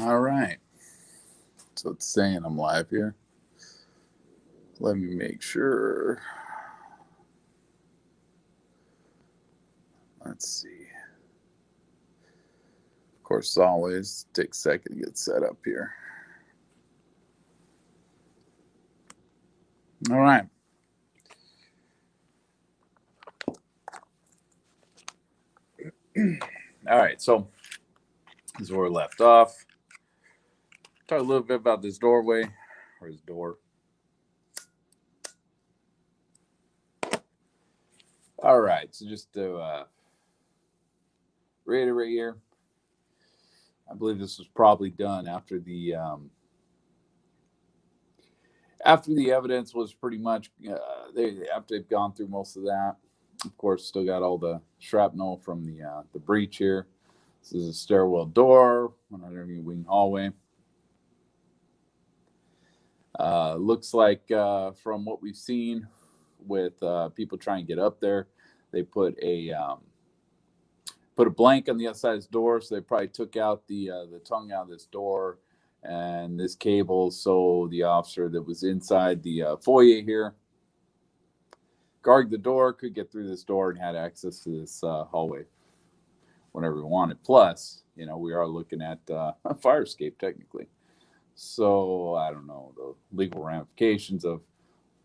All right. So it's saying I'm live here. Let me make sure. Let's see. Of course, always takes a second to get set up here. All right. All right. So this is where we left off. Talk a little bit about this doorway or his door. All right. So just to reiterate here, I believe this was probably done after the evidence was pretty much after they've gone through most of that. Of course, still got all the shrapnel from the breach here. This is a stairwell door, one underneath wing hallway. Looks like from what we've seen with people trying to get up there, they put a blank on the outside of this door, so they probably took out the tongue out of this door and this cable, so the officer that was inside the foyer here guarding the door could get through this door and had access to this hallway whenever we wanted. Plus, we are looking at a fire escape technically. So I don't know the legal ramifications of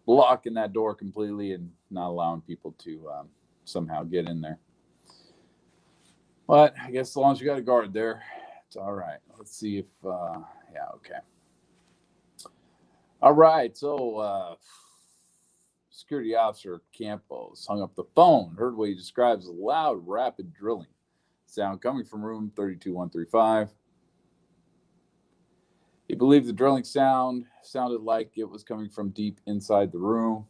blocking that door completely and not allowing people to somehow get in there. But I guess as long as you got a guard there, it's all right. Let's see if, okay. All right, so security officer Campos hung up the phone, heard what he describes as loud, rapid drilling sound coming from room 32135. He believed the drilling sound sounded like it was coming from deep inside the room.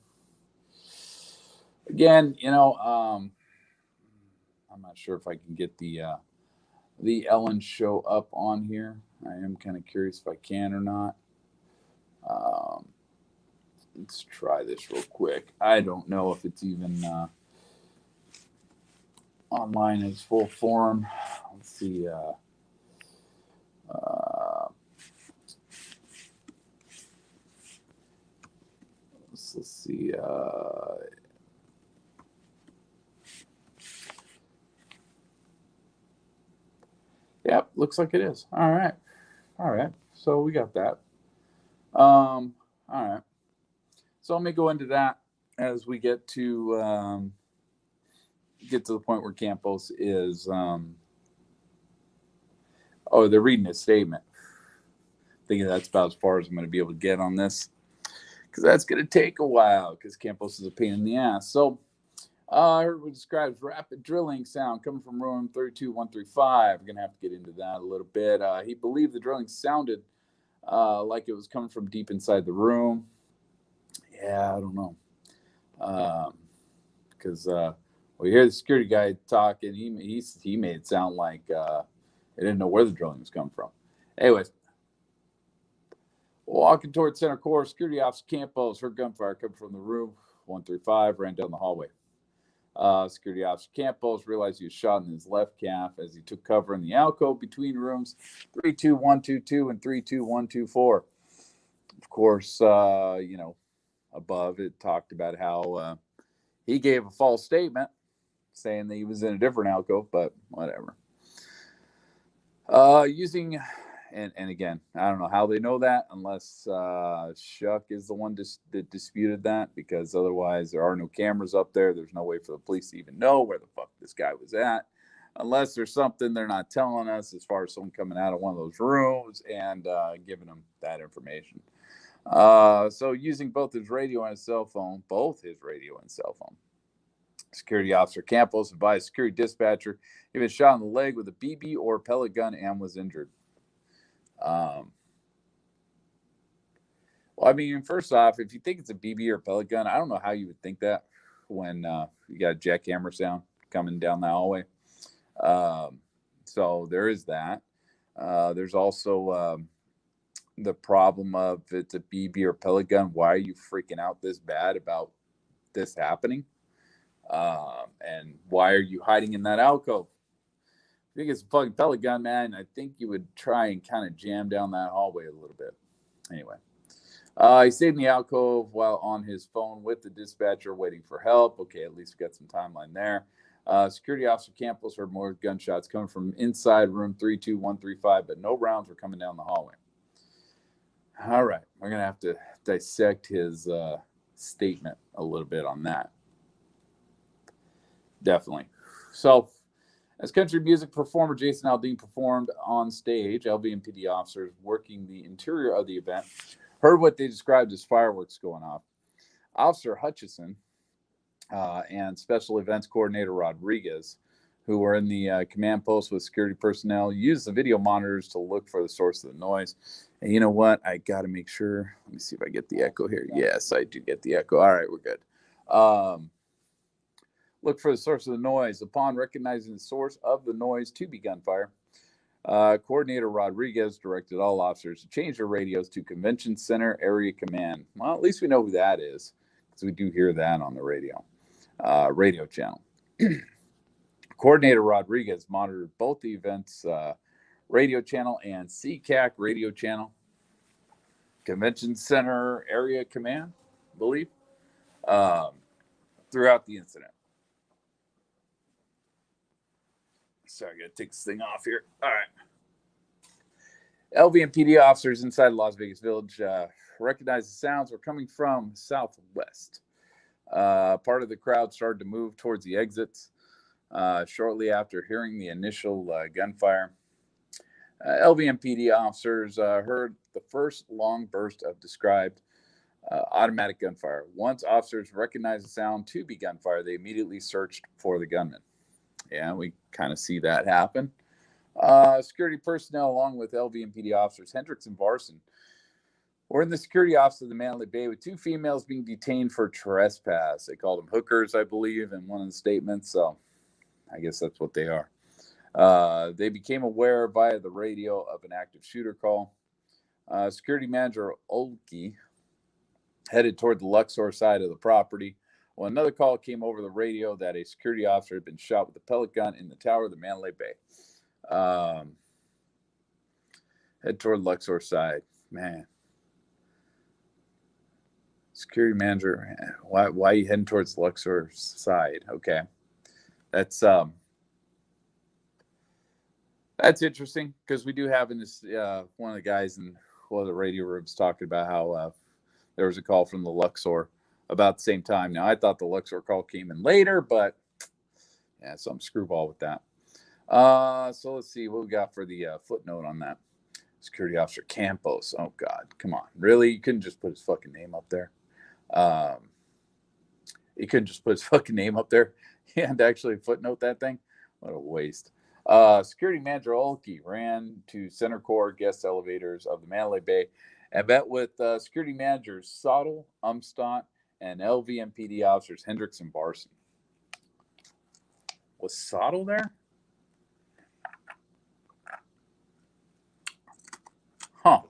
Again, I'm not sure if I can get the Ellen show up on here. I am kind of curious if I can or not. Let's try this real quick. I don't know if it's even online in its full form. Let's see. Let's see. Yep, looks like it is. All right. So we got that. All right. So let me go into that as we get to the point where Campos is. They're reading his statement. Thinking that's about as far as I'm going to be able to get on this, because that's going to take a while. Because Campos is a pain in the ass. So I heard what describes rapid drilling sound coming from room 32135. We're going to have to get into that a little bit. He believed the drilling sounded like it was coming from deep inside the room. Yeah, I don't know. Because we hear the security guy talking. He made it sound like they didn't know where the drilling was coming from. Anyways, walking towards center core, security officer Campos heard gunfire coming from the room 135, ran down the hallway. Security officer Campos realized he was shot in his left calf as he took cover in the alcove between rooms 32122 and 32124. Of course, above it talked about how he gave a false statement saying that he was in a different alcove, but whatever. Using, and again, I don't know how they know that unless Shuck is the one that disputed that, because otherwise there are no cameras up there. There's no way for the police to even know where the fuck this guy was at, unless there's something they're not telling us as far as someone coming out of one of those rooms and giving them that information. So using both his radio and his cell phone, Security officer Campos advised security dispatcher he was shot in the leg with a BB or pellet gun and was injured. Well, I mean, first off, if you think it's a BB or pellet gun, I don't know how you would think that when you got a jackhammer sound coming down the hallway. So there is that. There's also the problem of it's a BB or pellet gun. Why are you freaking out this bad about this happening? And why are you hiding in that alcove? think it's a fucking pellet gun, man, I think you would try and kind of jam down that hallway a little bit. Anyway. He stayed in the alcove while on his phone with the dispatcher waiting for help. Okay, at least we got some timeline there. Security officer Campos heard more gunshots coming from inside room 32135, but no rounds were coming down the hallway. All right, we're going to have to dissect his statement a little bit on that. Definitely. So, as country music performer Jason Aldean performed on stage, LVMPD officers working the interior of the event heard what they described as fireworks going off. Officer Hutchison and Special Events Coordinator Rodriguez, who were in the command post with security personnel, used the video monitors to look for the source of the noise. And you know what? I got to make sure. Let me see if I get the echo here. Yes, I do get the echo. All right, we're good. Look for the source of the noise. Upon recognizing the source of the noise to be gunfire, Coordinator Rodriguez directed all officers to change their radios to Convention Center Area Command. Well, at least we know who that is, because we do hear that on the radio channel. Coordinator Rodriguez monitored both the event's radio channel and CCAC radio channel, Convention Center Area Command, I believe, throughout the incident. Sorry, I got to take this thing off here. All right. LVMPD officers inside Las Vegas Village recognized the sounds were coming from southwest. Part of the crowd started to move towards the exits shortly after hearing the initial gunfire. LVMPD officers heard the first long burst of described automatic gunfire. Once officers recognized the sound to be gunfire, they immediately searched for the gunman. Yeah, we kind of see that happen. Security personnel, along with LVMPD officers Hendricks and Varson, were in the security office of the Mandalay Bay with two females being detained for trespass. They called them hookers, I believe, in one of the statements. So I guess that's what they are. They became aware via the radio of an active shooter call. Security manager Olke headed toward the Luxor side of the property. Well, another call came over the radio that a security officer had been shot with a pellet gun in the tower of the Mandalay Bay. Head toward Luxor side. Man. Security manager, why are you heading towards Luxor side? Okay. That's interesting, because we do have in this, one of the guys in one of the radio rooms talking about how there was a call from the Luxor about the same time. Now, I thought the Luxor call came in later, but yeah, some screwball with that. So let's see what we got for the footnote on that. Security Officer Campos. Oh, God. Come on. Really? You couldn't just put his fucking name up there? He couldn't just put his fucking name up there? He had to actually footnote that thing? What a waste. Security Manager Olke ran to Center Core guest elevators of the Mandalay Bay and met with security managers Sottle, Umstott, and LVMPD officers Hendricks and Barson. Was Sottle there? Huh.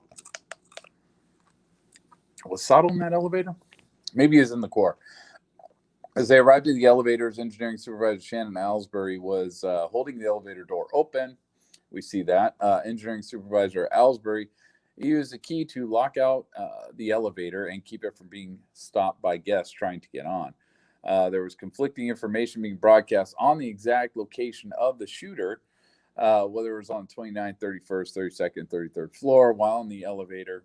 Was Sottle in that elevator? Maybe he's in the Corps. As they arrived at the elevators, Engineering Supervisor Shannon Alsbury was holding the elevator door open. We see that. Engineering Supervisor Alsbury used a key to lock out the elevator and keep it from being stopped by guests trying to get on. There was conflicting information being broadcast on the exact location of the shooter, whether it was on 29th, 31st, 32nd, 33rd floor. While in the elevator,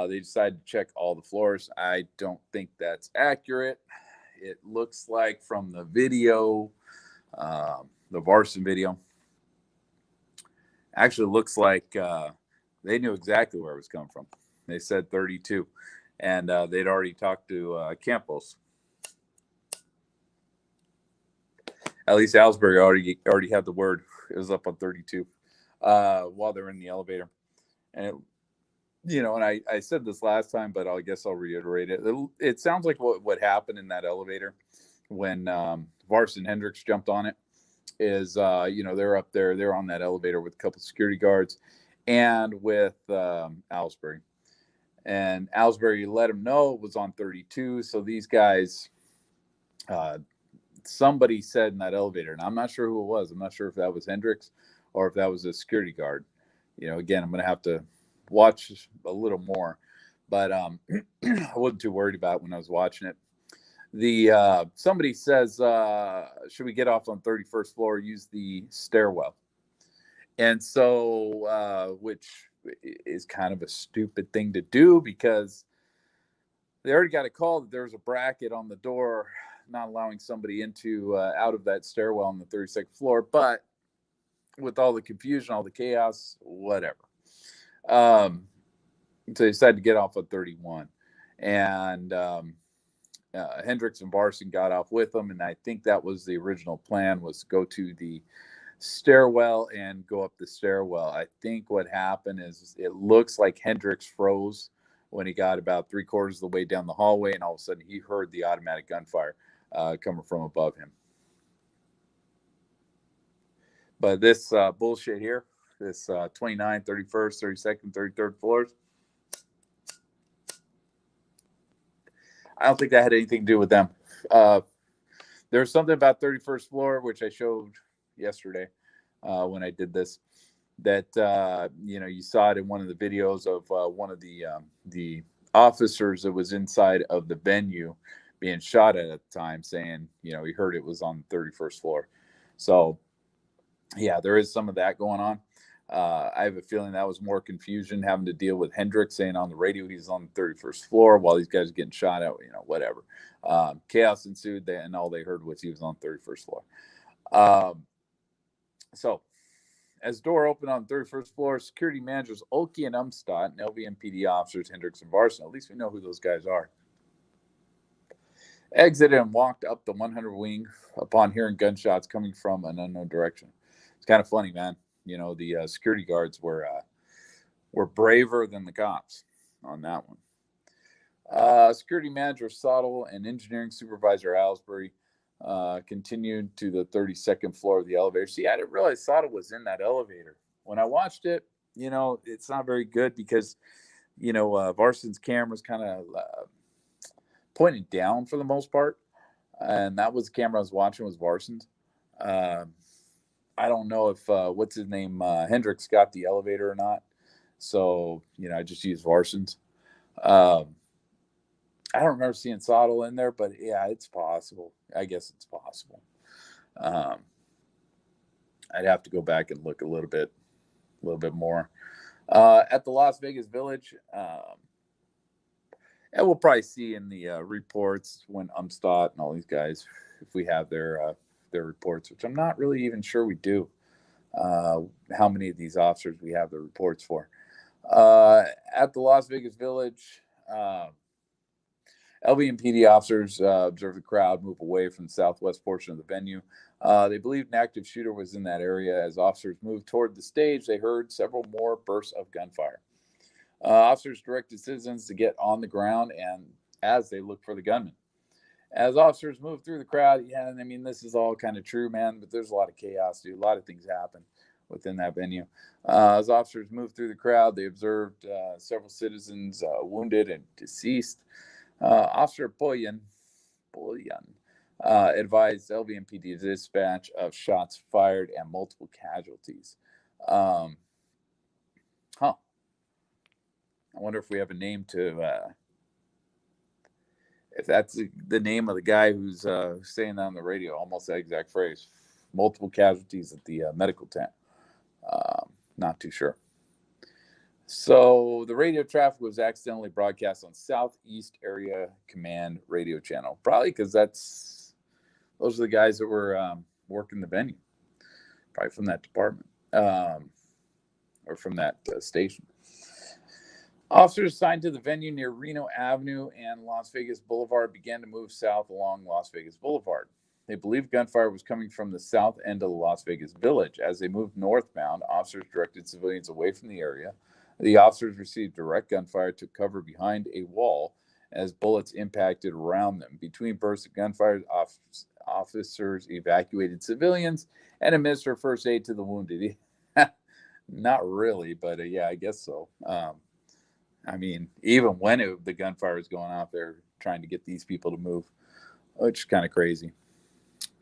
they decided to check all the floors. I don't think that's accurate. It looks like from the video, the Varson video, actually looks like they knew exactly where it was coming from. They said 32, and they'd already talked to Campos. At least Alsbury already had the word. It was up on 32 while they're in the elevator. And and I said this last time, but I guess I'll reiterate it. It sounds like what happened in that elevator when Varson Hendricks jumped on it is, they're up there. They're on that elevator with a couple of security guards and with Alsbury. And Alsbury let him know it was on 32. So these guys, somebody said in that elevator, and I'm not sure who it was. I'm not sure if that was Hendricks or if that was a security guard. Again, I'm going to have to watch a little more, but I wasn't too worried about it when I was watching it. Somebody says, should we get off on 31st floor, use the stairwell? And so, which is kind of a stupid thing to do, because they already got a call that there was a bracket on the door not allowing somebody out of that stairwell on the 32nd floor. But with all the confusion, all the chaos, whatever. So they decided to get off at 31. And Hendricks and Varson got off with them. And I think that was the original plan, was to go to the stairwell and go up the stairwell. I think what happened is it looks like Hendricks froze when he got about 3/4 of the way down the hallway, and all of a sudden he heard the automatic gunfire coming from above him. But this bullshit here, this 29th, 31st, 32nd, 33rd floors, I don't think that had anything to do with them. There's something about 31st floor, which I showed yesterday when I did this, that you saw it in one of the videos of one of the officers that was inside of the venue being shot at the time, saying he heard it was on the 31st floor. So yeah, there is some of that going on. I have a feeling that was more confusion, having to deal with Hendricks saying on the radio he's on the 31st floor while these guys are getting shot at, whatever. Chaos ensued, and all they heard was he was on the 31st floor. So as the door opened on the 31st floor, security managers Olkey and Umstadt and LVMPD officers Hendricks and Varson, at least we know who those guys are, exited and walked up the 100 wing upon hearing gunshots coming from an unknown direction. It's kind of funny, man. The security guards were braver than the cops on that one. Security manager Sottle and engineering supervisor Alsbury continued to the 32nd floor of the elevator. See, I didn't realize Sottle was in that elevator. When I watched it, it's not very good because, Varson's camera's kind of pointed down for the most part. And that was the camera I was watching, was Varson's. I don't know if, what's his name, Hendricks got the elevator or not. So, I just used Varson's. I don't remember seeing Sottle in there, but yeah, it's possible. I guess it's possible. I'd have to go back and look a little bit more. At the Las Vegas Village, and we'll probably see in the reports when Umstadt and all these guys, if we have their reports, which I'm not really even sure we do, how many of these officers we have the reports for. At the Las Vegas Village, LVMPD officers observed the crowd move away from the southwest portion of the venue. They believed an active shooter was in that area. As officers moved toward the stage, they heard several more bursts of gunfire. Officers directed citizens to get on the ground and as they looked for the gunman. As officers moved through the crowd, this is all kind of true, man, but there's a lot of chaos, dude. A lot of things happen within that venue. As officers moved through the crowd, they observed several citizens wounded and deceased. Officer Boyan advised LVMPD dispatch of shots fired and multiple casualties. I wonder if we have a name to, if that's the name of the guy who's saying that on the radio, almost that exact phrase. Multiple casualties at the medical tent. Not too sure. So the radio traffic was accidentally broadcast on Southeast Area Command radio channel, probably because those are the guys that were working the venue, probably from that department or from that station. Officers assigned to the venue near Reno Avenue and Las Vegas Boulevard began to move south along Las Vegas Boulevard. They believed gunfire was coming from the south end of the Las Vegas Village. As they moved northbound, officers directed civilians away from the area. The officers received direct gunfire, took cover behind a wall as bullets impacted around them. Between bursts of gunfire, officers evacuated civilians and administered first aid to the wounded. Not really, but yeah, I guess so. Even when the gunfire was going off, they're trying to get these people to move, which is kind of crazy.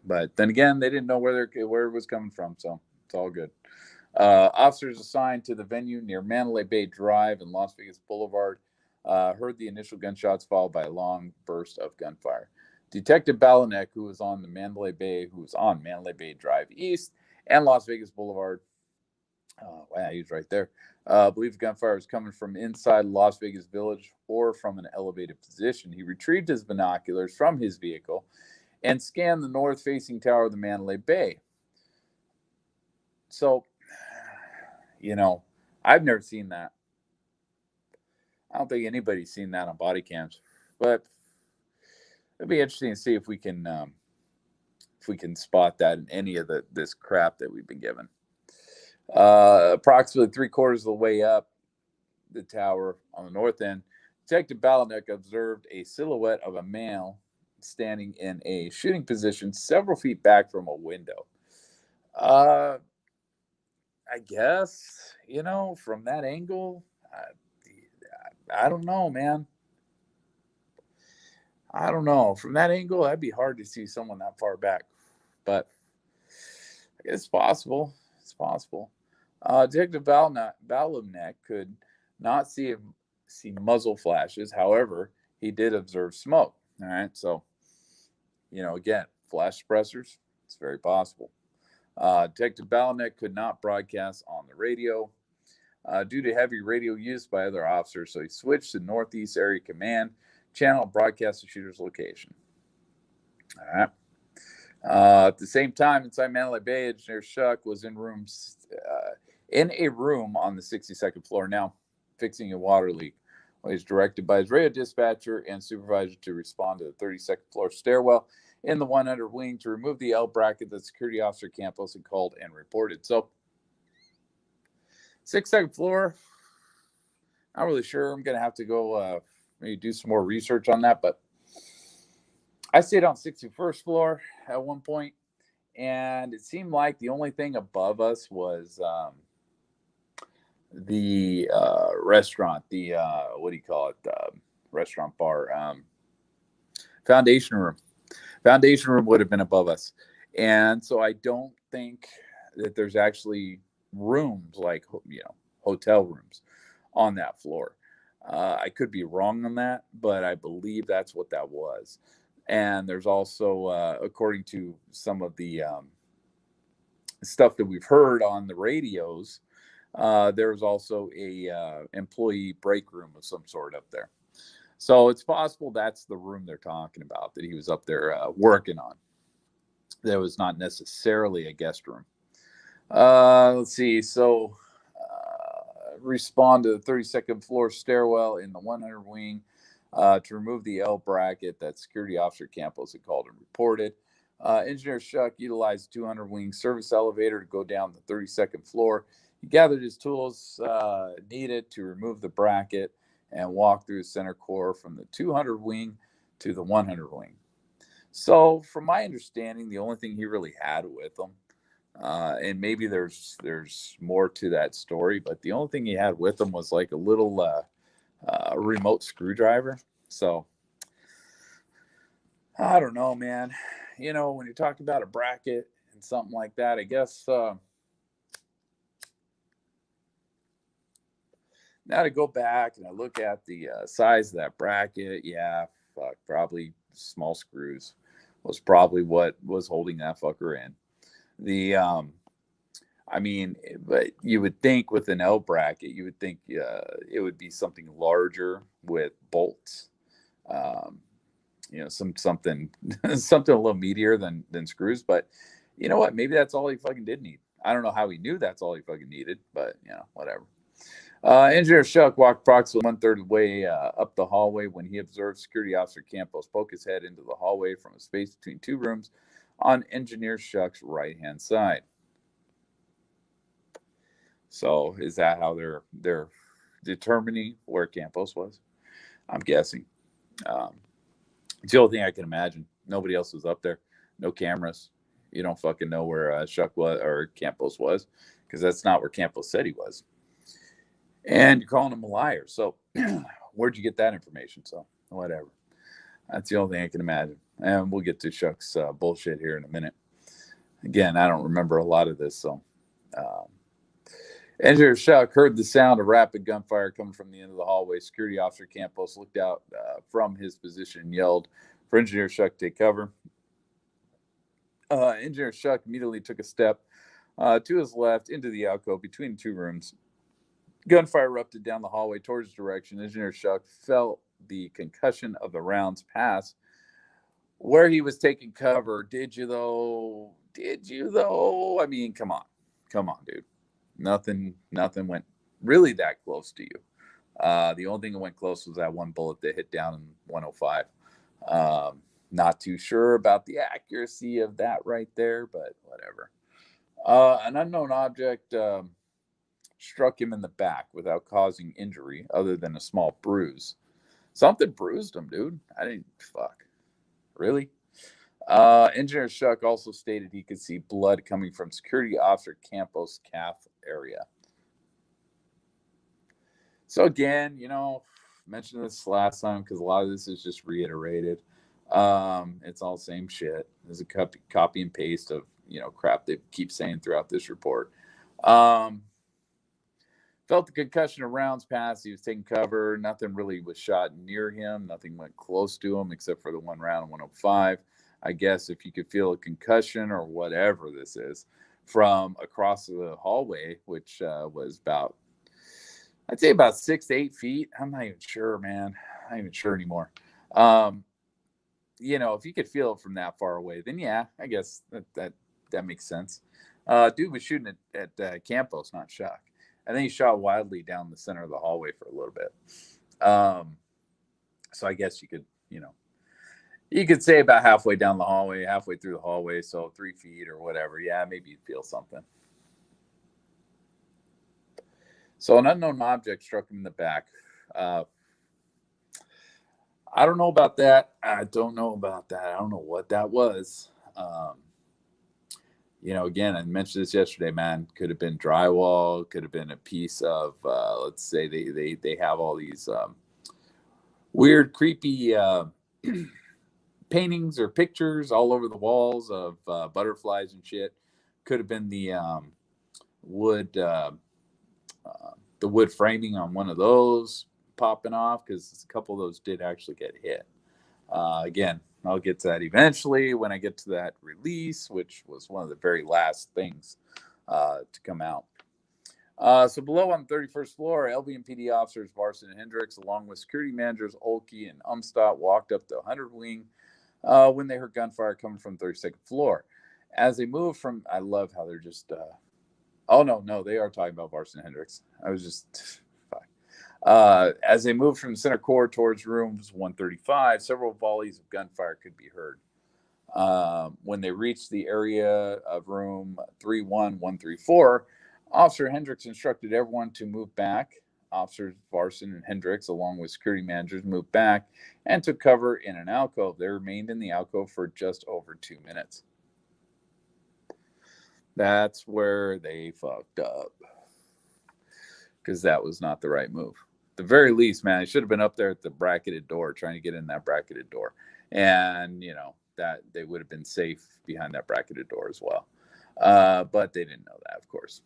But then again, they didn't know where it was coming from, so it's all good. Officers assigned to the venue near Mandalay Bay Drive and Las Vegas Boulevard heard the initial gunshots followed by a long burst of gunfire. Detective Balanek, who was on Mandalay Bay Drive East and Las Vegas Boulevard, wow, he was right there. Believes gunfire was coming from inside Las Vegas Village or from an elevated position. He retrieved his binoculars from his vehicle and scanned the north-facing tower of the Mandalay Bay. So, I've never seen that. I don't think anybody's seen that on body cams, but it'd be interesting to see if we can spot that in any of this crap that we've been given. Approximately 3/4 of the way up the tower on the north end, Detective Balanek observed a silhouette of a male standing in a shooting position several feet back from a window. I guess, from that angle, I don't know, man. I don't know. From that angle, that'd be hard to see someone that far back. But I guess it's possible. It's possible. Detective Balanek could not see muzzle flashes. However, he did observe smoke. All right. So, again, flash suppressors, it's very possible. Detective Balanek could not broadcast on the radio due to heavy radio use by other officers. So he switched to Northeast Area Command channel and broadcast the shooter's location. All right. At the same time, inside Mandalay Bay, Engineer Shuck was in a room on the 62nd floor now, fixing a water leak. He was directed by his radio dispatcher and supervisor to respond to the 32nd floor stairwell in the 100 wing to remove the L bracket that security officer Campos had called and reported. So, 62nd floor, not really sure. I'm going to have to go maybe do some more research on that, but I stayed on 61st floor at one point, and it seemed like the only thing above us was the restaurant, the what do you call it? Restaurant bar, foundation room. Foundation room would have been above us, and so I don't think that there's actually rooms like hotel rooms on that floor. I could be wrong on that, but I believe that's what that was. And there's also, according to some of the stuff that we've heard on the radios, there's also a employee break room of some sort up there. So it's possible that's the room they're talking about that he was up there working on. That was not necessarily a guest room. Let's see. So respond to the 32nd floor stairwell in the 100 wing to remove the L bracket that security officer Campos had called and reported. Engineer Shuck utilized 200 wing service elevator to go down the 32nd floor. He gathered his tools needed to remove the bracket and walk through the center core from the 200 wing to the 100 wing. So, from my understanding, the only thing he really had with him, and maybe there's more to that story, but the only thing he had with him was like a little remote screwdriver. So, I don't know, man. When you talk about a bracket and something like that, I guess now to go back and I look at the size of that bracket, probably small screws was probably what was holding that fucker in. But you would think with an L bracket, you would think it would be something larger with bolts. Something a little meatier than screws. But you know what? Maybe that's all he fucking did need. I don't know how he knew that's all he fucking needed, but whatever. Engineer Shuck walked approximately 1/3 of the way up the hallway when he observed security officer Campos poke his head into the hallway from a space between two rooms on Engineer Shuck's right-hand side. So is that how they're determining where Campos was? I'm guessing. It's the only thing I can imagine. Nobody else was up there. No cameras. You don't fucking know where Shuck was or Campos was, because that's not where Campos said he was. And you're calling him a liar. So where'd you get that information? So whatever. That's the only thing I can imagine. And we'll get to Shuck's bullshit here in a minute. Again, I don't remember a lot of this. So Engineer Shuck heard the sound of rapid gunfire coming from the end of the hallway. Security officer Campos looked out from his position and yelled for Engineer Shuck to take cover. Engineer Shuck immediately took a step to his left into the alcove between two rooms. Gunfire erupted down the hallway towards his direction. Engineer Shuck felt the concussion of the rounds pass where he was taking cover. Did you though? Did you though? I mean, come on, dude. Nothing went really that close to you. The only thing that went close was that one bullet that hit down in 105. Not too sure about the accuracy of that right there, but whatever. An unknown object struck him in the back without causing injury other than a small bruise. Something bruised him, dude. I didn't, fuck. Really? Engineer Shuck also stated he could see blood coming from security officer Campos' calf area. So again, mentioned this last time because a lot of this is just reiterated. It's all same shit. There's a copy and paste of crap they keep saying throughout this report. Felt the concussion of rounds pass. He was taking cover. Nothing really was shot near him. Nothing went close to him except for the one round in 105. I guess if you could feel a concussion or whatever this is from across the hallway, which was about, I'd say about 6 to 8 feet. I'm not even sure, man. I'm not even sure anymore. If you could feel it from that far away, then yeah, I guess that makes sense. Dude was shooting at Campos, not Shuck. And then he shot wildly down the center of the hallway for a little bit. So I guess you could say about halfway down the hallway, halfway through the hallway, so 3 feet or whatever. Yeah, maybe you'd feel something. So an unknown object struck him in the back. I don't know about that. I don't know what that was. Again, I mentioned this yesterday, man. Could have been drywall. Could have been a piece of, let's say they have all these weird, creepy paintings or pictures all over the walls of butterflies and shit. Could have been the wood framing on one of those popping off because a couple of those did actually get hit. Again, I'll get to that eventually when I get to that release, which was one of the very last things to come out. So below on the 31st floor, LVMPD officers Varson and Hendricks, along with security managers Olkey and Umstadt, walked up the 100 wing when they heard gunfire coming from the 32nd floor. As they moved from, I love how they're just, oh no, they are talking about Varson and Hendricks. I was just, as they moved from the center core towards rooms 135, several volleys of gunfire could be heard. When they reached the area of room 31134, Officer Hendricks instructed everyone to move back. Officers Varson and Hendricks, along with security managers, moved back and took cover in an alcove. They remained in the alcove for just over 2 minutes. That's where they fucked up. Because that was not the right move. At the very least, man, I should have been up there at the bracketed door, trying to get in that bracketed door. And, that they would have been safe behind that bracketed door as well. But they didn't know that, of course.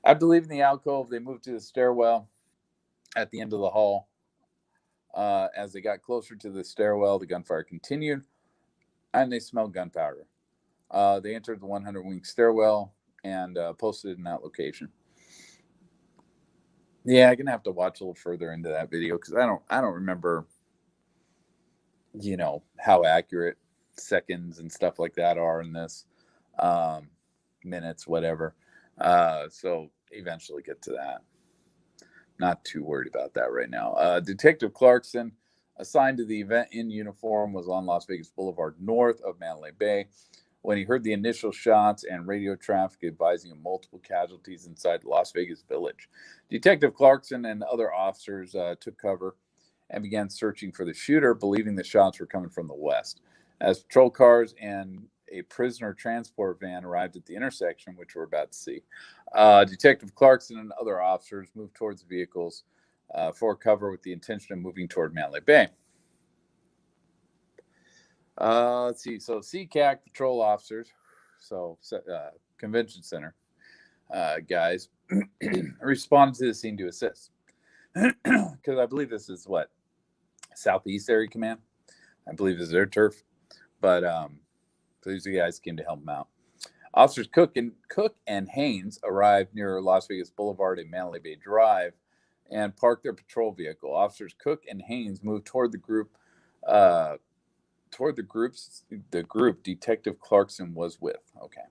After leaving the alcove, they moved to the stairwell at the end of the hall. As they got closer to the stairwell, the gunfire continued, and they smelled gunpowder. They entered the 100 wing stairwell and posted in that location. Yeah, I'm gonna have to watch a little further into that video because I don't remember, how accurate seconds and stuff like that are in this, minutes, whatever. So eventually get to that. Not too worried about that right now. Detective Clarkson, assigned to the event in uniform, was on Las Vegas Boulevard north of Mandalay Bay when he heard the initial shots and radio traffic advising of multiple casualties inside Las Vegas Village. Detective Clarkson and other officers took cover and began searching for the shooter, believing the shots were coming from the west. As patrol cars and a prisoner transport van arrived at the intersection, which we're about to see, Detective Clarkson and other officers moved towards the vehicles for cover with the intention of moving toward Mandalay Bay. Let's see. So CCAC patrol officers, convention center, guys responded to the scene to assist. Because I believe this is what? Southeast Area Command. I believe this is their turf. But these guys came to help them out. Officers Cook and Haynes arrived near Las Vegas Boulevard and Mandalay Bay Drive and parked their patrol vehicle. Officers Cook and Haynes moved toward the group. The group Detective Clarkson was with. Okay.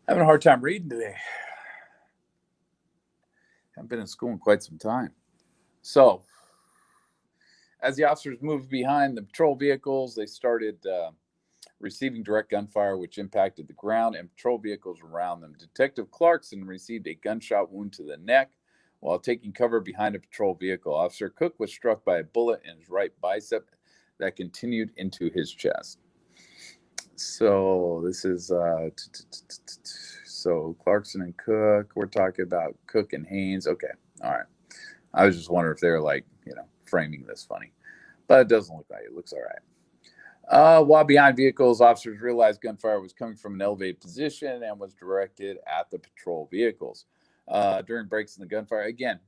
Having a hard time reading today. Haven't been in school in quite some time. So, as the officers moved behind the patrol vehicles, they started receiving direct gunfire, which impacted the ground and patrol vehicles around them. Detective Clarkson received a gunshot wound to the neck while taking cover behind a patrol vehicle. Officer Cook was struck by a bullet in his right bicep that continued into his chest. So this is so Clarkson and Cook. We're talking about Cook and Haynes. Okay, all right. I was just wondering if they're like, framing this funny, but it doesn't look like it. It looks all right. While behind vehicles, officers realized gunfire was coming from an elevated position and was directed at the patrol vehicles. During breaks in the gunfire, again,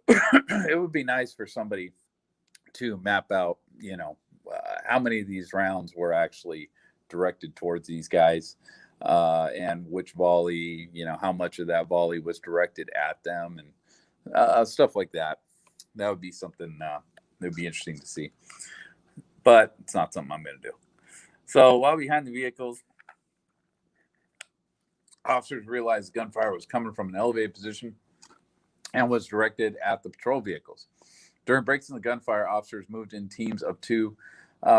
it would be nice for somebody to map out, how many of these rounds were actually directed towards these guys, and which volley, how much of that volley was directed at them, and stuff like that. That would be something that would be interesting to see. But it's not something I'm going to do. So while behind the vehicles, officers realized gunfire was coming from an elevated position and was directed at the patrol vehicles. During breaks in the gunfire, officers moved in teams of two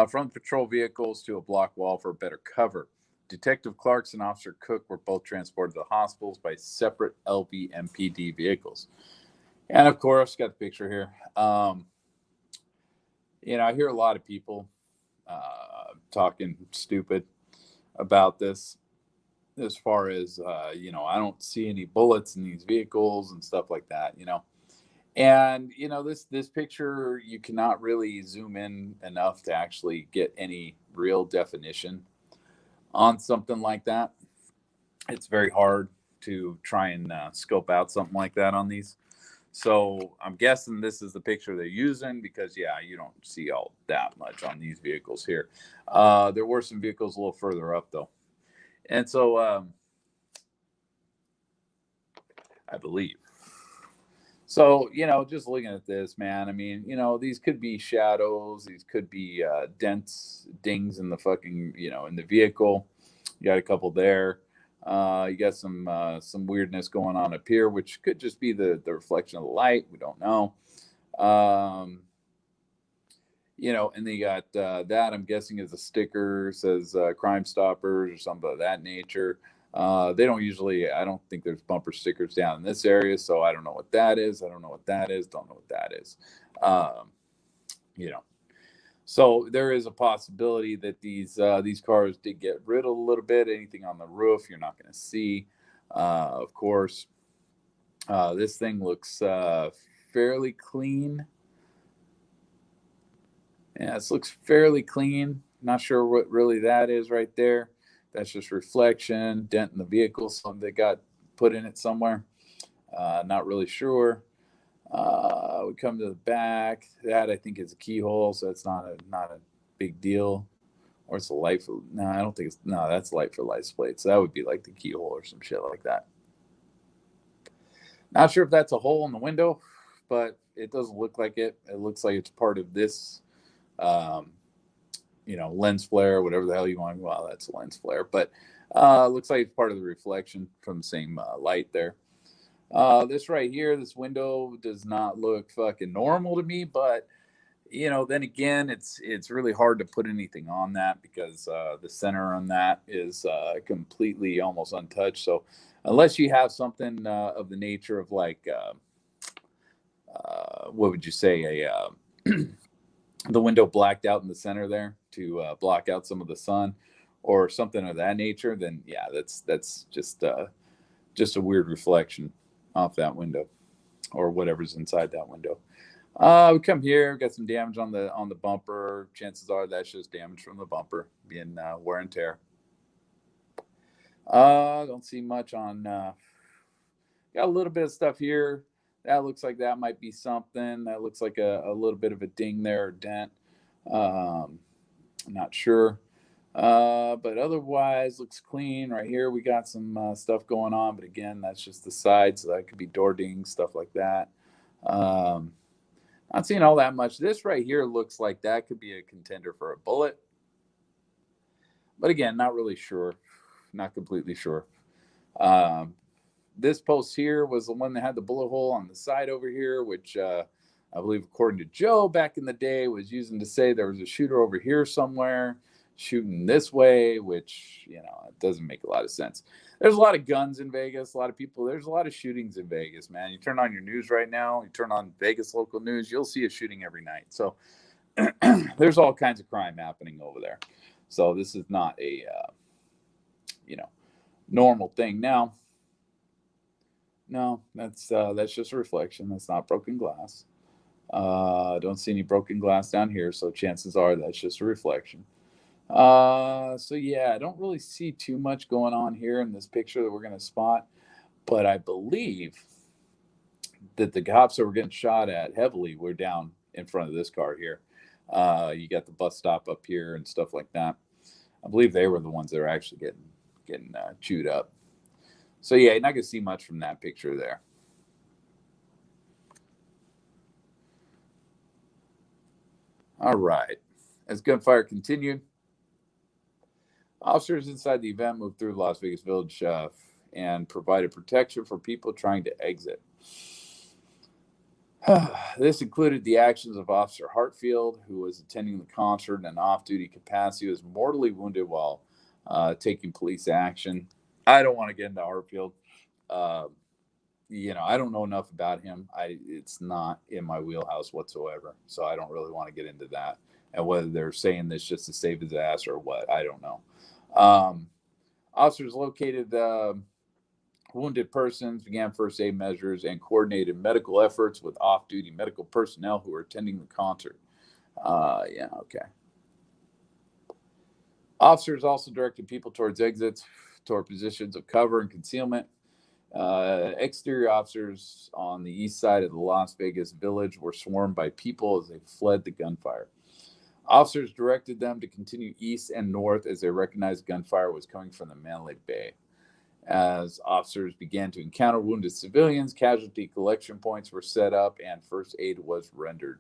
from the patrol vehicles to a block wall for better cover. Detective Clarkson and Officer Cook were both transported to the hospitals by separate LVMPD vehicles. And of course, got the picture here. I hear a lot of people talking stupid about this as far as, I don't see any bullets in these vehicles and stuff like that, And, this picture, you cannot really zoom in enough to actually get any real definition on something like that. It's very hard to try and scope out something like that on these. So I'm guessing this is the picture they're using because, you don't see all that much on these vehicles here. There were some vehicles a little further up, though. And so I believe. So, just looking at this, man, I mean, these could be shadows. These could be dents, dings in the fucking, in the vehicle. You got a couple there. You got some weirdness going on up here, which could just be the reflection of the light. We don't know. And then you got that, I'm guessing, is a sticker, says Crime Stoppers or something of that nature. They don't usually, I don't think there's bumper stickers down in this area, so I don't know what that is. I don't know what that is. Don't know what that is. So there is a possibility that these cars did get riddled a little bit. Anything on the roof, you're not going to see. Of course, this thing looks fairly clean. Yeah, this looks fairly clean. Not sure what really that is right there. That's just reflection, dent in the vehicle, something that got put in it somewhere. Not really sure. We come to the back. That I think is a keyhole, so it's not a big deal. Or it's a light for, no, I don't think it's, no, that's light for license plate. So that would be like the keyhole or some shit like that. Not sure if that's a hole in the window, but it doesn't look like it. It looks like it's part of this, lens flare, whatever the hell you want. Well, that's a lens flare, but looks like it's part of the reflection from the same light there. This right here, this window does not look fucking normal to me, but then again, it's really hard to put anything on that because the center on that is completely almost untouched. So unless you have something of the nature of like, what would you say, the window blacked out in the center there to block out some of the sun or something of that nature, then yeah, that's just a weird reflection off that window or whatever's inside that window. We come here, got some damage on the bumper. Chances are that's just damage from the bumper being wear and tear. Don't see much on. Got a little bit of stuff here. That looks like that might be something. That looks like a little bit of a ding there or dent. I'm not sure. But otherwise, looks clean. Right here, we got some stuff going on. But again, that's just the side. So that could be door dings, stuff like that. Not seeing all that much. This right here looks like that could be a contender for a bullet. But again, not really sure. Not completely sure. This post here was the one that had the bullet hole on the side over here, which I believe, according to Joe back in the day, was using to say there was a shooter over here somewhere shooting this way, which, it doesn't make a lot of sense. There's a lot of guns in Vegas, a lot of people. There's a lot of shootings in Vegas, man. You turn on your news right now, you turn on Vegas local news, you'll see a shooting every night. So there's all kinds of crime happening over there. So this is not a, normal thing. Now, no, that's just a reflection. That's not broken glass. Don't see any broken glass down here, so chances are that's just a reflection. So yeah, I don't really see too much going on here in this picture that we're going to spot, but I believe that the cops that were getting shot at heavily were down in front of this car here. You got the bus stop up here and stuff like that. I believe they were the ones that are actually getting chewed up. So yeah, you're not going to see much from that picture there. All right. As gunfire continued, officers inside the event moved through Las Vegas Village and provided protection for people trying to exit. This included the actions of Officer Hartfield, who was attending the concert in an off-duty capacity. He was mortally wounded while taking police action. I don't want to get into Hartfield. I don't know enough about him. It's not in my wheelhouse whatsoever, so I don't really want to get into that. And whether they're saying this just to save his ass or what, I don't know. Officers located wounded persons, began first aid measures, and coordinated medical efforts with off-duty medical personnel who were attending the concert. Okay. Officers also directed people towards exits, toward positions of cover and concealment. Exterior officers on the east side of the Las Vegas Village were swarmed by people as they fled the gunfire. Officers directed them to continue east and north as they recognized gunfire was coming from the Mandalay Bay. As officers began to encounter wounded civilians, casualty collection points were set up and first aid was rendered.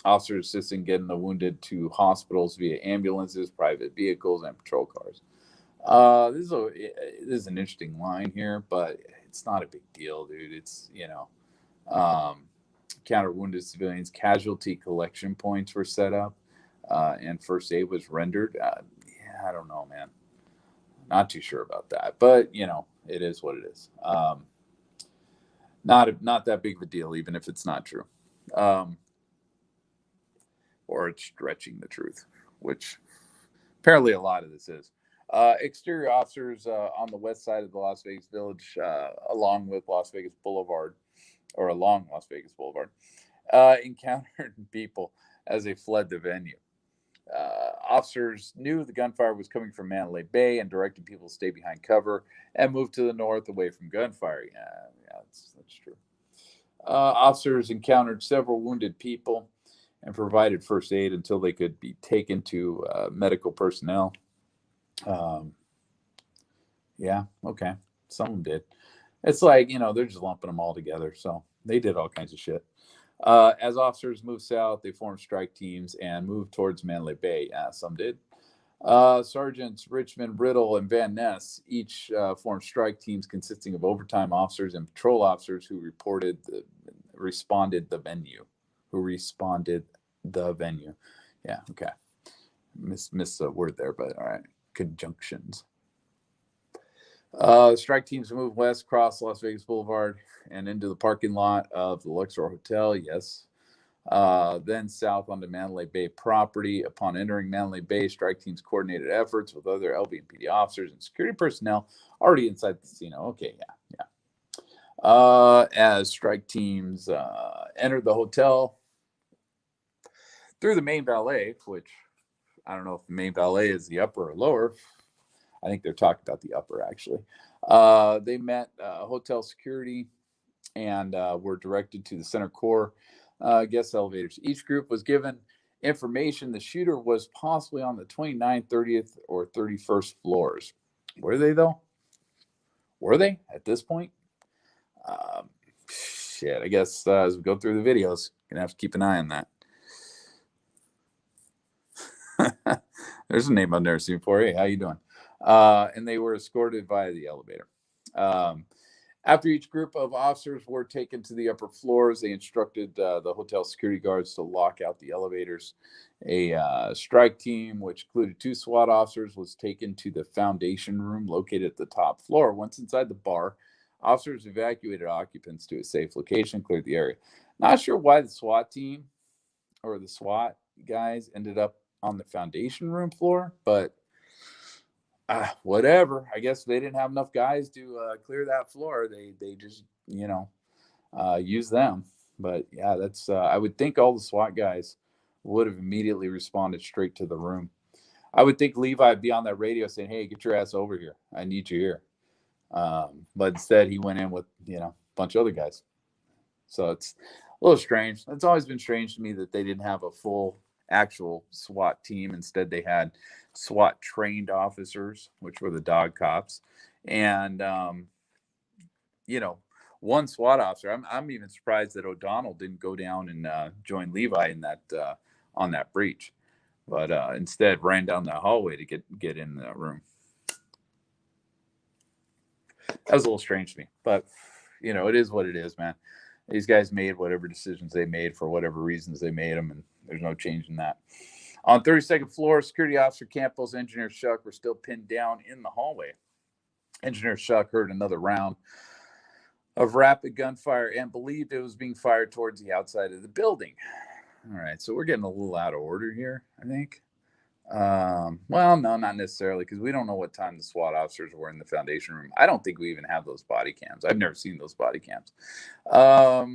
Officers assisting getting the wounded to hospitals via ambulances, private vehicles, and patrol cars. This is an interesting line here, but it's not a big deal, dude. It's, counter wounded civilians, casualty collection points were set up, and first aid was rendered. I don't know, man. Not too sure about that, but it is what it is. Not that big of a deal, even if it's not true. Or it's stretching the truth, which apparently a lot of this is. Exterior officers on the west side of the Las Vegas Village, along Las Vegas Boulevard, encountered people as they fled the venue. Officers knew the gunfire was coming from Mandalay Bay and directed people to stay behind cover and move to the north away from gunfire. Yeah, that's true. Officers encountered several wounded people and provided first aid until they could be taken to medical personnel. Yeah, okay. Some of them did. It's like, they're just lumping them all together. So they did all kinds of shit. As officers moved south, they formed strike teams and moved towards Mandalay Bay. Yeah, some did. Sergeants Richmond, Riddle, and Van Ness each formed strike teams consisting of overtime officers and patrol officers who responded the venue. Yeah, okay. Missed a word there, but all right. Conjunctions. Strike teams moved west across Las Vegas Boulevard and into the parking lot of the Luxor Hotel. Yes. Then south onto Mandalay Bay property. Upon entering Mandalay Bay, strike teams coordinated efforts with other LV and PD officers and security personnel already inside the casino. Okay, yeah. As strike teams entered the hotel through the main valet, which I don't know if the main valet is the upper or lower. I think they're talking about the upper, actually. They met hotel security and were directed to the center core guest elevators. Each group was given information the shooter was possibly on the 29th, 30th, or 31st floors. Were they, though? Were they at this point? Shit, I guess as we go through the videos, gonna have to keep an eye on that. There's a name I've never seen before. Hey, how you doing? And they were escorted via the elevator. After each group of officers were taken to the upper floors, they instructed the hotel security guards to lock out the elevators. A strike team, which included 2 SWAT officers, was taken to the foundation room located at the top floor. Once inside the bar, officers evacuated occupants to a safe location, cleared the area. Not sure why the SWAT team or the SWAT guys ended up on the foundation room floor, but whatever. I guess they didn't have enough guys to clear that floor. They just use them. But yeah, that's I would think all the SWAT guys would have immediately responded straight to the room. I would think Levi would be on that radio saying, "Hey, get your ass over here. I need you here." But instead, he went in with a bunch of other guys. So it's a little strange. It's always been strange to me that they didn't have a full actual SWAT team. Instead, they had SWAT trained officers, which were the dog cops, and one SWAT officer. I'm even surprised that O'Donnell didn't go down and join Levi in that on that breach, but instead ran down the hallway to get in the room. That was a little strange to me, but it is what it is, man. These guys made whatever decisions they made for whatever reasons they made them, and there's no change in that. On 32nd floor, security officer Campbell's engineer Shuck were still pinned down in the hallway. Engineer Shuck heard another round of rapid gunfire and believed it was being fired towards the outside of the building. All right, so we're getting a little out of order here, I think. Well, no, not necessarily, because we don't know what time the SWAT officers were in the foundation room. I don't think we even have those body cams. I've never seen those body cams. I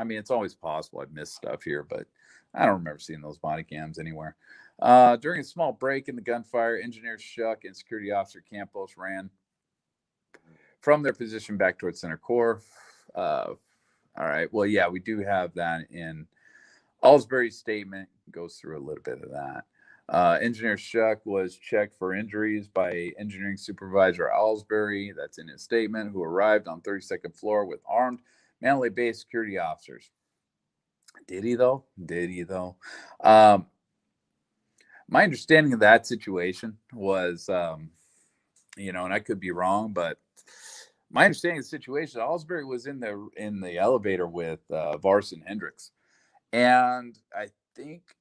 mean, it's always possible I've missed stuff here, but I don't remember seeing those body cams anywhere. During a small break in the gunfire, engineer Shuck and security officer Campos ran from their position back towards center core. All right. Well, yeah, we do have that in Alsbury's statement. Goes through a little bit of that. Engineer Shuck was checked for injuries by engineering supervisor Alsbury. That's in his statement, who arrived on 32nd floor with armed Manly-based security officers. Did he, though? My understanding of that situation was, and I could be wrong, but my understanding of the situation, Alsbury was in the elevator with Varson Hendricks. And I think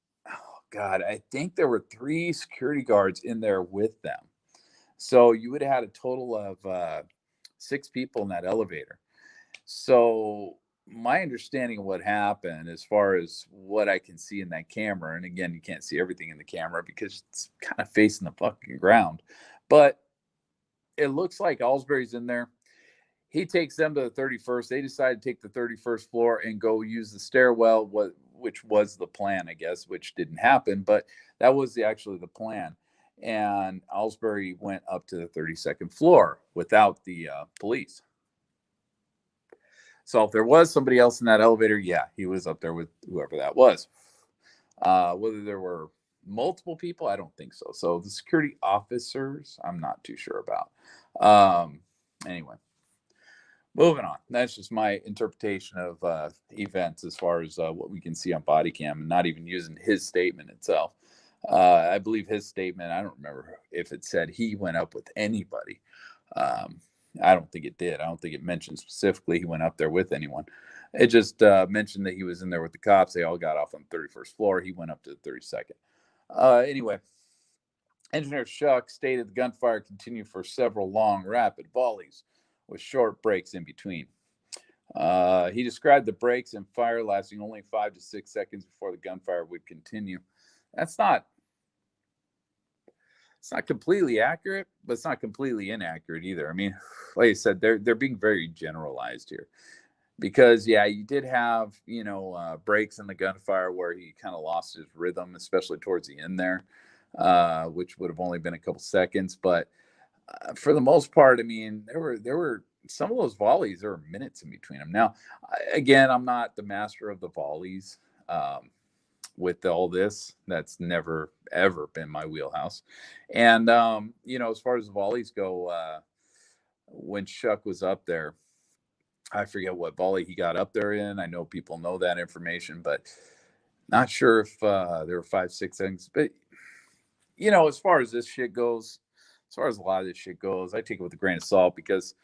there were 3 security guards in there with them. So you would have had a total of 6 people in that elevator. So my understanding of what happened, as far as what I can see in that camera, and again, you can't see everything in the camera because it's kind of facing the fucking ground, but it looks like Alsbury's in there. He takes them to the 31st. They decide to take the 31st floor and go use the stairwell, which was the plan, I guess, which didn't happen, but that was actually the plan. And Alsbury went up to the 32nd floor without the police. So if there was somebody else in that elevator, yeah, he was up there with whoever that was. Whether there were multiple people, I don't think so. So the security officers, I'm not too sure about. Anyway, moving on. That's just my interpretation of events as far as what we can see on body cam, and not even using his statement itself. I believe his statement, I don't remember if it said he went up with anybody. I don't think it did. I don't think it mentioned specifically he went up there with anyone. It just mentioned that he was in there with the cops. They all got off on the 31st floor. He went up to the 32nd. Anyway, Engineer Shuck stated the gunfire continued for several long, rapid volleys with short breaks in between. He described the breaks and fire lasting only 5 to 6 seconds before the gunfire would continue. It's not completely accurate, but it's not completely inaccurate either. I mean, like I said, they're being very generalized here, because yeah, you did have breaks in the gunfire where he kind of lost his rhythm, especially towards the end there, which would have only been a couple seconds. But For the most part, I mean, there were some of those volleys. There were minutes in between them. Now, again, I'm not the master of the volleys. With all this, that's never ever been my wheelhouse. And as far as the volleys go, when Chuck was up there, I forget what volley he got up there in. I know people know that information, but not sure if there were 5, 6 things. But as far as this shit goes, as far as a lot of this shit goes, I take it with a grain of salt because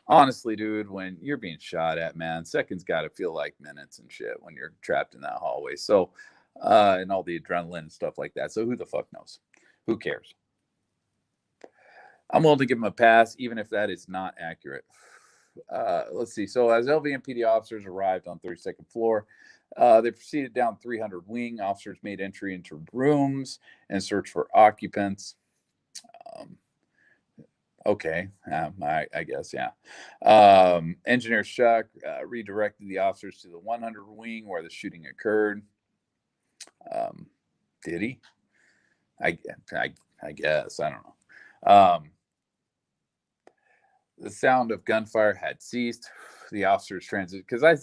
honestly, dude, when you're being shot at, man, seconds got to feel like minutes and shit when you're trapped in that hallway. So, and all the adrenaline and stuff like that. So who the fuck knows? Who cares? I'm willing to give him a pass, even if that is not accurate. Let's see. So as LVMPD officers arrived on 32nd floor, they proceeded down 300 wing. Officers made entry into rooms and searched for occupants. Um, okay, I guess, yeah. Engineer Shuck redirected the officers to the 100 wing where the shooting occurred. Did he? I guess. I don't know. The sound of gunfire had ceased. The officers transited because I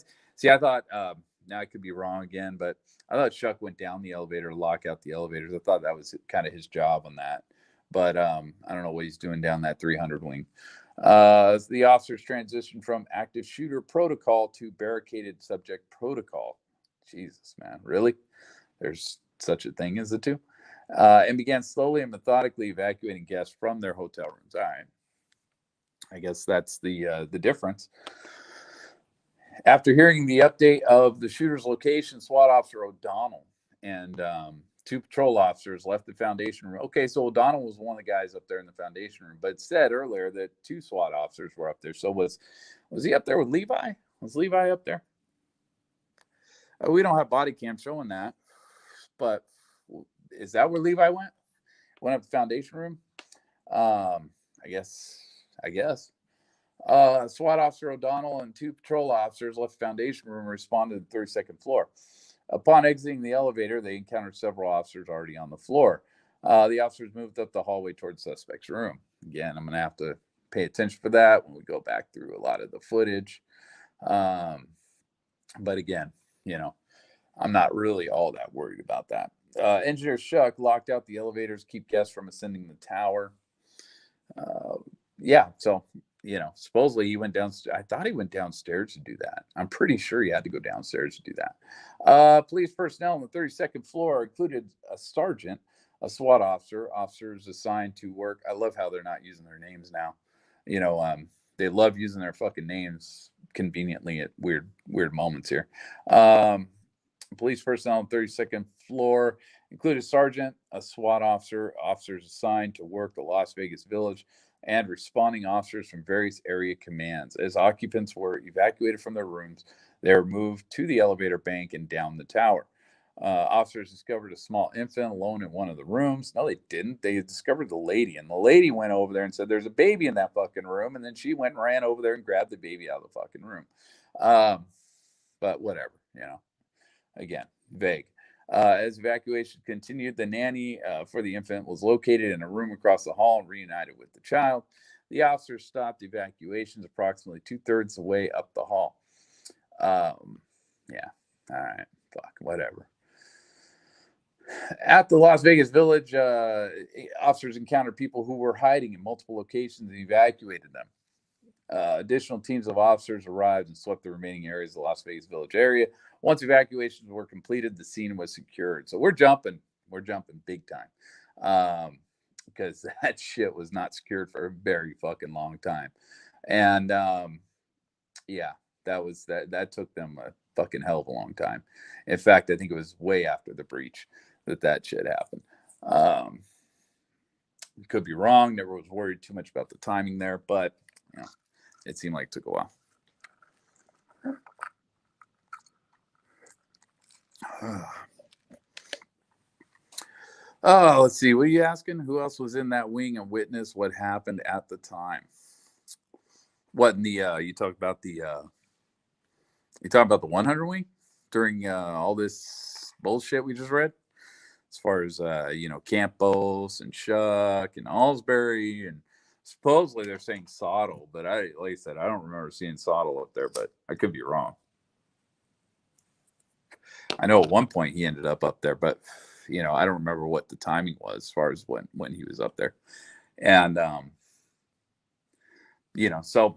thought now I could be wrong again, but I thought Chuck went down the elevator to lock out the elevators. I thought that was kind of his job on that, but I don't know what he's doing down that 300 wing. The officers transitioned from active shooter protocol to barricaded subject protocol. Jesus, man, really? There's such a thing as the two, and began slowly and methodically evacuating guests from their hotel rooms. All right. I guess that's the difference. After hearing the update of the shooter's location, SWAT officer O'Donnell and 2 patrol officers left the foundation room. Okay, so O'Donnell was one of the guys up there in the foundation room, but it said earlier that 2 SWAT officers were up there. So was he up there with Levi? Was Levi up there? We don't have body cam showing that, but is that where Levi went? Went up the foundation room? I guess. SWAT officer O'Donnell and 2 patrol officers left the foundation room and responded to the 32nd floor. Upon exiting the elevator, they encountered several officers already on the floor. The officers moved up the hallway towards the suspect's room. Again, I'm going to have to pay attention for that when we go back through a lot of the footage. But again, I'm not really all that worried about that. Engineer Shuck locked out the elevators, keep guests from ascending the tower. Yeah, so supposedly he went downstairs. I thought he went downstairs to do that. I'm pretty sure he had to go downstairs to do that. Police personnel on the 32nd floor included a sergeant, a SWAT officer, officers assigned to work. I love how they're not using their names now. They love using their fucking names conveniently at weird moments here. Police personnel on the 32nd floor included sergeant, a SWAT officer, officers assigned to work the Las Vegas Village, and responding officers from various area commands. As occupants were evacuated from their rooms, they were moved to the elevator bank and down the tower. Officers discovered a small infant alone in one of the rooms. No, they didn't. They discovered the lady, and the lady went over there and said, "There's a baby in that fucking room." And then she went and ran over there and grabbed the baby out of the fucking room. But whatever, again, vague. As evacuation continued, the nanny for the infant was located in a room across the hall and reunited with the child. The officers stopped evacuations approximately 2/3 away up the hall. Yeah, all right, fuck, whatever. At the Las Vegas Village, officers encountered people who were hiding in multiple locations and evacuated them. Additional teams of officers arrived and swept the remaining areas of the Las Vegas Village area. Once evacuations were completed, the scene was secured. So we're jumping big time, because that shit was not secured for a very fucking long time. And yeah, that took them a fucking hell of a long time. In fact, I think it was way after the breach that shit happened. Could be wrong. Never was worried too much about the timing there, but it seemed like it took a while. Oh, let's see. What are you asking? Who else was in that wing and witnessed what happened at the time? What in the you talk about the 100 wing during all this bullshit we just read? As far as Campos and Shuck and Allsbury and Supposedly they're saying Sottle, but like I said, I don't remember seeing Sottle up there, but I could be wrong. I know at one point he ended up there, but I don't remember what the timing was as far as when he was up there. And so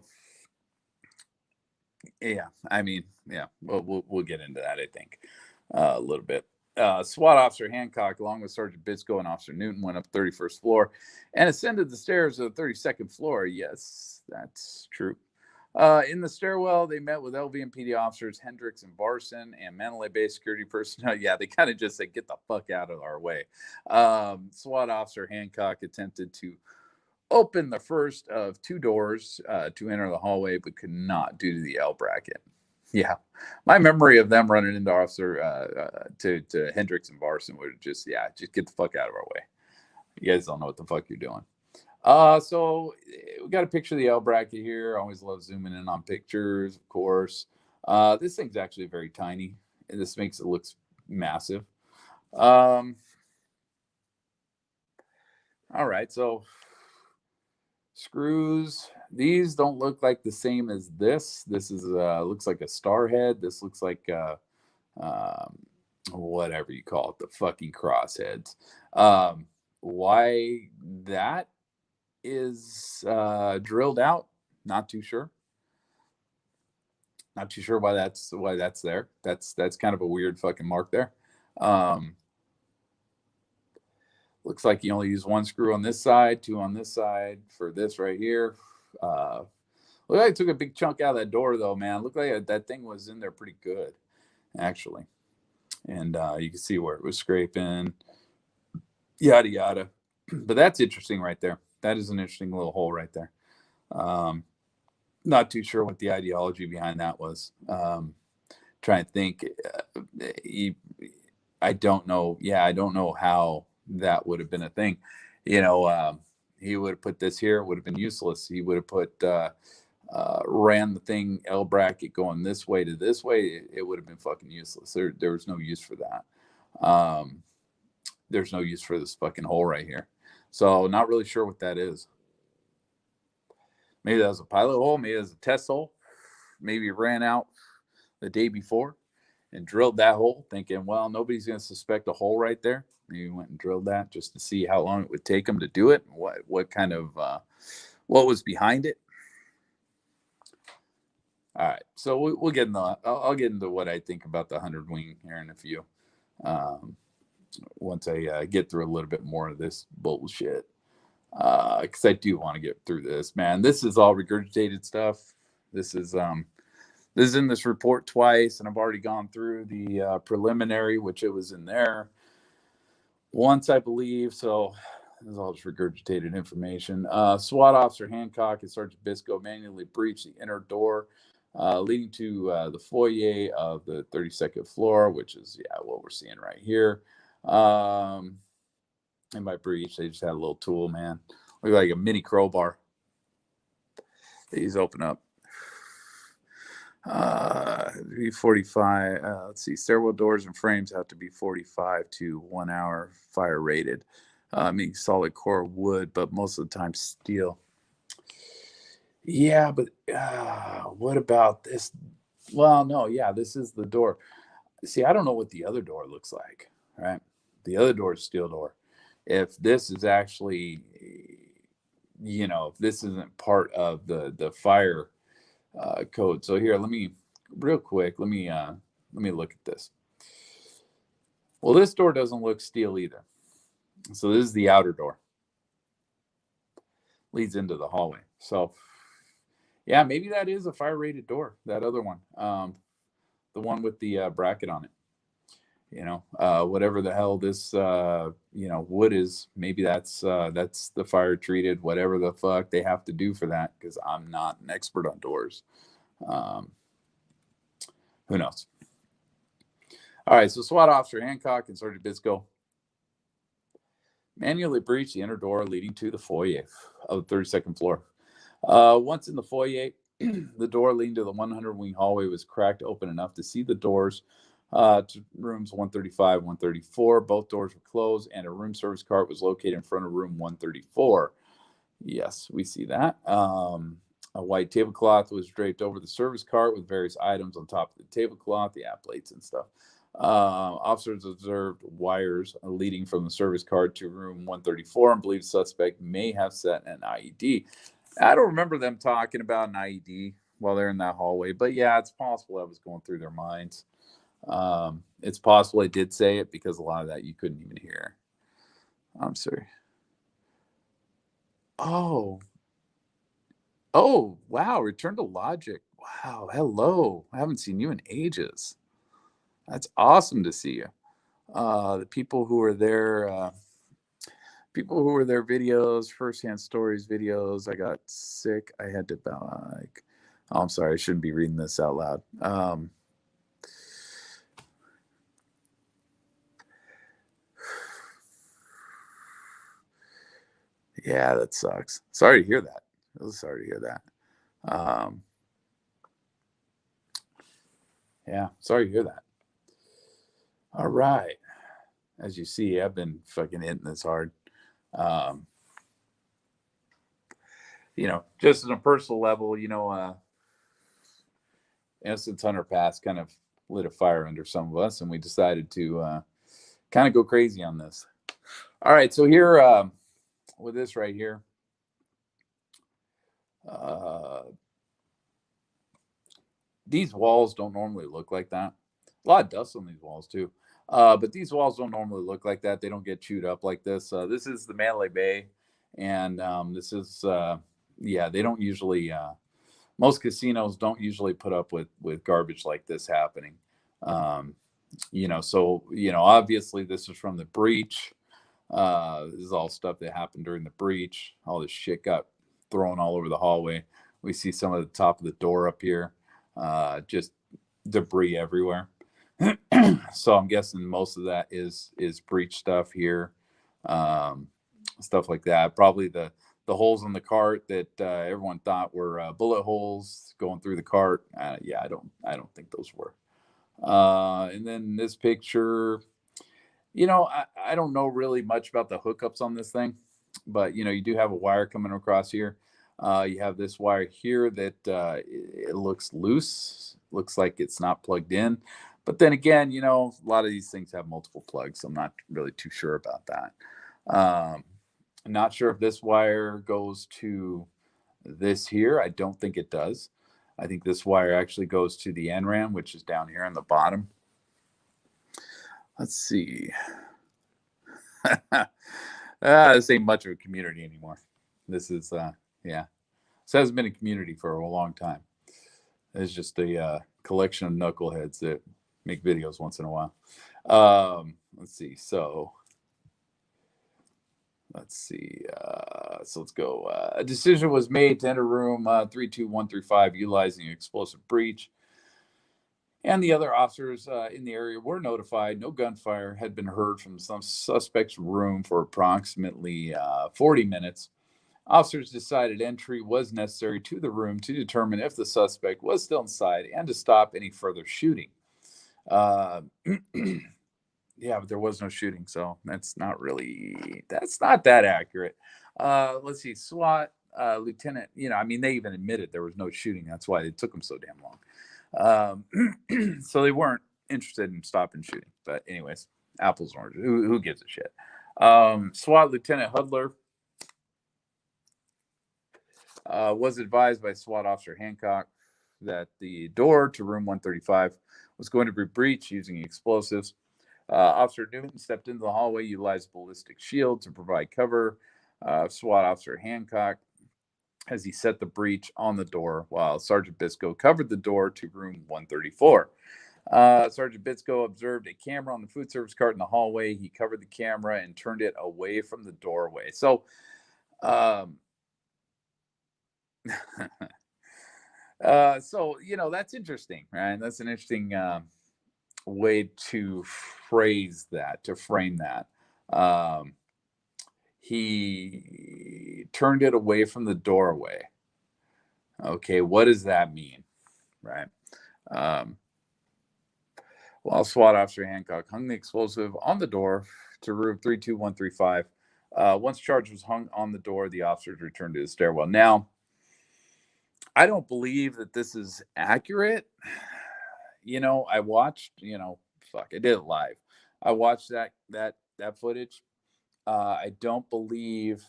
yeah, I mean, yeah, we'll get into that, I think, a little bit. SWAT Officer Hancock, along with Sergeant Bisco and Officer Newton, went up 31st floor and ascended the stairs of the 32nd floor. Yes, that's true. In the stairwell, they met with LVMPD officers Hendricks and Barson and Mandalay-based security personnel. Yeah, they kind of just said, get the fuck out of our way. SWAT Officer Hancock attempted to open the first of two doors to enter the hallway, but could not due to the L bracket. Yeah, my memory of them running into Officer to Hendricks and Barson would just get the fuck out of our way. You guys don't know what the fuck you're doing. So we got a picture of the L bracket here. I always love zooming in on pictures, of course. This thing's actually very tiny, and this makes it look massive. All right, so screws. These don't look like the same as this. This is looks like a star head. This looks like whatever you call it, the fucking crossheads. Why that is drilled out, not too sure. Not too sure why that's there. That's kind of a weird fucking mark there. Looks like you only use one screw on this side, two on this side for this right here. Look like I took a big chunk out of that door, though, man. Looked like that thing was in there pretty good, actually. And you can see where it was scraping, yada, yada. But that's interesting right there. That is an interesting little hole right there. Not too sure what the ideology behind that was. Trying to think. I don't know. Yeah, I don't know how that would have been a thing. He would have put this here. It would have been useless. He would have put ran the thing L bracket going this way to this way. It would have been fucking useless. There was no use for that. There's no use for this fucking hole right here. So not really sure what that is. Maybe that was a pilot hole. Maybe it was a test hole. Maybe it ran out the day before and drilled that hole thinking, well, nobody's going to suspect a hole right there. Maybe went and drilled that just to see how long it would take them to do it. What kind of, what was behind it. All right. So we'll get into, I'll get into what I think about the 100 wing here in a few. Once I get through a little bit more of this bullshit. Because I do want to get through this, man. This is all regurgitated stuff. This is in this report twice, and I've already gone through the preliminary, which it was in there once, I believe. So this is all just regurgitated information. SWAT Officer Hancock and Sergeant Bisco manually breached the inner door leading to the foyer of the 32nd floor, which is what we're seeing right here. And by breach, they just had a little tool, man. Look like a mini crowbar. These open up. 45. Let's see. Stairwell doors and frames have to be 45 to 1 hour fire rated. Meaning solid core wood, but most of the time steel. Yeah, but what about this? Well, no, this is the door. See, I don't know what the other door looks like, right? The other door is steel door. If this is actually, if this isn't part of the fire code. So here, let me look at this. Well, this door doesn't look steel either. So this is the outer door. Leads into the hallway. So yeah, maybe that is a fire rated door. That other one, the one with the bracket on it. Whatever the hell this wood is, maybe that's the fire treated, whatever the fuck they have to do for that, because I'm not an expert on doors. Who knows? All right, so SWAT Officer Hancock and Sergeant Bisco manually breached the inner door leading to the foyer of the 32nd floor. Once in the foyer, the door leading to the 100 wing hallway was cracked open enough to see the doors to rooms 135, 134. Both doors were closed, and a room service cart was located in front of room 134. Yes, we see that. A white tablecloth was draped over the service cart with various items on top of the tablecloth, the app plates and stuff. Officers observed wires leading from the service cart to room 134 and believe the suspect may have set an IED. I don't remember them talking about an IED while they're in that hallway, but yeah, it's possible that was going through their minds. It's possible I did say it because a lot of that you couldn't even hear. I'm sorry. Oh, oh, wow. Return to logic. Wow. Hello. I haven't seen you in ages. That's awesome to see you. The people who were there videos, firsthand stories videos. I got sick. I had to, like, oh, I'm sorry. I shouldn't be reading this out loud. Yeah, that sucks. Sorry to hear that. Really sorry to hear that. Yeah, sorry to hear that. All right. As you see, I've been fucking hitting this hard. Just on a personal level, Innocence Hunter Pass kind of lit a fire under some of us, and we decided to kind of go crazy on this. All right, so here with this right here, these walls don't normally look like that. A lot of dust on these walls too. But these walls don't normally look like that. They don't get chewed up like this. This is the Mandalay Bay, and this is they don't usually. Most casinos don't usually put up with garbage like this happening. Obviously this is from the breach. This is all stuff that happened during the breach. All this shit got thrown all over the hallway. We see some of the top of the door up here. Just debris everywhere. So I'm guessing most of that is breach stuff here, stuff like that. Probably the holes in the cart that everyone thought were bullet holes going through the cart. I don't think those were. And then this picture, I don't know really much about the hookups on this thing, but you do have a wire coming across here. You have this wire here that it looks loose, looks like it's not plugged in. But then again, a lot of these things have multiple plugs. So I'm not really too sure about that. I'm not sure if this wire goes to this here. I don't think it does. I think this wire actually goes to the NRAM, which is down here on the bottom. Let's see. This ain't much of a community anymore. This is, This hasn't been a community for a long time. It's just a collection of knuckleheads that make videos once in a while. Let's see. So let's go. A decision was made to enter room 32135 utilizing an explosive breach. And the other officers in the area were notified. No gunfire had been heard from some suspect's room for approximately 40 minutes. Officers decided entry was necessary to the room to determine if the suspect was still inside and to stop any further shooting. But there was no shooting, so that's not that accurate. Let's see, SWAT lieutenant, they even admitted there was no shooting. That's why it took them so damn long. So they weren't interested in stopping shooting. But anyways, apples and oranges. Who gives a shit? SWAT Lieutenant Hudler was advised by SWAT Officer Hancock that the door to room 135 was going to be breached using explosives. Officer Newton stepped into the hallway, utilized a ballistic shield to provide cover. SWAT Officer Hancock, as he set the breach on the door, while Sergeant Biscoe covered the door to room 134. Sergeant Biscoe observed a camera on the food service cart in the hallway. He covered the camera and turned it away from the doorway. So, that's interesting, right? That's an interesting way to frame that. He turned it away from the doorway. Okay, what does that mean, right? While SWAT Officer Hancock hung the explosive on the door to room 32135, Once charge was hung on the door, the officers returned to the stairwell. Now, I don't believe that this is accurate. I watched, fuck, I did it live. I watched that footage. I don't believe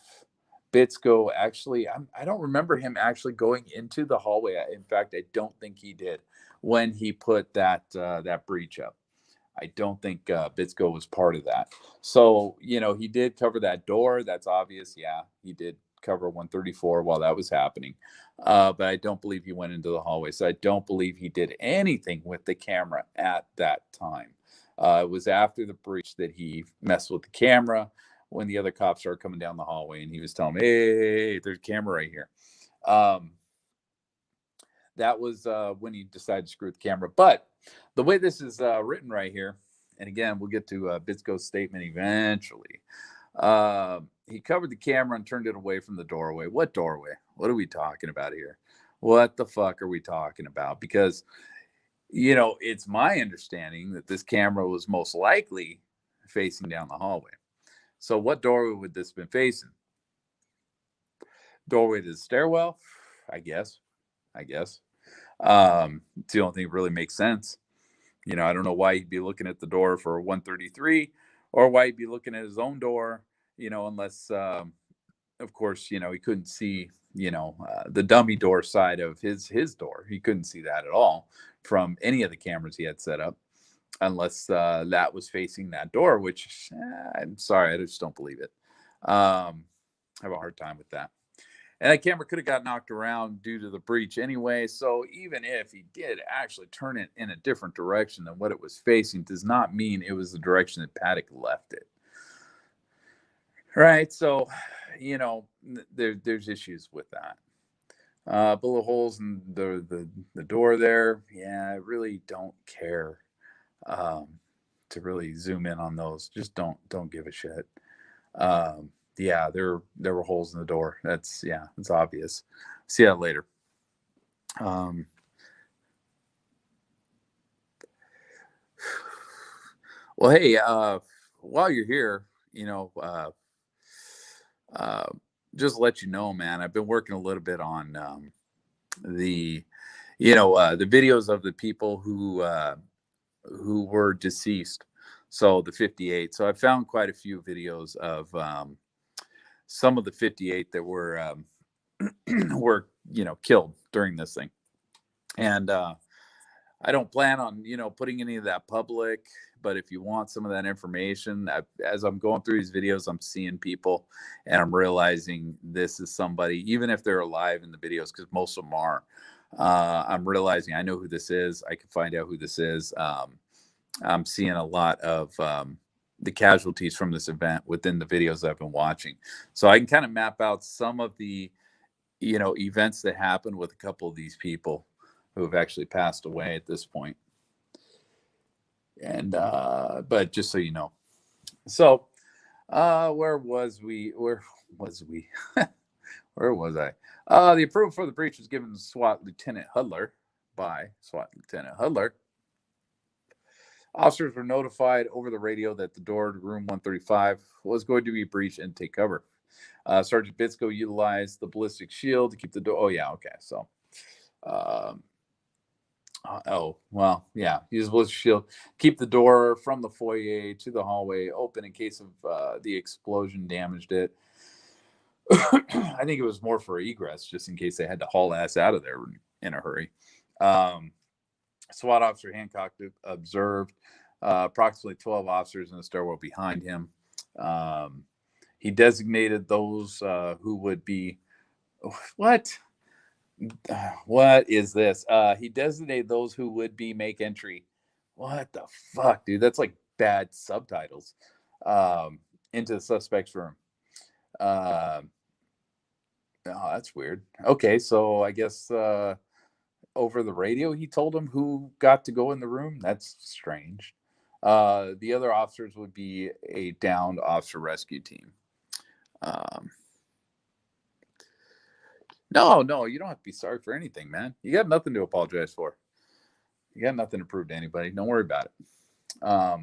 Bitsko actually. I don't remember him actually going into the hallway. In fact, I don't think he did when he put that breach up. I don't think Bitsko was part of that. So, he did cover that door. That's obvious. Yeah, he did cover 134 while that was happening. But I don't believe he went into the hallway. So I don't believe he did anything with the camera at that time. It was after the breach that he messed with the camera when the other cops started coming down the hallway and he was telling me, hey, there's a camera right here. That was when he decided to screw with the camera. But the way this is written right here, and again, we'll get to Bitsko's statement eventually. He covered the camera and turned it away from the doorway. What doorway? What are we talking about here? What the fuck are we talking about? Because, it's my understanding that this camera was most likely facing down the hallway. So what doorway would this have been facing? Doorway to the stairwell? I guess. It's the only thing that really makes sense. I don't know why he'd be looking at the door for 133 or why he'd be looking at his own door, unless, of course, he couldn't see, the dummy door side of his door. He couldn't see that at all from any of the cameras he had set up, unless that was facing that door, which I'm sorry, I just don't believe it. I have a hard time with that. And that camera could have got knocked around due to the breach anyway. So even if he did actually turn it in a different direction than what it was facing, does not mean it was the direction that Paddock left it. Right. So, there's issues with that. Bullet holes in the door there. Yeah, I really don't care to really zoom in on those. Just don't give a shit. Yeah, there were holes in the door. It's obvious. See that later. Well, hey, while you're here, just to let you know, man, I've been working a little bit on the the videos of the people who were deceased. So the 58. So I found quite a few videos of some of the 58 that were were killed during this thing. And I don't plan on putting any of that public, but if you want some of that information, as I'm going through these videos, I'm seeing people and I'm realizing this is somebody, even if they're alive in the videos, because most of them are. I'm realizing I know who this is. I can find out who this is. I'm seeing a lot of the casualties from this event within the videos I've been watching. So I can kind of map out some of the, events that happened with a couple of these people who have actually passed away at this point. And, but just so you know. So, where was we? Where was I? The approval for the breach was given to SWAT Lieutenant Hudler by SWAT Lieutenant Hudler. Officers were notified over the radio that the door to room 135 was going to be breached and take cover. Sergeant Bitsko utilized the ballistic shield to keep the door. Oh, yeah. Okay. So, use the ballistic shield. Keep the door from the foyer to the hallway open in case of the explosion damaged it. I think it was more for egress, just in case they had to haul ass out of there in a hurry. SWAT officer Hancock observed approximately 12 officers in the stairwell behind him. He designated those who would be what is this? He designated those who would be make entry. What the fuck, dude? That's like bad subtitles. Into the suspect's room. Oh, that's weird. Okay, so I guess over the radio he told them who got to go in the room. That's strange. The other officers would be a downed officer rescue team. No, you don't have to be sorry for anything, man. You got nothing to apologize for. You got nothing to prove to anybody. Don't worry about it. But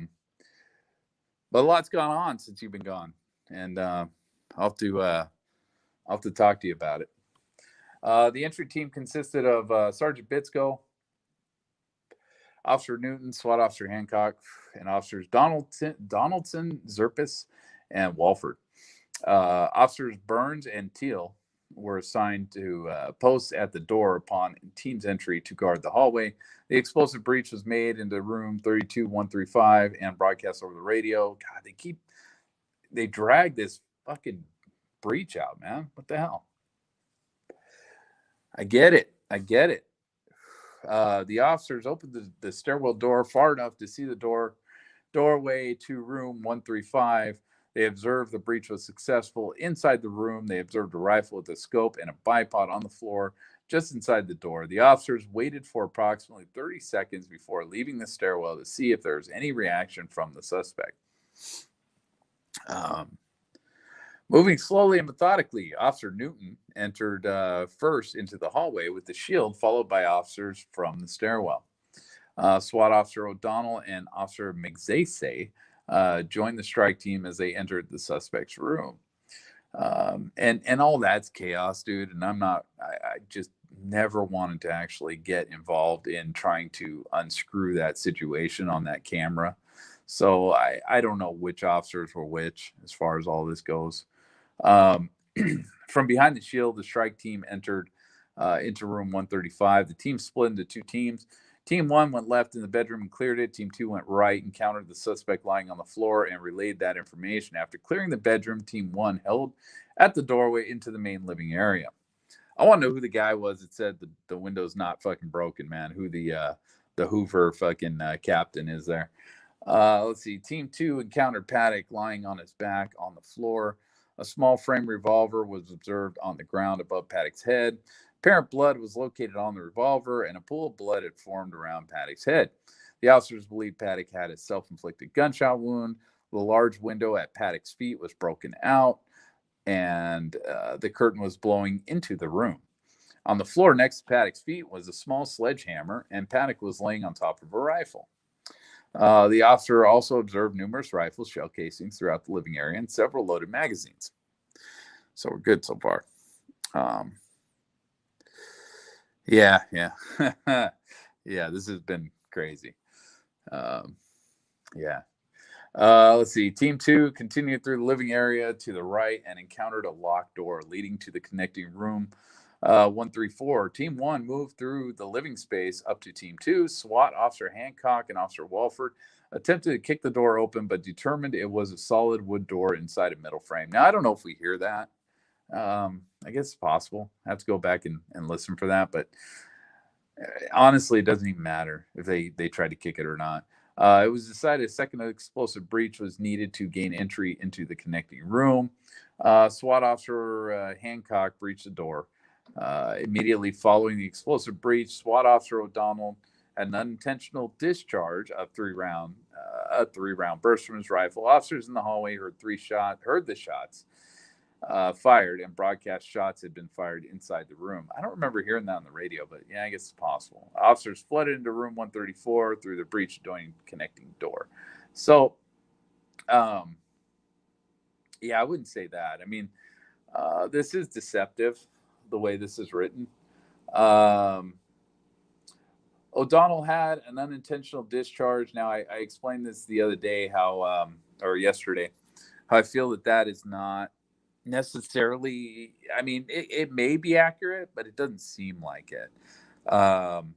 a lot's gone on since you've been gone. And I'll have to talk to you about it. The entry team consisted of Sergeant Bitsko, Officer Newton, SWAT Officer Hancock, and Officers Donaldson, Zerpis, and Walford. Officers Burns and Teal were assigned to posts at the door upon team's entry to guard the hallway. The explosive breach was made into room 32135 and broadcast over the radio. God, they drag this fucking breach out, man. What the hell? I get it. The officers opened the stairwell door far enough to see the doorway to room 135. They observed the breach was successful. Inside the room, they observed a rifle with a scope and a bipod on the floor just inside the door. The officers waited for approximately 30 seconds before leaving the stairwell to see if there was any reaction from the suspect. Moving slowly and methodically, Officer Newton entered first into the hallway with the shield, followed by officers from the stairwell. SWAT Officer O'Donnell and Officer McZace joined the strike team as they entered the suspect's room. And all that's chaos, dude. And I just never wanted to actually get involved in trying to unscrew that situation on that camera. So I don't know which officers were which as far as all this goes. From behind the shield, the strike team entered into room 135. The team split into two teams. Team 1 went left in the bedroom and cleared it. Team 2 went right, encountered the suspect lying on the floor, and relayed that information. After clearing the bedroom, Team 1 held at the doorway into the main living area. I want to know who the guy was that said the window's not fucking broken, man. Who the Hoover fucking captain is there. Let's see. Team 2 encountered Paddock lying on his back on the floor. A small frame revolver was observed on the ground above Paddock's head. Apparent blood was located on the revolver, and a pool of blood had formed around Paddock's head. The officers believed Paddock had a self-inflicted gunshot wound. The large window at Paddock's feet was broken out, and the curtain was blowing into the room. On the floor next to Paddock's feet was a small sledgehammer, and Paddock was laying on top of a rifle. The officer also observed numerous rifle shell casings throughout the living area and several loaded magazines. So we're good so far. Yeah. Yeah, this has been crazy. Let's see. Team 2 continued through the living area to the right and encountered a locked door leading to the connecting room 134. Team 1 moved through the living space up to Team 2. SWAT Officer Hancock and Officer Walford attempted to kick the door open, but determined it was a solid wood door inside a metal frame. Now, I don't know if we hear that. I guess it's possible. I have to go back and listen for that, but honestly, it doesn't even matter if they tried to kick it or not. It was decided a second explosive breach was needed to gain entry into the connecting room. SWAT Officer Hancock breached the door. Immediately following the explosive breach, SWAT Officer O'Donnell had an unintentional discharge of a three-round burst from his rifle. Officers in the hallway heard the shots fired, and broadcast shots had been fired inside the room. I don't remember hearing that on the radio, but yeah, I guess it's possible. Officers flooded into room 134 through the breach adjoining connecting door. So, yeah, I wouldn't say that. I mean, this is deceptive, the way this is written. O'Donnell had an unintentional discharge. Now, I explained this the other day, or yesterday, how I feel that is not necessarily, I mean, it may be accurate, but it doesn't seem like it. From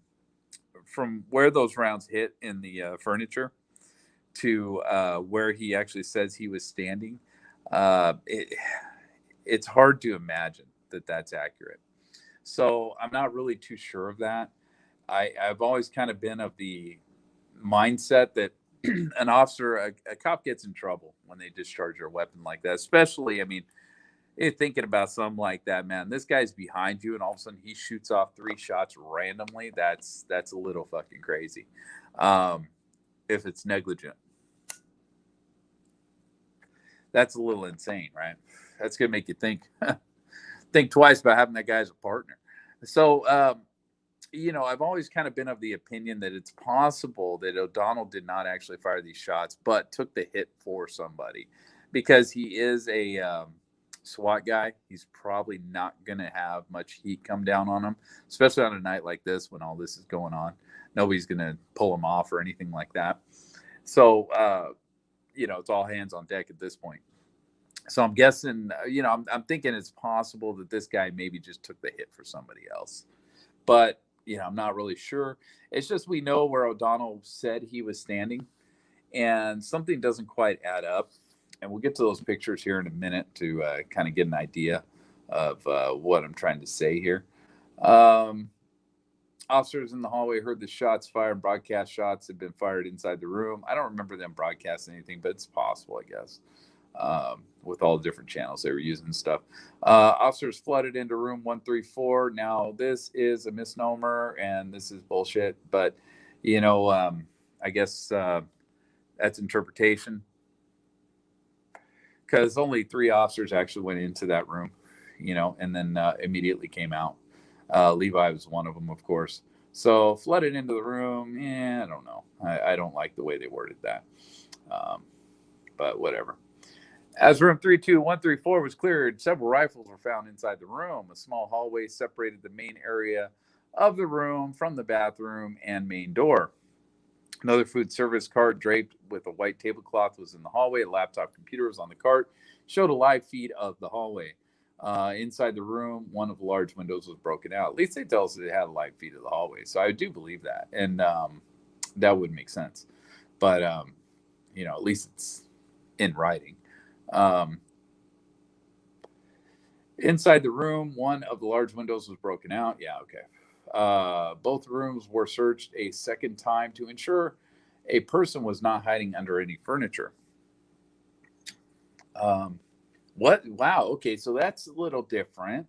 where those rounds hit in the furniture to where he actually says he was standing, it's hard to imagine that that's accurate. So I'm not really too sure of that. I've always kind of been of the mindset that an officer, a cop gets in trouble when they discharge their weapon like that, especially, I mean, thinking about something like that, man, this guy's behind you and all of a sudden he shoots off 3 shots randomly. That's a little fucking crazy. If it's negligent, that's a little insane, right? That's going to make you think twice about having that guy as a partner. So, I've always kind of been of the opinion that it's possible that O'Donnell did not actually fire these shots, but took the hit for somebody, because he is a SWAT guy, he's probably not going to have much heat come down on him, especially on a night like this when all this is going on. Nobody's going to pull him off or anything like that. So, it's all hands on deck at this point. So I'm guessing, I'm thinking it's possible that this guy maybe just took the hit for somebody else. But, I'm not really sure. It's just we know where O'Donnell said he was standing, and something doesn't quite add up. And we'll get to those pictures here in a minute to kind of get an idea of what I'm trying to say here. Officers in the hallway heard the shots fired. Broadcast shots had been fired inside the room. I don't remember them broadcasting anything, but it's possible, I guess, with all the different channels they were using and stuff. Officers flooded into room 134. Now, this is a misnomer, and this is bullshit. But, I guess that's interpretation. Because only 3 officers actually went into that room, and then immediately came out. Levi was one of them, of course. So flooded into the room. I don't know. I don't like the way they worded that. But whatever. As room 32134 was cleared, several rifles were found inside the room. A small hallway separated the main area of the room from the bathroom and main door. Another food service cart draped with a white tablecloth was in the hallway. A laptop computer was on the cart, showed a live feed of the hallway. Inside the room, one of the large windows was broken out. At least they tell us that it had a live feed of the hallway. So I do believe that. And that would make sense. But, at least it's in writing. Inside the room, one of the large windows was broken out. Yeah, okay. Both rooms were searched a second time to ensure a person was not hiding under any furniture. What? Wow. Okay, so that's a little different.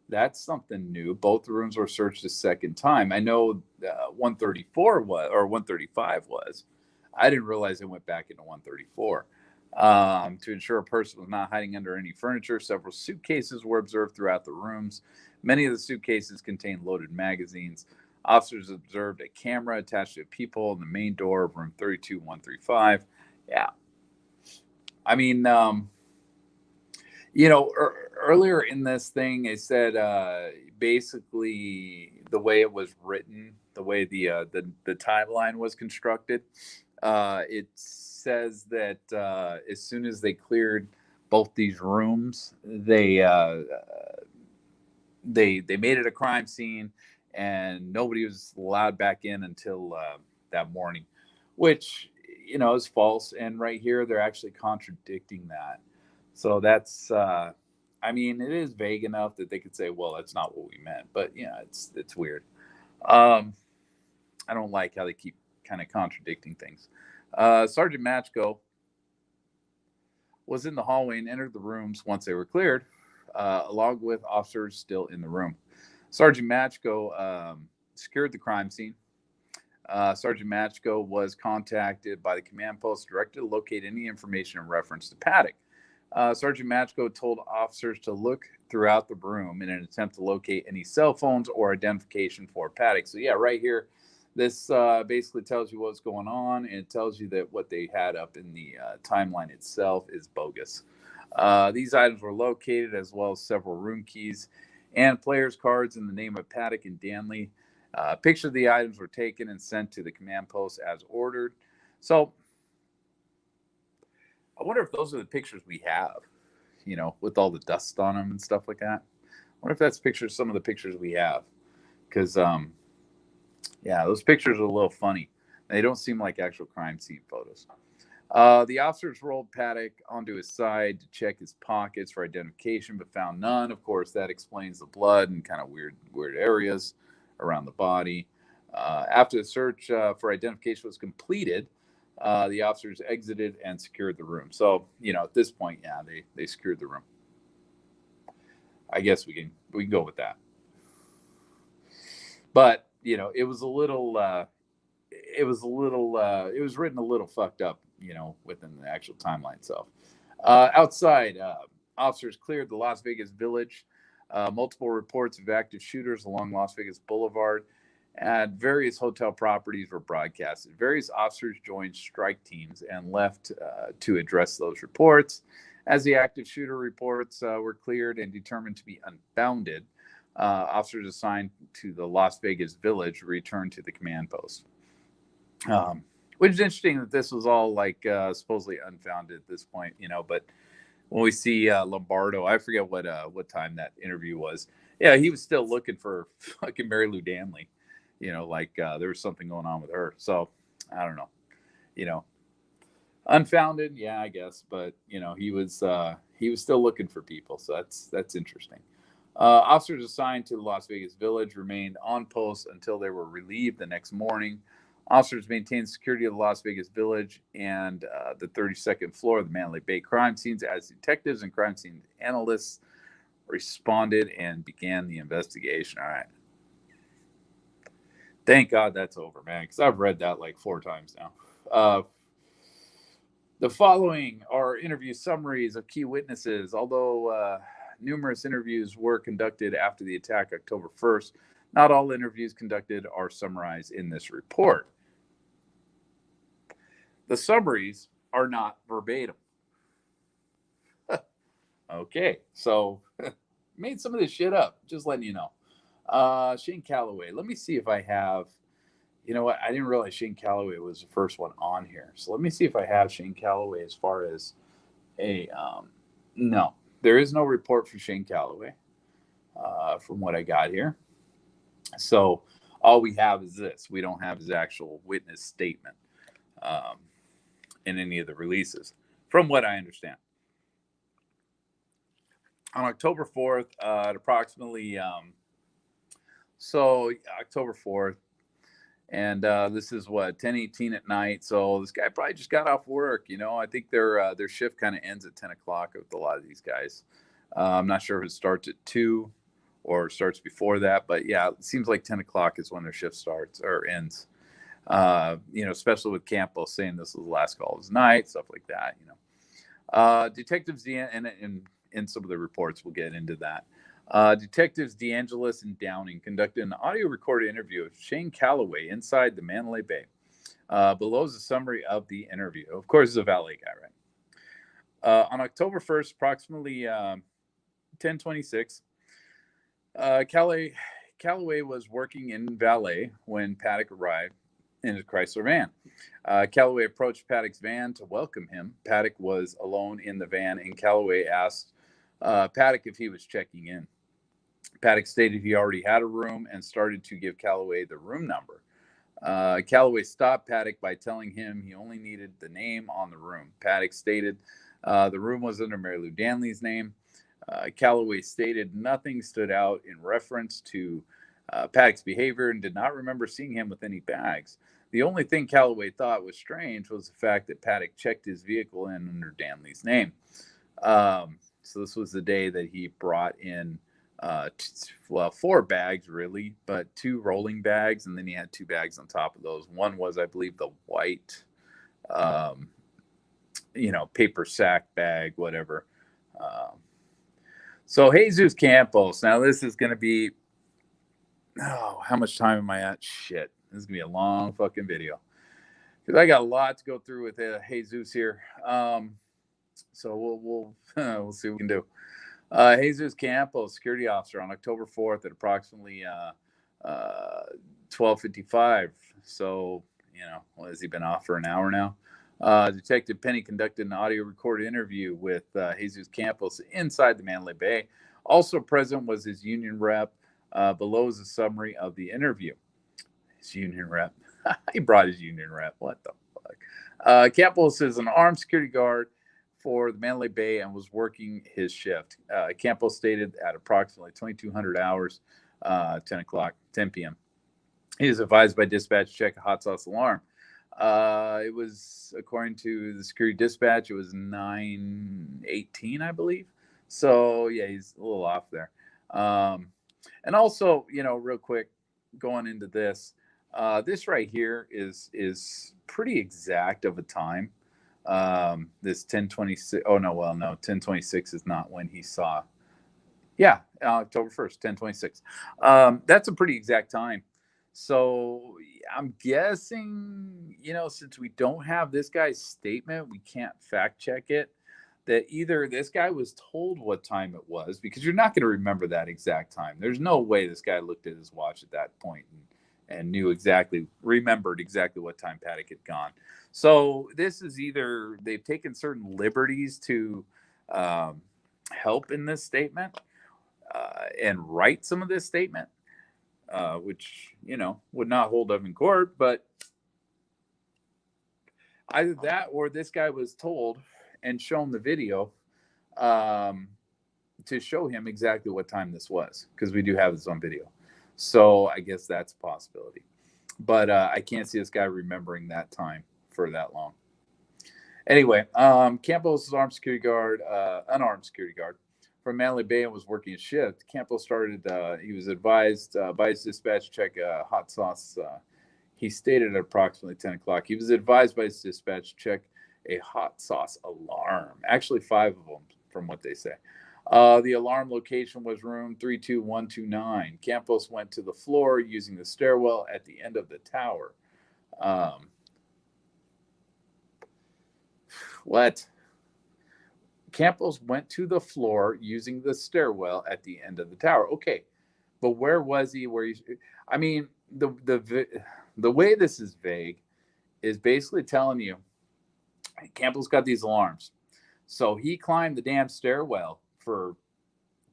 That's something new. Both rooms were searched a second time. I know 134 was, or 135 was. I didn't realize it went back into 134. To ensure a person was not hiding under any furniture, several suitcases were observed throughout the rooms. Many of the suitcases contained loaded magazines. Officers observed a camera attached to a peephole in the main door of room 32135. Yeah. I mean, earlier in this thing, it said basically the way it was written, the way the timeline was constructed, it says that as soon as they cleared both these rooms, they made it a crime scene, and nobody was allowed back in until that morning, which is false. And right here, they're actually contradicting that. So that's, it is vague enough that they could say, well, that's not what we meant. But, it's weird. I don't like how they keep kind of contradicting things. Sergeant Matchko was in the hallway and entered the rooms once they were cleared, along with officers still in the room. Sergeant Matchko secured the crime scene. Sergeant Matchko was contacted by the command post directed to locate any information in reference to Paddock. Sergeant Matchko told officers to look throughout the room in an attempt to locate any cell phones or identification for Paddock. So, yeah, right here, this basically tells you what's going on, and it tells you that what they had up in the timeline itself is bogus. These items were located, as well as several room keys and players' cards in the name of Paddock and Danley. Pictures of the items were taken and sent to the command post as ordered. So I wonder if those are the pictures we have, with all the dust on them and stuff like that. I wonder if that's some of the pictures we have. Because, those pictures are a little funny. They don't seem like actual crime scene photos. The officers rolled Paddock onto his side to check his pockets for identification, but found none. Of course, that explains the blood and kind of weird areas around the body. After the search for identification was completed, the officers exited and secured the room. So, at this point, they secured the room. I guess we can go with that. But, it was a little, it was written a little fucked up, within the actual timeline itself. Outside, officers cleared the Las Vegas Village. Multiple reports of active shooters along Las Vegas Boulevard at various hotel properties were broadcasted. Various officers joined strike teams and left to address those reports. As the active shooter reports were cleared and determined to be unfounded, officers assigned to the Las Vegas Village returned to the command post. Which is interesting that this was all like supposedly unfounded at this point, but when we see Lombardo, I forget what time that interview was. Yeah, he was still looking for fucking Mary Lou Danley, there was something going on with her. So I don't know, unfounded, yeah, I guess, but he was still looking for people, so that's interesting. Officers assigned to the Las Vegas Village remained on post until they were relieved the next morning. Officers maintained security of the Las Vegas Village and the 32nd floor of the Mandalay Bay crime scenes as detectives and crime scene analysts responded and began the investigation. All right. Thank God that's over, man, because I've read that like 4 times now. The following are interview summaries of key witnesses. Although numerous interviews were conducted after the attack October 1st, not all interviews conducted are summarized in this report. The summaries are not verbatim. Okay, so made some of this shit up, just letting you know. Shane Calloway. Let me see if I have, you know what? I didn't realize Shane Calloway was the first one on here. So let me see if I have Shane Calloway as far as no, there is no report for Shane Calloway from what I got here. So all we have is this. We don't have his actual witness statement in any of the releases, from what I understand. On October 4th, at approximately, October 4th, and this is what, 10:18 at night. So this guy probably just got off work. I think their shift kind of ends at 10 o'clock with a lot of these guys. I'm not sure if it starts at 2 or starts before that, but yeah, it seems like 10 o'clock is when their shift starts or ends. Especially with Campbell saying this is the last call of his night, stuff like that. Detectives in some of the reports, we'll get into that. Detectives DeAngelis and Downing conducted an audio recorded interview of Shane Calloway inside the Mandalay Bay. Below is a summary of the interview. Of course, he's a valet guy, right? On October 1st, approximately 10:26, Calloway was working in valet when Paddock arrived in his Chrysler van. Calloway approached Paddock's van to welcome him. Paddock was alone in the van, and Calloway asked Paddock if he was checking in. Paddock stated he already had a room and started to give Calloway the room number. Calloway stopped Paddock by telling him he only needed the name on the room. Paddock stated the room was under Mary Lou Danley's name. Calloway stated nothing stood out in reference to Paddock's behavior and did not remember seeing him with any bags. The only thing Calloway thought was strange was the fact that Paddock checked his vehicle in under Danley's name. So this was the day that he brought in 4 bags, really, but 2 rolling bags, and then he had 2 bags on top of those. One was, I believe, the white, paper sack bag, whatever. So Jesus Campos. Now this is going to be, how much time am I at? Shit, this is going to be a long fucking video because I got a lot to go through with Jesus here. So we'll see what we can do. Jesus Campos, security officer, on October 4th at approximately 12:55. So, what has he been off for an hour now? Detective Penny conducted an audio recorded interview with Jesus Campos inside the Mandalay Bay. Also present was his union rep. Below is a summary of the interview. His union rep. He brought his union rep. What the fuck? Campos is an armed security guard for the Mandalay Bay and was working his shift. Campos stated at approximately 2200 hours, 10 p.m. He was advised by dispatch to check a hot sauce alarm. It was, according to the security dispatch, it was 9:18, I believe. So yeah, he's a little off there. And also, real quick, going into this, this right here is pretty exact of a time. This 10:26. Oh no, 10:26 is not when he saw. Yeah, October 1st, 10:26. That's a pretty exact time. So I'm guessing, since we don't have this guy's statement, we can't fact check it. that either this guy was told what time it was, because you're not going to remember that exact time. There's no way this guy looked at his watch at that point and remembered exactly what time Paddock had gone. So this is either they've taken certain liberties to help in this statement and write some of this statement, which, would not hold up in court. But either that or this guy was told and shown the video to show him exactly what time this was, because we do have this on video. So I guess that's a possibility. But I can't see this guy remembering that time for that long. Anyway, Campbell's unarmed security guard from Manly Bay and was working a shift. Campbell he was advised by his dispatch to check hot sauce. He stated at approximately 10 o'clock. He was advised by his dispatch to check a hot sauce alarm. Actually, 5 of them, from what they say. The alarm location was room 32129. Campos went to the floor using the stairwell at the end of the tower. What? Campos went to the floor using the stairwell at the end of the tower. Okay, but where was he? I mean, the way this is vague is basically telling you Campbell's got these alarms. So he climbed the damn stairwell for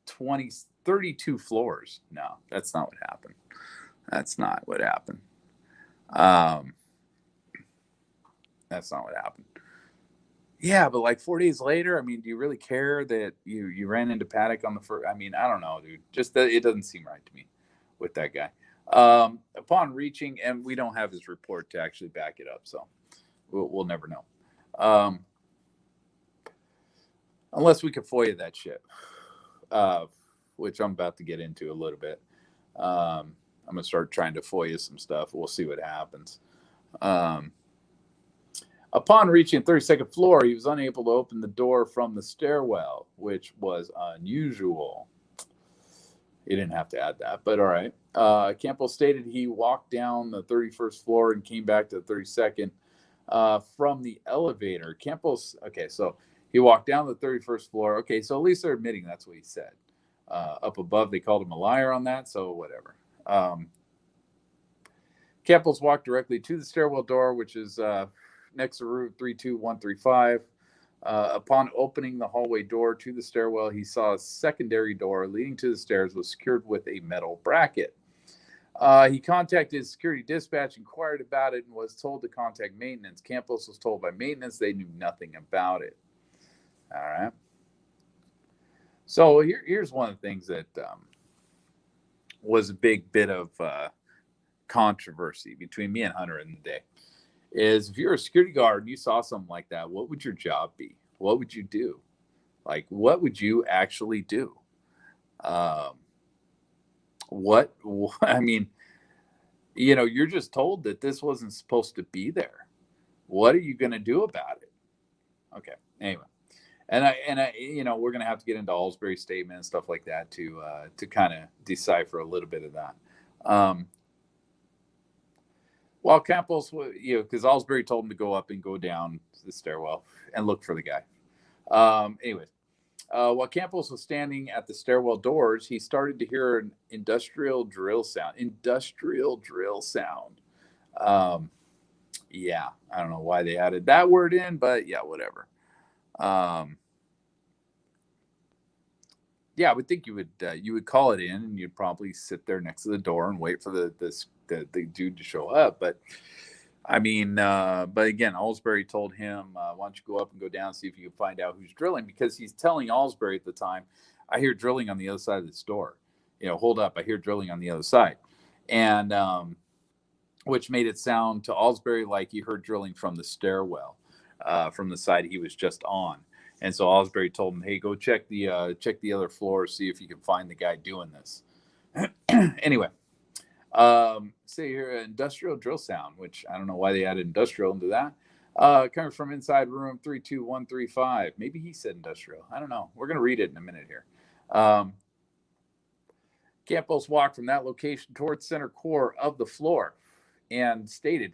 32 floors. No, that's not what happened. That's not what happened. That's not what happened. Yeah, but like 4 days later, I mean, do you really care that you ran into Paddock on the first? I mean, I don't know, dude. Just that it doesn't seem right to me with that guy. Upon reaching, and we don't have his report to actually back it up, so we'll never know. Unless we could FOIA that shit, which I'm about to get into a little bit. I'm going to start trying to FOIA some stuff. We'll see what happens. Upon reaching the 32nd floor, he was unable to open the door from the stairwell, which was unusual. He didn't have to add that, but all right. Campbell stated he walked down the 31st floor and came back to the 32nd from the elevator. So he walked down the 31st floor. Okay, so at least they're admitting that's what he said. Up above, they called him a liar on that, so whatever. Campbell's walked directly to the stairwell door, which is next to room 32135. Upon opening the hallway door to the stairwell, he saw a secondary door leading to the stairs was secured with a metal bracket. He contacted his security dispatch, inquired about it, and was told to contact maintenance. Campos was told by maintenance they knew nothing about it. All right. So here's one of the things that was a big bit of controversy between me and Hunter in the day. Is if you're a security guard and you saw something like that, what would your job be? What would you do? Like, what would you actually do? I mean, you're just told that this wasn't supposed to be there. What are you going to do about it? Okay. Anyway, and I, we're going to have to get into Alsbury's statement and stuff like that to kind of decipher a little bit of that. While Campos, because Alsbury told him to go up and go down the stairwell and look for the guy. While Campos was standing at the stairwell doors, he started to hear an industrial drill sound. Yeah, I don't know why they added that word in, but yeah, whatever. Yeah, I would think you would call it in, and you'd probably sit there next to the door and wait for the dude to show up. But I mean, but again, Alsbury told him, why don't you go up and go down and see if you can find out who's drilling, because he's telling Alsbury at the time, I hear drilling on the other side of this door. Hold up, I hear drilling on the other side. And which made it sound to Alsbury like he heard drilling from the stairwell, from the side he was just on. And so Alsbury told him, hey, go check the other floor, see if you can find the guy doing this. Anyway, say here, industrial drill sound, which I don't know why they added industrial into that. Coming from inside room 32135. Maybe he said industrial. I don't know. We're going to read it in a minute here. Campos walked from that location towards center core of the floor and stated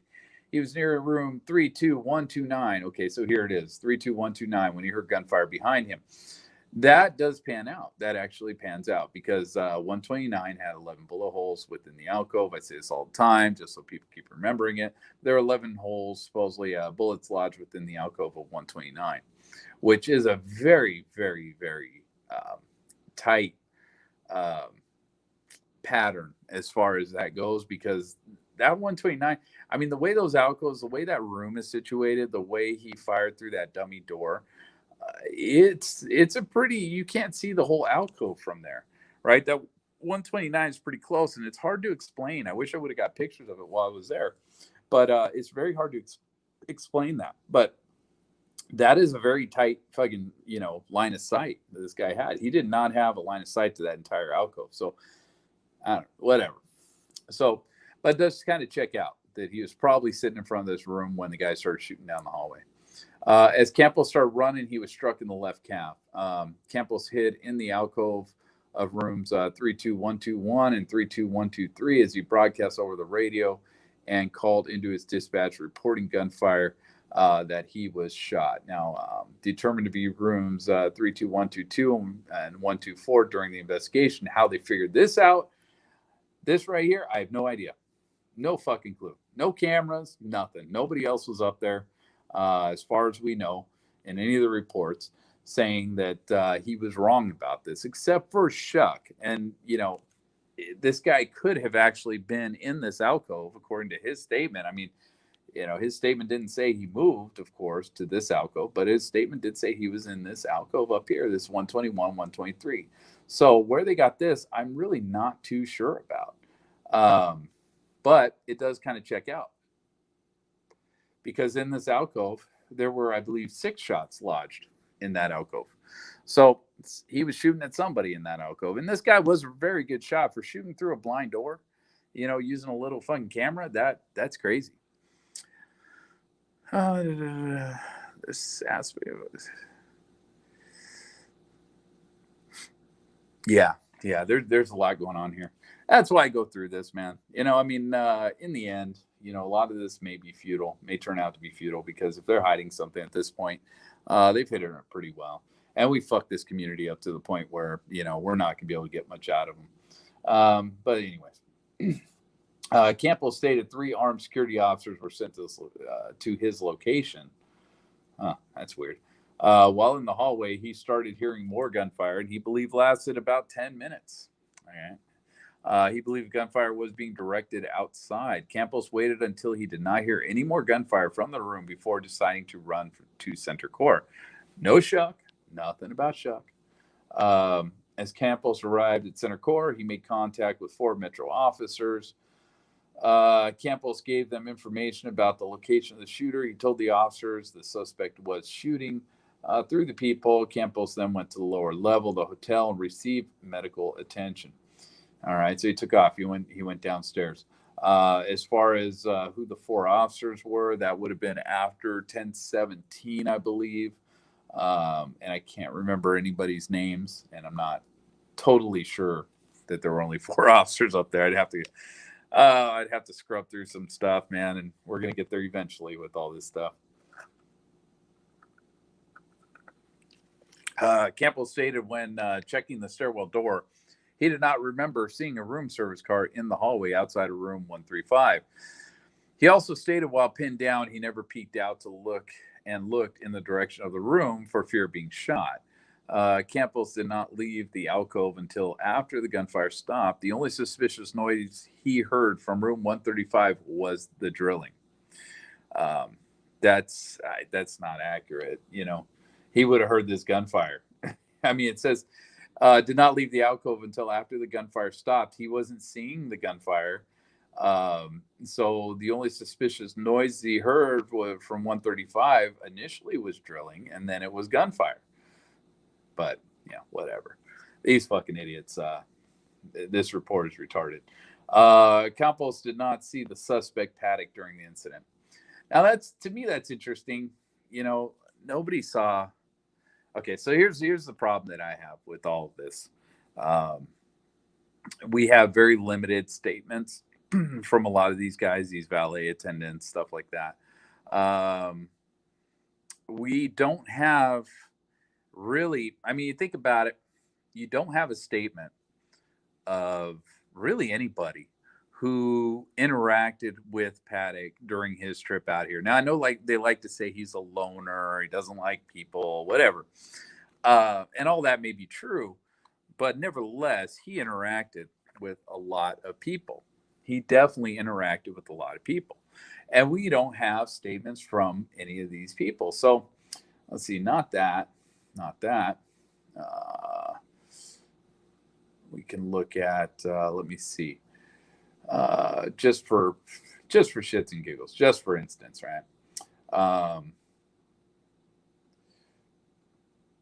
He was near room 32129. Okay, so here it is, 32129, when he heard gunfire behind him. That does pan out. That actually pans out because 129 had 11 bullet holes within the alcove. I say this all the time just so people keep remembering it. There are 11 holes, supposedly bullets lodged within the alcove of 129, which is a very, very, very tight pattern as far as that goes, because that 129, I mean, the way those alcoves, the way that room is situated, the way he fired through that dummy door, it's a pretty, you can't see the whole alcove from there, right? That 129 is pretty close, and it's hard to explain. I wish I would have got pictures of it while I was there, but it's very hard to explain that. But that is a very tight fucking, line of sight that this guy had. He did not have a line of sight to that entire alcove. So I don't know, whatever. So, but let's kind of check out that he was probably sitting in front of this room when the guy started shooting down the hallway. As Campos started running, he was struck in the left calf. Campos hid in the alcove of rooms 32121 and 32123 as he broadcast over the radio and called into his dispatch reporting gunfire that he was shot. Now, determined to be rooms 32122 and 124 during the investigation. How they figured this out, this right here, I have no idea. No fucking clue. No cameras, nothing. Nobody else was up there, as far as we know, in any of the reports saying that he was wrong about this, except for Shuck. And, this guy could have actually been in this alcove, according to his statement. I mean, his statement didn't say he moved, of course, to this alcove, but his statement did say he was in this alcove up here, this 121, 123. So where they got this, I'm really not too sure about. But it does kind of check out. Because in this alcove, there were, I believe, 6 shots lodged in that alcove. So he was shooting at somebody in that alcove. And this guy was a very good shot for shooting through a blind door, using a little fucking camera. That's crazy. This aspect of it. Yeah, there's a lot going on here. That's why I go through this, man. In the end, a lot of this may be futile, may turn out to be futile, because if they're hiding something at this point, they've hit it pretty well. And we fucked this community up to the point where, we're not going to be able to get much out of them. But anyways, Campbell stated 3 armed security officers were sent to his location. That's weird. While in the hallway, he started hearing more gunfire, and he believed lasted about 10 minutes. All right. He believed gunfire was being directed outside. Campos waited until he did not hear any more gunfire from the room before deciding to run to Center Court. No Shuck, nothing about Shuck. As Campos arrived at Center Court, he made contact with 4 Metro officers. Campos gave them information about the location of the shooter. He told the officers the suspect was shooting through the people. Campos then went to the lower level of the hotel and received medical attention. All right, so he took off. He went downstairs. As far as who the 4 officers were, that would have been after 1017, I believe. And I can't remember anybody's names, and I'm not totally sure that there were only 4 officers up there. I'd have to scrub through some stuff, man, and we're gonna get there eventually with all this stuff. Campbell stated when checking the stairwell door, he did not remember seeing a room service car in the hallway outside of room 135. He also stated while pinned down, he never peeked out to looked in the direction of the room for fear of being shot. Campos did not leave the alcove until after the gunfire stopped. The only suspicious noise he heard from room 135 was the drilling. That's not accurate. He would have heard this gunfire. I mean, it says did not leave the alcove until after the gunfire stopped. He wasn't seeing the gunfire. So the only suspicious noise he heard from 135 initially was drilling, and then it was gunfire. But yeah, whatever. These fucking idiots. This report is retarded. Campos did not see the suspect paddock during the incident. Now to me that's interesting. Nobody saw. Okay, so here's the problem that I have with all of this. We have very limited statements from a lot of these guys, these valet attendants, stuff like that. We don't have really, I mean, you think about it, you don't have a statement of really anybody who interacted with Paddock during his trip out here. Now I know like they like to say he's a loner, he doesn't like people, whatever. And all that may be true, but nevertheless, he interacted with a lot of people. He definitely interacted with a lot of people. And we don't have statements from any of these people. So let's see, not that. Uh, we can look at, let me see, just for shits and giggles, just for instance, right?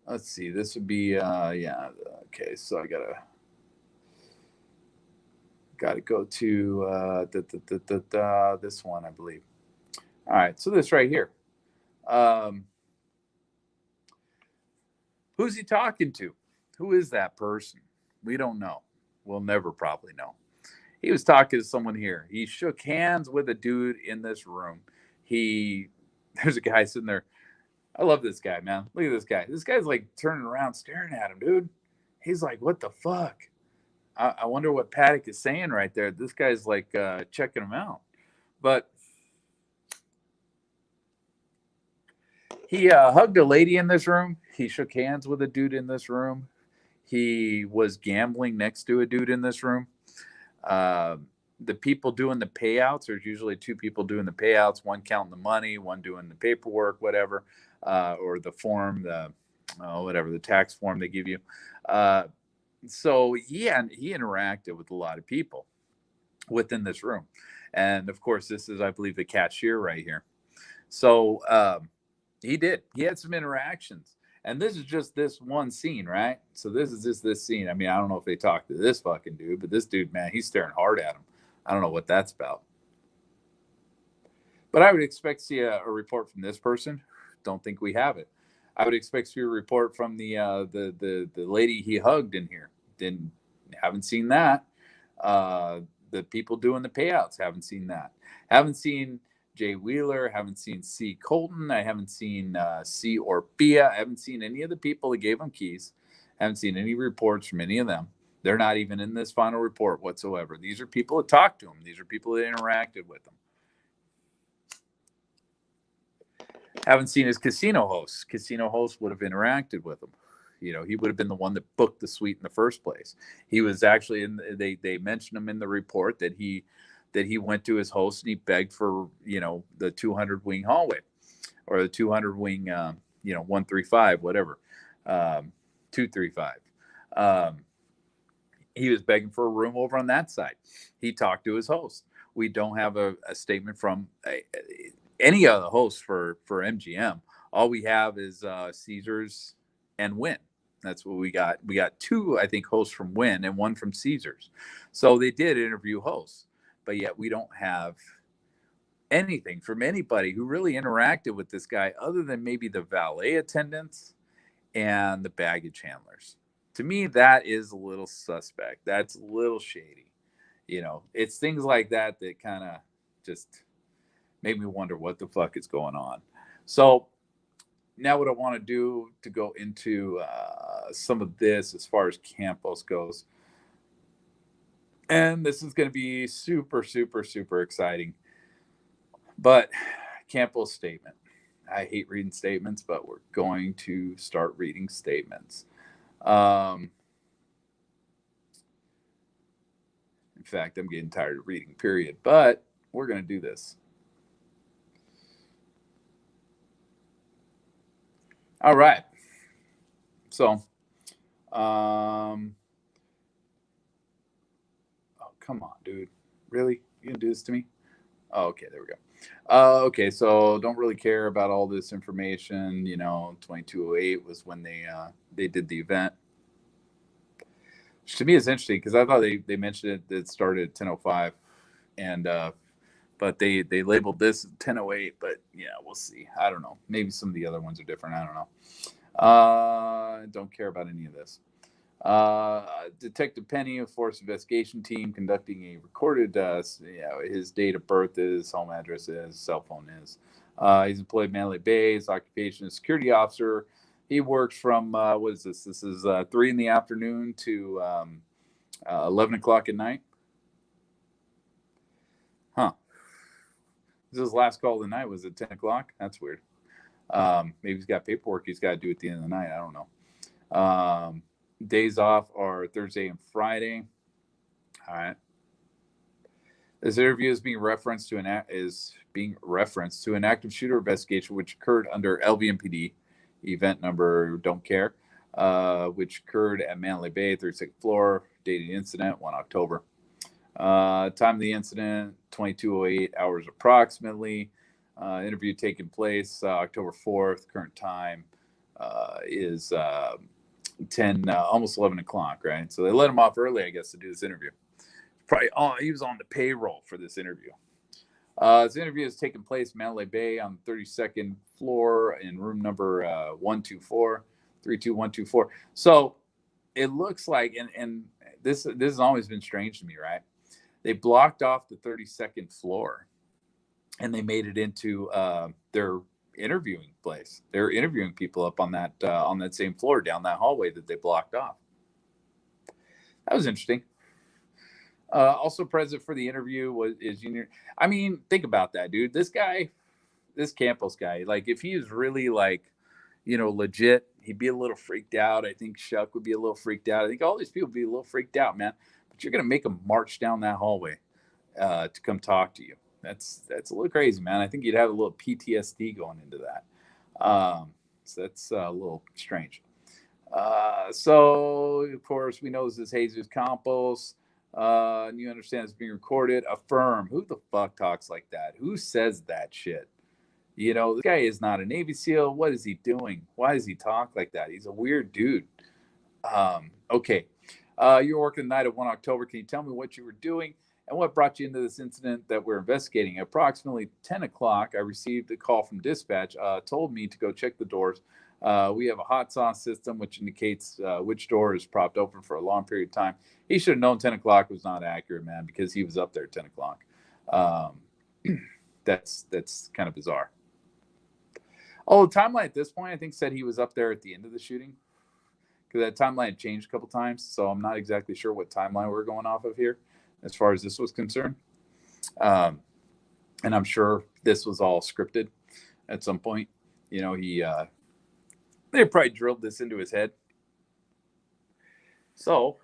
Let's see, this would be, yeah, okay, so I gotta go to this one, I believe. All right, so this right here. Who's he talking to? Who is that person? We don't know. We'll never probably know. He was talking to someone here. He shook hands with a dude in this room. There's a guy sitting there. I love this guy, man. Look at this guy. This guy's like turning around, staring at him, dude. He's like, what the fuck? I wonder what Paddock is saying right there. This guy's like checking him out. But he hugged a lady in this room. He shook hands with a dude in this room. He was gambling next to a dude in this room. The people doing the payouts, there's usually two people doing the payouts, one counting the money, one doing the paperwork, whatever, or the form, whatever, the tax form they give you. So yeah, he interacted with a lot of people within this room. And of course, this is, I believe, the cashier right here. So he had some interactions. And this is just this one scene, right? So this is just this scene. I mean, I don't know if they talked to this fucking dude, but this dude, man, he's staring hard at him. I don't know what that's about. But I would expect to see a report from this person. Don't think we have it. I would expect to see a report from the lady he hugged in here. Haven't seen that. The people doing the payouts, haven't seen that. Haven't seen Jay Wheeler, haven't seen C. Colton, I haven't seen C. Orpia, I haven't seen any of the people that gave him keys, haven't seen any reports from any of them. They're not even in this final report whatsoever. These are people that talked to him. These are people that interacted with him. Haven't seen his casino hosts. Casino hosts would have interacted with him. You know, he would have been the one that booked the suite in the first place. He was actually they mentioned him in the report that he went to his host and he begged for, you know, the 200 wing hallway or the 200 wing, 135, whatever, 235. He was begging for a room over on that side. He talked to his host. We don't have a statement from any of the hosts for MGM. All we have is Caesars and Wynn. That's what we got. We got two, I think, hosts from Wynn and one from Caesars. So they did interview hosts. But yet we don't have anything from anybody who really interacted with this guy other than maybe the valet attendants and the baggage handlers. To me, that is a little suspect. That's a little shady. You know, it's things like that that kind of just made me wonder what the fuck is going on. So now what I want to do to go into some of this as far as Campos goes. And this is going to be super, super, super exciting. But Campbell's statement. I hate reading statements, but we're going to start reading statements. In fact, I'm getting tired of reading, period. But we're going to do this. All right. So, come on, dude. Really? You gonna do this to me? Oh, okay, there we go. Okay, so don't really care about all this information. You know, 2208 was when they did the event. Which to me is interesting because I thought they mentioned it started at 10:05, and but they labeled this 10:08. But yeah, we'll see. I don't know. Maybe some of the other ones are different. I don't know. Don't care about any of this. Detective Penny, a force investigation team, conducting a recorded, his date of birth is, home address is, cell phone is. He's employed Manly Bay. His occupation is security officer. He works from, what is this? This is 3 in the afternoon to 11 o'clock at night. Huh. This is his last call of the night was at 10 o'clock. That's weird. Maybe he's got paperwork he's got to do at the end of the night. I don't know. Days off are Thursday and Friday. All right. This interview is being referenced to an active shooter investigation which occurred under LVMPD event number don't care, which occurred at Manly Bay, 36th floor. Dated incident 1 October. Time of the incident 22:08 hours approximately. Interview taking place October 4th. Current time is 10, almost 11 o'clock, right? So they let him off early, I guess, to do this interview. Probably he was on the payroll for this interview. This interview is taking place in Manly Bay on the 32nd floor in room number 124, 32124. So it looks like, and this has always been strange to me, right? They blocked off the 32nd floor, and they made it into their interviewing place. They're interviewing people up on that same floor down that hallway that they blocked off. That was interesting. Also present for the interview is Junior. I mean, think about that, dude. This Campos guy, like if he is really like, legit, he'd be a little freaked out. I think Shuck would be a little freaked out. I think all these people would be a little freaked out, man. But you're gonna make them march down that hallway to come talk to you. That's a little crazy, man. I think you'd have a little PTSD going into that. So that's a little strange. So of course we know this is Jesus Campos. And you understand it's being recorded. Affirm. Who the fuck talks like that? Who says that shit? This guy is not a Navy SEAL. What is he doing? Why does he talk like that? He's a weird dude. Okay. You're working the night of 1 October. Can you tell me what you were doing and what brought you into this incident that we're investigating? At approximately 10 o'clock, I received a call from dispatch. Told me to go check the doors. We have a hot sauce system, which indicates which door is propped open for a long period of time. He should have known 10 o'clock was not accurate, man, because he was up there at 10 o'clock. That's kind of bizarre. Oh, the timeline at this point, I think, said he was up there at the end of the shooting, because that timeline had changed a couple times. So I'm not exactly sure what timeline we're going off of here as far as this was concerned. And I'm sure this was all scripted at some point. They probably drilled this into his head. So,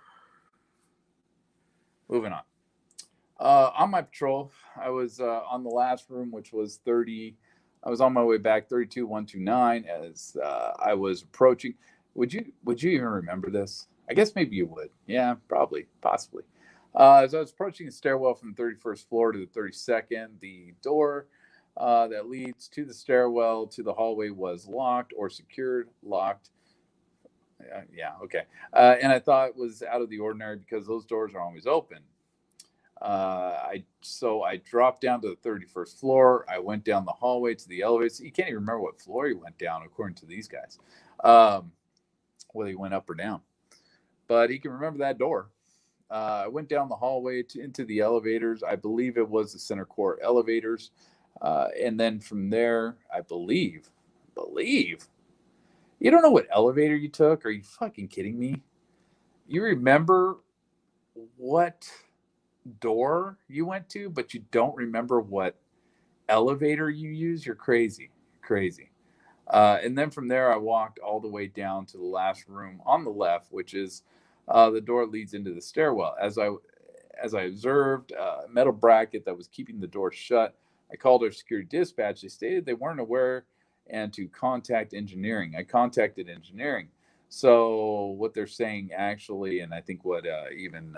moving on. On my patrol, I was on the last room, which was 30. I was on my way back, 32129, as I was approaching. Would you even remember this? I guess maybe you would. Yeah, probably, possibly. As I was approaching the stairwell from the 31st floor to the 32nd, the door that leads to the stairwell to the hallway was locked or secured. Locked. Okay. And I thought it was out of the ordinary because those doors are always open. I dropped down to the 31st floor. I went down the hallway to the elevator. You can't even remember what floor he went down, according to these guys. Whether he went up or down, but he can remember that door. I went down the hallway into the elevators. I believe it was the center core elevators. And then from there, I believe, you don't know what elevator you took? Are you fucking kidding me? You remember what door you went to, but you don't remember what elevator you used? You're crazy. And then from there, I walked all the way down to the last room on the left, which is the door leads into the stairwell. As I observed a metal bracket that was keeping the door shut, I called our security dispatch. They stated they weren't aware and to contact engineering. I contacted engineering. So what they're saying actually, and I think what even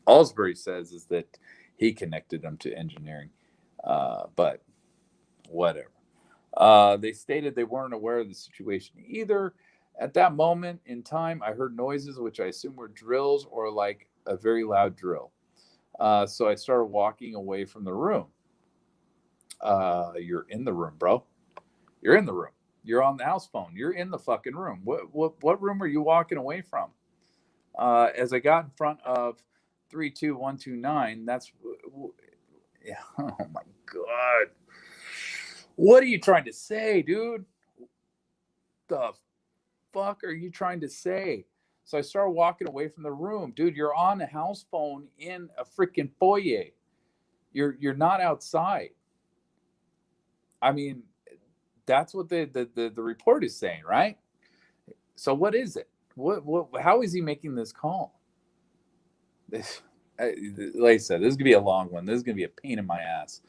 Alsbury says, is that he connected them to engineering. But whatever. They stated they weren't aware of the situation either. At that moment in time, I heard noises, which I assume were drills or like a very loud drill. So I started walking away from the room. You're in the room, bro. You're in the room. You're on the house phone. You're in the fucking room. What room are you walking away from? As I got in front of 32129, yeah, oh my God. What are you trying to say, dude? The fuck are you trying to say? So I started walking away from the room. Dude, you're on a house phone in a freaking foyer. You're not outside. I mean, that's what the report is saying, right? So what is it? What how is he making this call? This, like I said, this is gonna be a long one. This is gonna be a pain in my ass.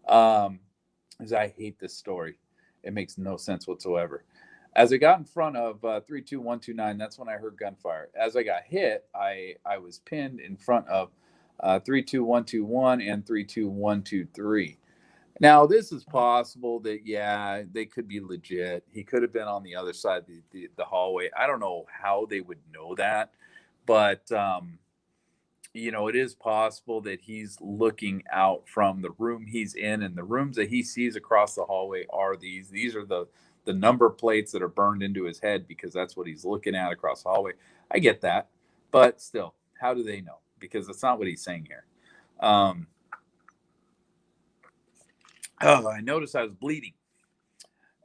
Because I hate this story. It makes no sense whatsoever. As I got in front of 32129, that's when I heard gunfire. As I got hit, I was pinned in front of 32121 and 32123. Now, this is possible that, yeah, they could be legit. He could have been on the other side of the hallway. I don't know how they would know that, but it is possible that he's looking out from the room he's in, and the rooms that he sees across the hallway are these. These are the number plates that are burned into his head because that's what he's looking at across the hallway. I get that, but still, how do they know? Because that's not what he's saying here. I noticed I was bleeding,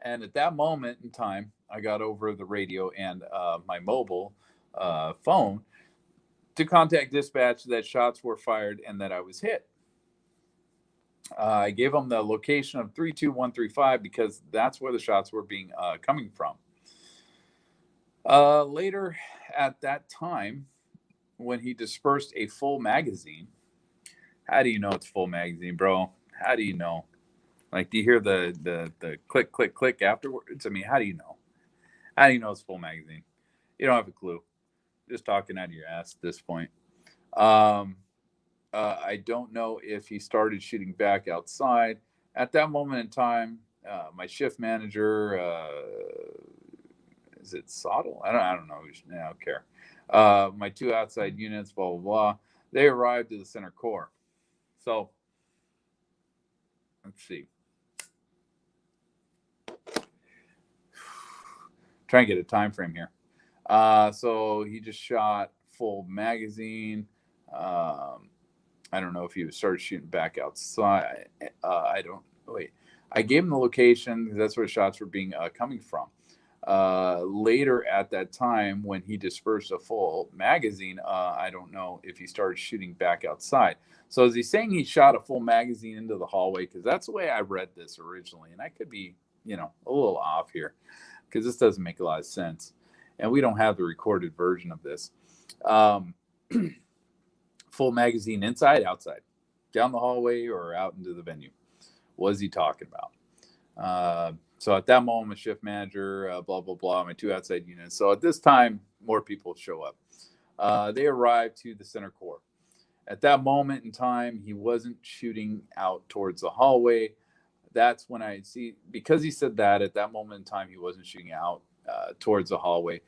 and at that moment in time, I got over the radio and my mobile phone to contact dispatch that shots were fired and that I was hit. I gave them the location of 32135 because that's where the shots were being coming from. Later at that time, when he dispersed a full magazine, how do you know it's full magazine, bro? How do you know? Like, do you hear the click, click, click afterwards? I mean, how do you know? How do you know it's full magazine? You don't have a clue. Just talking out of your ass at this point. I don't know if he started shooting back outside. At that moment in time, my shift manager, is it Sottle? I don't know. I don't care. My two outside units, blah, blah, blah. They arrived at the center core. So, let's see. Try and get a time frame here. So he just shot full magazine. I don't know if he started shooting back outside. I don't wait. I gave him the location because that's where shots were being coming from. Later at that time, when he dispersed a full magazine, I don't know if he started shooting back outside. So is he saying he shot a full magazine into the hallway? Because that's the way I read this originally, and I could be, a little off here because this doesn't make a lot of sense, and we don't have the recorded version of this. Full magazine inside, outside, down the hallway, or out into the venue? What is he talking about? So at that moment, shift manager, blah, blah, blah, my two outside units. So at this time, more people show up. They arrive to the center core. At that moment in time, he wasn't shooting out towards the hallway. That's when I see, because he said that at that moment in time, he wasn't shooting out towards the hallway.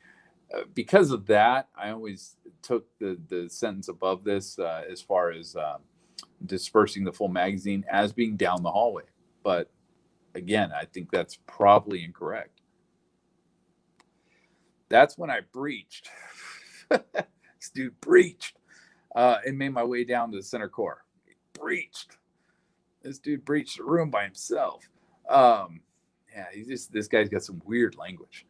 Because of that, I always took the sentence above this as far as dispersing the full magazine as being down the hallway. But again, I think that's probably incorrect. That's when I breached. This dude breached and made my way down to the center core. He breached. This dude breached the room by himself. Yeah, this guy's got some weird language.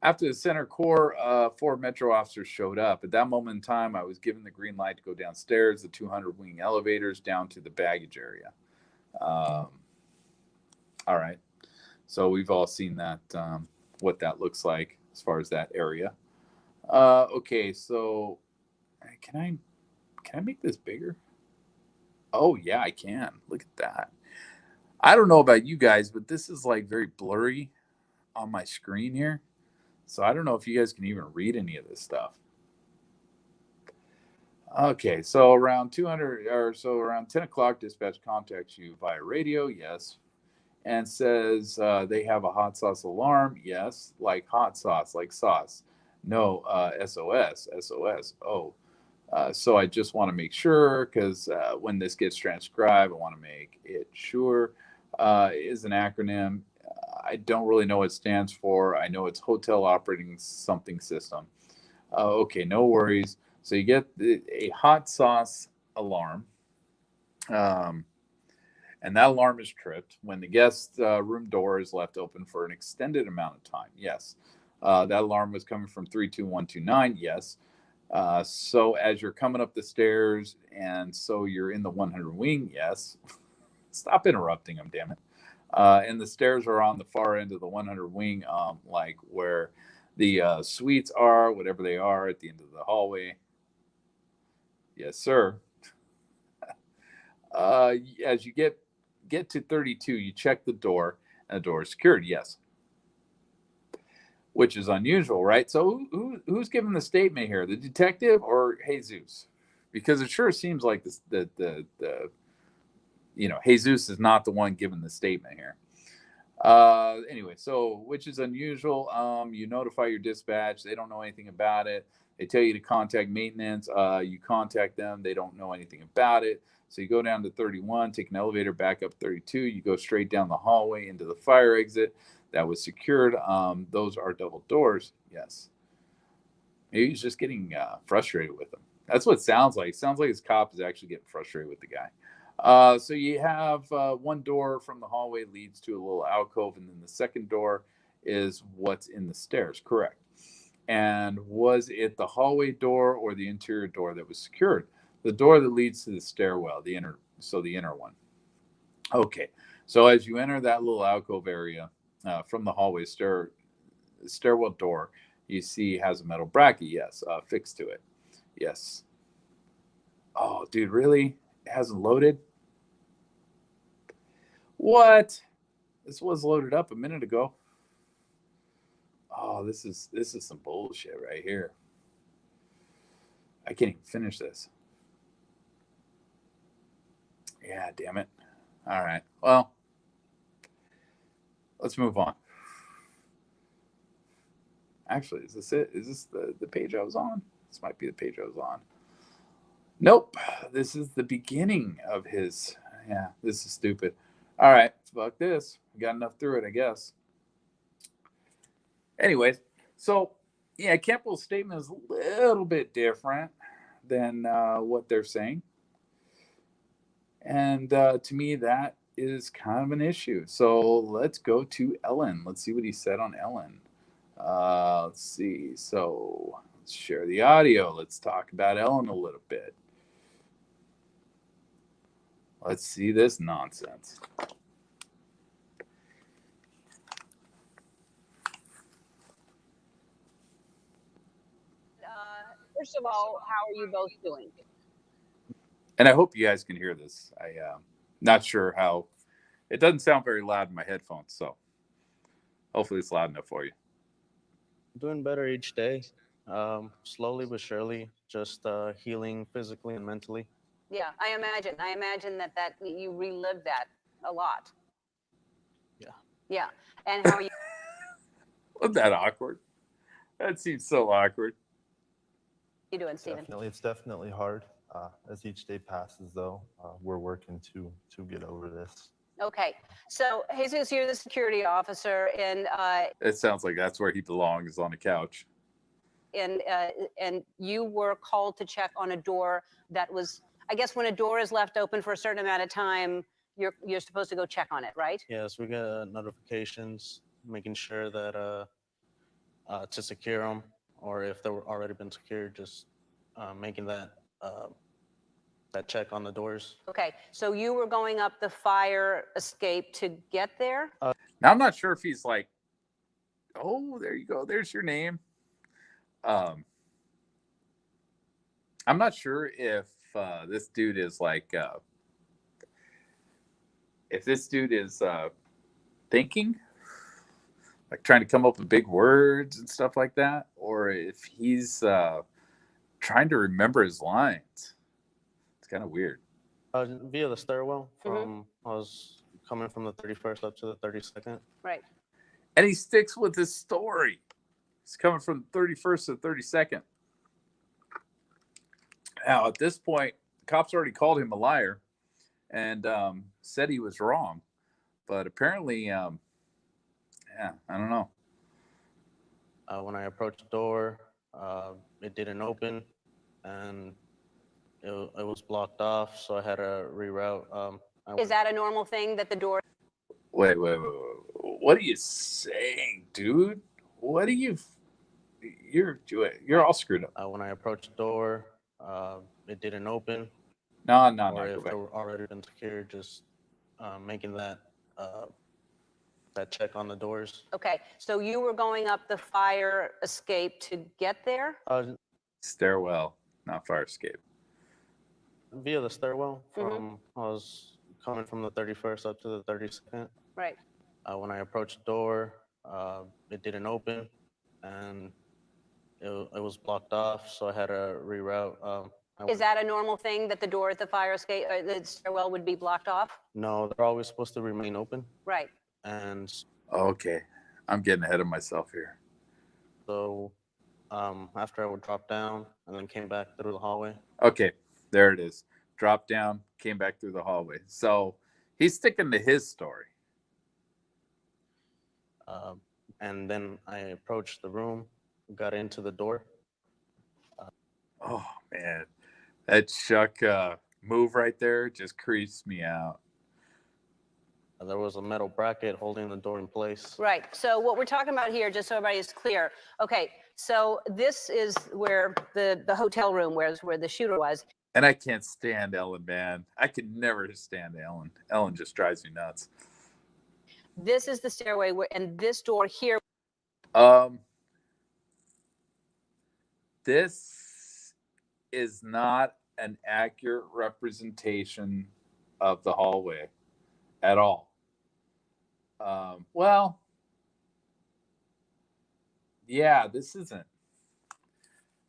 After the center core, 4 Metro officers showed up. At that moment in time, I was given the green light to go downstairs, the 200 wing elevators down to the baggage area. All right. So we've all seen that, what that looks like as far as that area. Okay, so can I make this bigger? Oh yeah, I can. Look at that. I don't know about you guys, but this is like very blurry on my screen here. So I don't know if you guys can even read any of this stuff. Okay, so around 10 o'clock, dispatch contacts you via radio, yes, and says they have a hot sauce alarm, yes, like hot sauce, like sauce. No, SOS, SOS. Oh, so I just want to make sure because when this gets transcribed, I want to make it sure. Is an acronym. I don't really know what it stands for. I know it's Hotel Operating Something System. Okay, no worries. So you get a hot sauce alarm. Um, and that alarm is tripped when the guest room door is left open for an extended amount of time. Yes. That alarm was coming from 32129. Yes. So as you're coming up the stairs, and so you're in the 100 wing. Yes. Stop interrupting them, damn it. And the stairs are on the far end of the 100 wing, like where the suites are, whatever they are, at the end of the hallway. Yes, sir. As you get to 32, you check the door, and the door is secured. Yes, which is unusual, right? So who's giving the statement here, the detective or Jesus? Because it sure seems like this, the Jesus is not the one giving the statement here. Anyway, so which is unusual. You notify your dispatch. They don't know anything about it. They tell you to contact maintenance. You contact them. They don't know anything about it. So you go down to 31, take an elevator back up 32. You go straight down the hallway into the fire exit that was secured. Those are double doors. Yes. Maybe he's just getting frustrated with them. That's what it sounds like. It sounds like his cop is actually getting frustrated with the guy. So you have one door from the hallway leads to a little alcove, and then the second door is what's in the stairs. Correct. And was it the hallway door or the interior door that was secured? The door that leads to the stairwell, the inner one. Okay. So as you enter that little alcove area from the hallway stairwell door, you see has a metal bracket. Yes, fixed to it. Yes. Oh, dude, really? It hasn't loaded? What? This was loaded up a minute ago. Oh, this is some bullshit right here. I can't even finish this. Yeah, damn it. All right. Well, let's move on. Actually, is this it? Is this the page I was on? This might be the page I was on. Nope. This is the beginning of his. Yeah, this is stupid. All right. Fuck this. We got enough through it, I guess. Anyways, so yeah, Campbell's statement is a little bit different than what they're saying. And to me, that is kind of an issue. So let's go to Ellen. Let's see what he said on Ellen. Let's see. So let's share the audio. Let's talk about Ellen a little bit. Let's see this nonsense. First of all, how are you both doing? And I hope you guys can hear this. Not sure how. It doesn't sound very loud in my headphones, so hopefully it's loud enough for you. Doing better each day, slowly but surely, just healing physically and mentally. Yeah, I imagine that you relived that a lot. Yeah. Yeah. And how are you? Wasn't that awkward? That seems so awkward. Doing, Stephen? It's definitely hard. As each day passes, though, we're working to get over this. Okay, so Jesus, you're the security officer, and it sounds like that's where he belongs, on the couch. And you were called to check on a door that was, I guess, when a door is left open for a certain amount of time, you're supposed to go check on it, right? Yes, we get notifications, making sure that to secure them, or if they were already been secured, just making that check on the doors. Okay, so you were going up the fire escape to get there? Now, I'm not sure if he's like, oh, there you go, there's your name. I'm not sure if this dude is like, if this dude is thinking, like trying to come up with big words and stuff like that, or if he's trying to remember his lines. It's kind of weird. Via the stairwell from, I was coming from the 31st up to the 32nd. Right. And he sticks with his story. He's coming from the 31st to the 32nd. Now, at this point, the cops already called him a liar and said he was wrong. But apparently, yeah, I don't know. When I approached the door, It didn't open, and it was blocked off, so I had to reroute. Is that a normal thing that the door? Wait. What are you saying, dude? What are you? You're all screwed up. When I approached the door, it didn't open, No. or Go if back. they were already been secured, just making that check on the doors. Okay, so you were going up the fire escape to get there? Stairwell, not fire escape. Via the stairwell from I was coming from the 31st up to the 32nd. Right. When I approached the door, it didn't open, and it was blocked off, so I had to reroute. Is that a normal thing that the door at the fire escape, the stairwell would be blocked off? No, they're always supposed to remain open. Right. And Okay, I'm getting ahead of myself here. so after I would drop down and then came back through the hallway. Okay, there it is. Dropped down, came back through the hallway. So he's sticking to his story. And then I approached the room, got into the door. Oh man, that Chuck move right there just creeps me out. There was a metal bracket holding the door in place. Right. So what we're talking about here, just so everybody is clear. Okay. So this is where the hotel room where the shooter was. And I can't stand Ellen, man. I could never stand Ellen. Ellen just drives me nuts. This is the stairway and this door here. This is not an accurate representation of the hallway at all. Well, yeah, this isn't.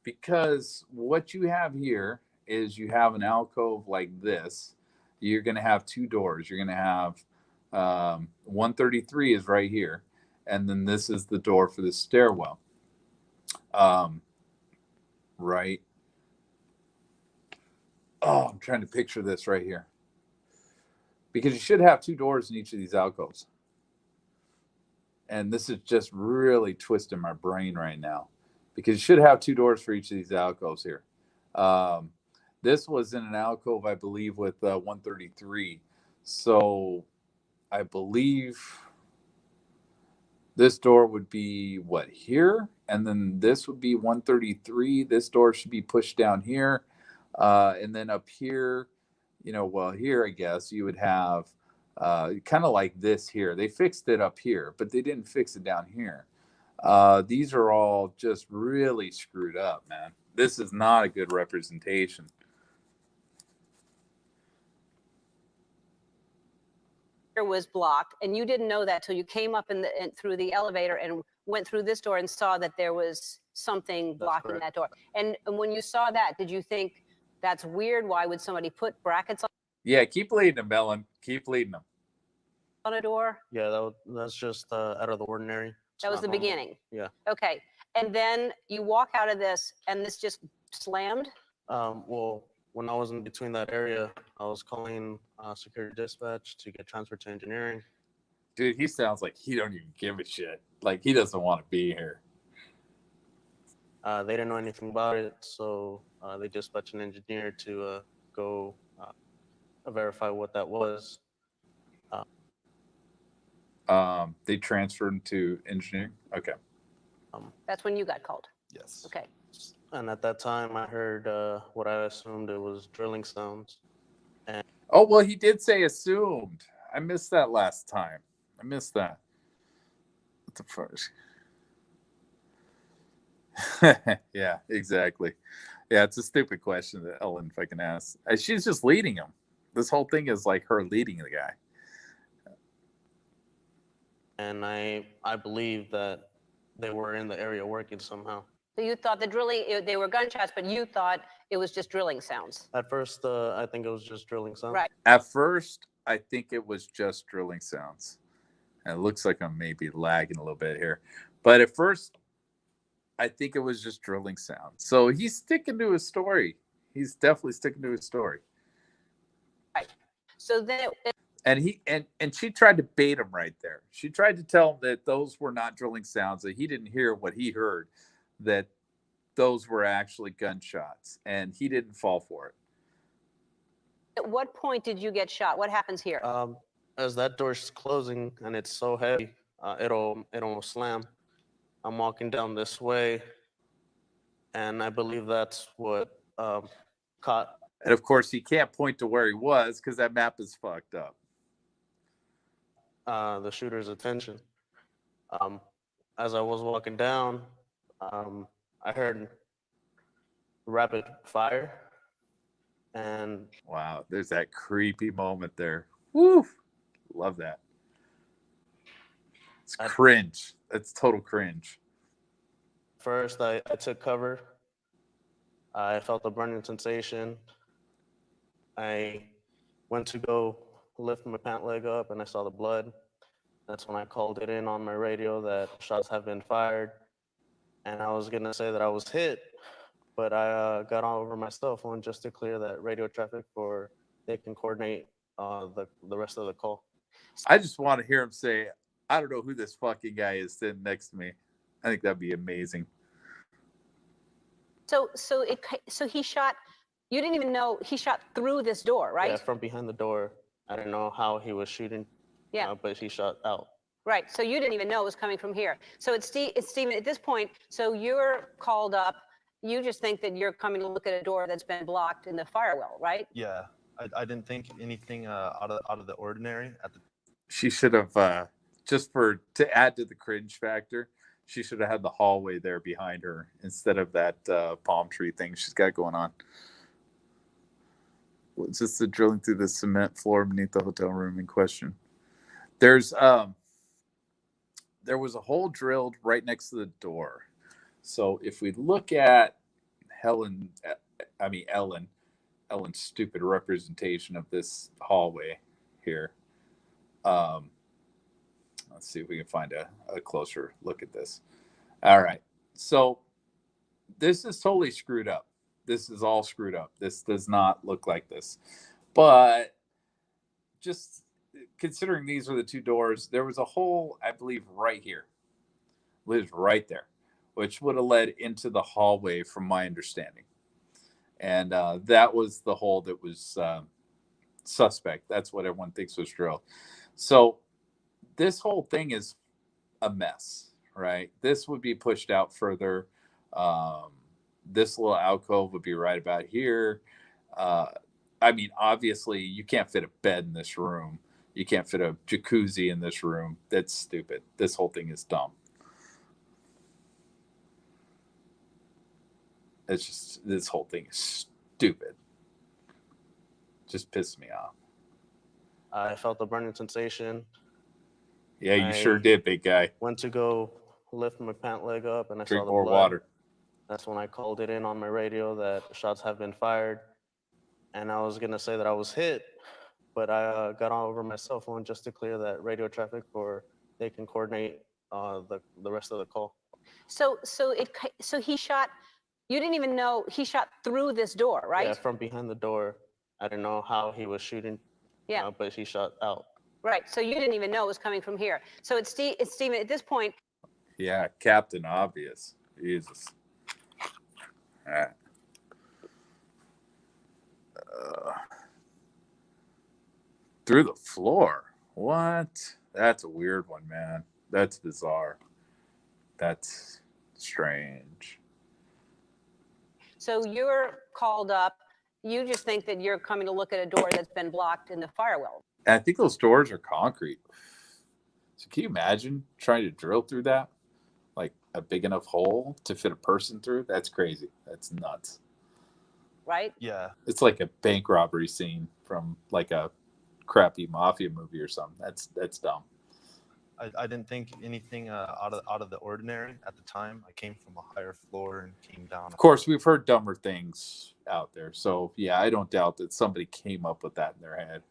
Because what you have here is you have an alcove like this. You're going to have two doors. You're going to have 133 is right here. And then this is the door for the stairwell. Right. Oh, I'm trying to picture this right here. Because you should have two doors in each of these alcoves. And this is just really twisting my brain right now. Because you should have two doors for each of these alcoves here. This was in an alcove, I believe, with 133. So I believe this door would be what, here? And then this would be 133. This door should be pushed down here. And then up here, well, here, I guess you would have kind of like this here. They fixed it up here, but they didn't fix it down here. These are all just really screwed up, man. This is not a good representation. Was blocked, and you didn't know that till you came up through the elevator and went through this door and saw that there was something blocking that door. And when you saw that, did you think that's weird? Why would somebody put brackets on? Yeah, keep leading them, Ellen. Keep leading them. On a door? Yeah, that's just out of the ordinary. That was the beginning. Yeah. Okay, and then you walk out of this, and this just slammed. Well, when I was in between that area, I was calling security dispatch to get transferred to engineering. Dude, he sounds like he don't even give a shit. Like he doesn't want to be here. They didn't know anything about it, so they dispatched an engineer to go verify what that was. They transferred him to engineering. Okay. That's when you got called. Yes. Okay. And at that time, I heard what I assumed it was drilling sounds. Oh, well, he did say assumed. I missed that last time. I missed that. What the fuck? Yeah, exactly. Yeah, it's a stupid question that Ellen fucking asked. She's just leading him. This whole thing is like her leading the guy. And I believe that they were in the area working somehow. So you thought the drilling, they were gunshots, but you thought it was just drilling sounds. At first, I think it was just drilling sounds. Right. At first, I think it was just drilling sounds. And it looks like I'm maybe lagging a little bit here. But at first, I think it was just drilling sounds. So he's sticking to his story. He's definitely sticking to his story. Right. So then And she tried to bait him right there. She tried to tell him that those were not drilling sounds, that he didn't hear what he heard, that those were actually gunshots, and he didn't fall for it. At what point did you get shot? What happens here? As that door's closing and it's so heavy, it'll slam. I'm walking down this way, and I believe that's what caught And of course, he can't point to where he was because that map is fucked up. The shooter's attention. As I was walking down, I heard rapid fire, and Wow, there's that creepy moment there. Woo! Love that. It's cringe. That's total cringe. first I took cover. I felt a burning sensation. I went to go lift my pant leg up, and I saw the blood. That's when I called it in on my radio that shots have been fired. And I was gonna say that I was hit, but I got all over my cell phone just to clear that radio traffic for they can coordinate the rest of the call. I just want to hear him say, I don't know who this fucking guy is sitting next to me. I think that'd be amazing. So he shot. You didn't even know he shot through this door, right? Yeah, from behind the door. I didn't know how he was shooting. Yeah. But he shot out. Right. So you didn't even know it was coming from here. So it's Stephen at this point. So you're called up. You just think that you're coming to look at a door that's been blocked in the firewall, right? Yeah, I didn't think anything out of the ordinary at the. She should have to add to the cringe factor. She should have had the hallway there behind her instead of that palm tree thing she's got going on. What's this? The drilling through the cement floor beneath the hotel room in question. There was a hole drilled right next to the door. So if we look at Ellen's stupid representation of this hallway here. Let's see if we can find a closer look at this. All right. So this is totally screwed up. This is all screwed up. This does not look like this. But just considering these are the two doors, there was a hole, I believe, right here. It was right there, which would have led into the hallway from my understanding. And that was the hole that was suspect. That's what everyone thinks was drilled. So this whole thing is a mess, right? This would be pushed out further. This little alcove would be right about here. I mean, obviously, you can't fit a bed in this room. You can't fit a jacuzzi in this room. That's stupid. This whole thing is dumb. It's just, this whole thing is stupid. Just pisses me off. I felt a burning sensation. Yeah, you sure did, big guy. Went to go lift my pant leg up, and I saw Drink the more blood. water. That's when I called it in on my radio that shots have been fired. And I was gonna say that I was hit, but I got all over my cell phone just to clear that radio traffic for they can coordinate the rest of the call. So he shot. You didn't even know he shot through this door, right? Yeah, from behind the door. I didn't know how he was shooting. Yeah. But he shot out. Right. So you didn't even know it was coming from here. So it's Stephen at this point. Yeah, Captain Obvious. Jesus. All right. Through the floor. What? That's a weird one, man. That's bizarre. That's strange. So you're called up. You just think that you're coming to look at a door that's been blocked in the firewall. And I think those doors are concrete. So can you imagine trying to drill through that? Like a big enough hole to fit a person through? That's crazy. That's nuts. Right? Yeah. It's like a bank robbery scene from like a crappy mafia movie or something. That's dumb. I didn't think anything out of the ordinary at the time. I came from a higher floor and came down. Of course, we've heard dumber things out there. So, yeah, I don't doubt that somebody came up with that in their head.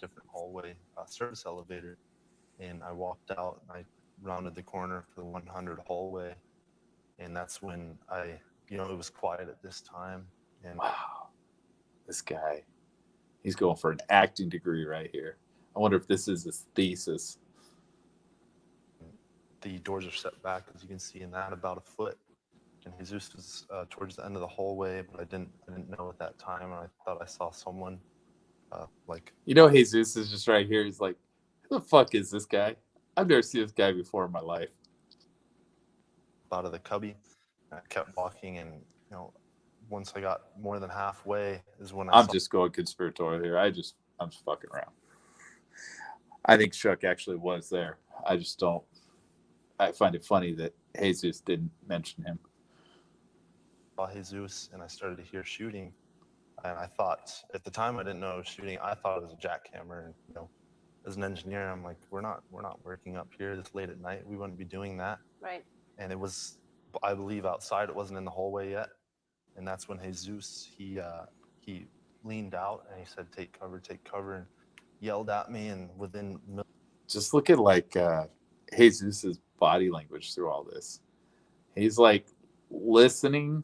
Different hallway, service elevator. And I walked out and I rounded the corner for the 100 hallway. And that's when it was quiet at this time. And wow, this guy, he's going for an acting degree right here. I wonder if this is his thesis. The doors are set back, as you can see in that, about a foot. and Jesus was towards the end of the hallway, but I didn't know at that time, and I thought I saw someone like. You know, Jesus is just right here. He's like, who the fuck is this guy? I've never seen this guy before in my life. Out of the cubby, and I kept walking, and once I got more than halfway is when I'm just going conspiratorial here. I'm just fucking around. I think Chuck actually was there. I just don't. I find it funny that Jesus didn't mention him. saw Jesus, and I started to hear shooting, and I thought at the time I didn't know it was shooting. I thought it was a jackhammer, and as an engineer, I'm like, we're not working up here this late at night. We wouldn't be doing that. Right. And it was, I believe, outside. It wasn't in the hallway yet, and that's when Jesus he leaned out and he said, take cover, and yelled at me. And within just look at like Jesus's body language through all this. He's like listening,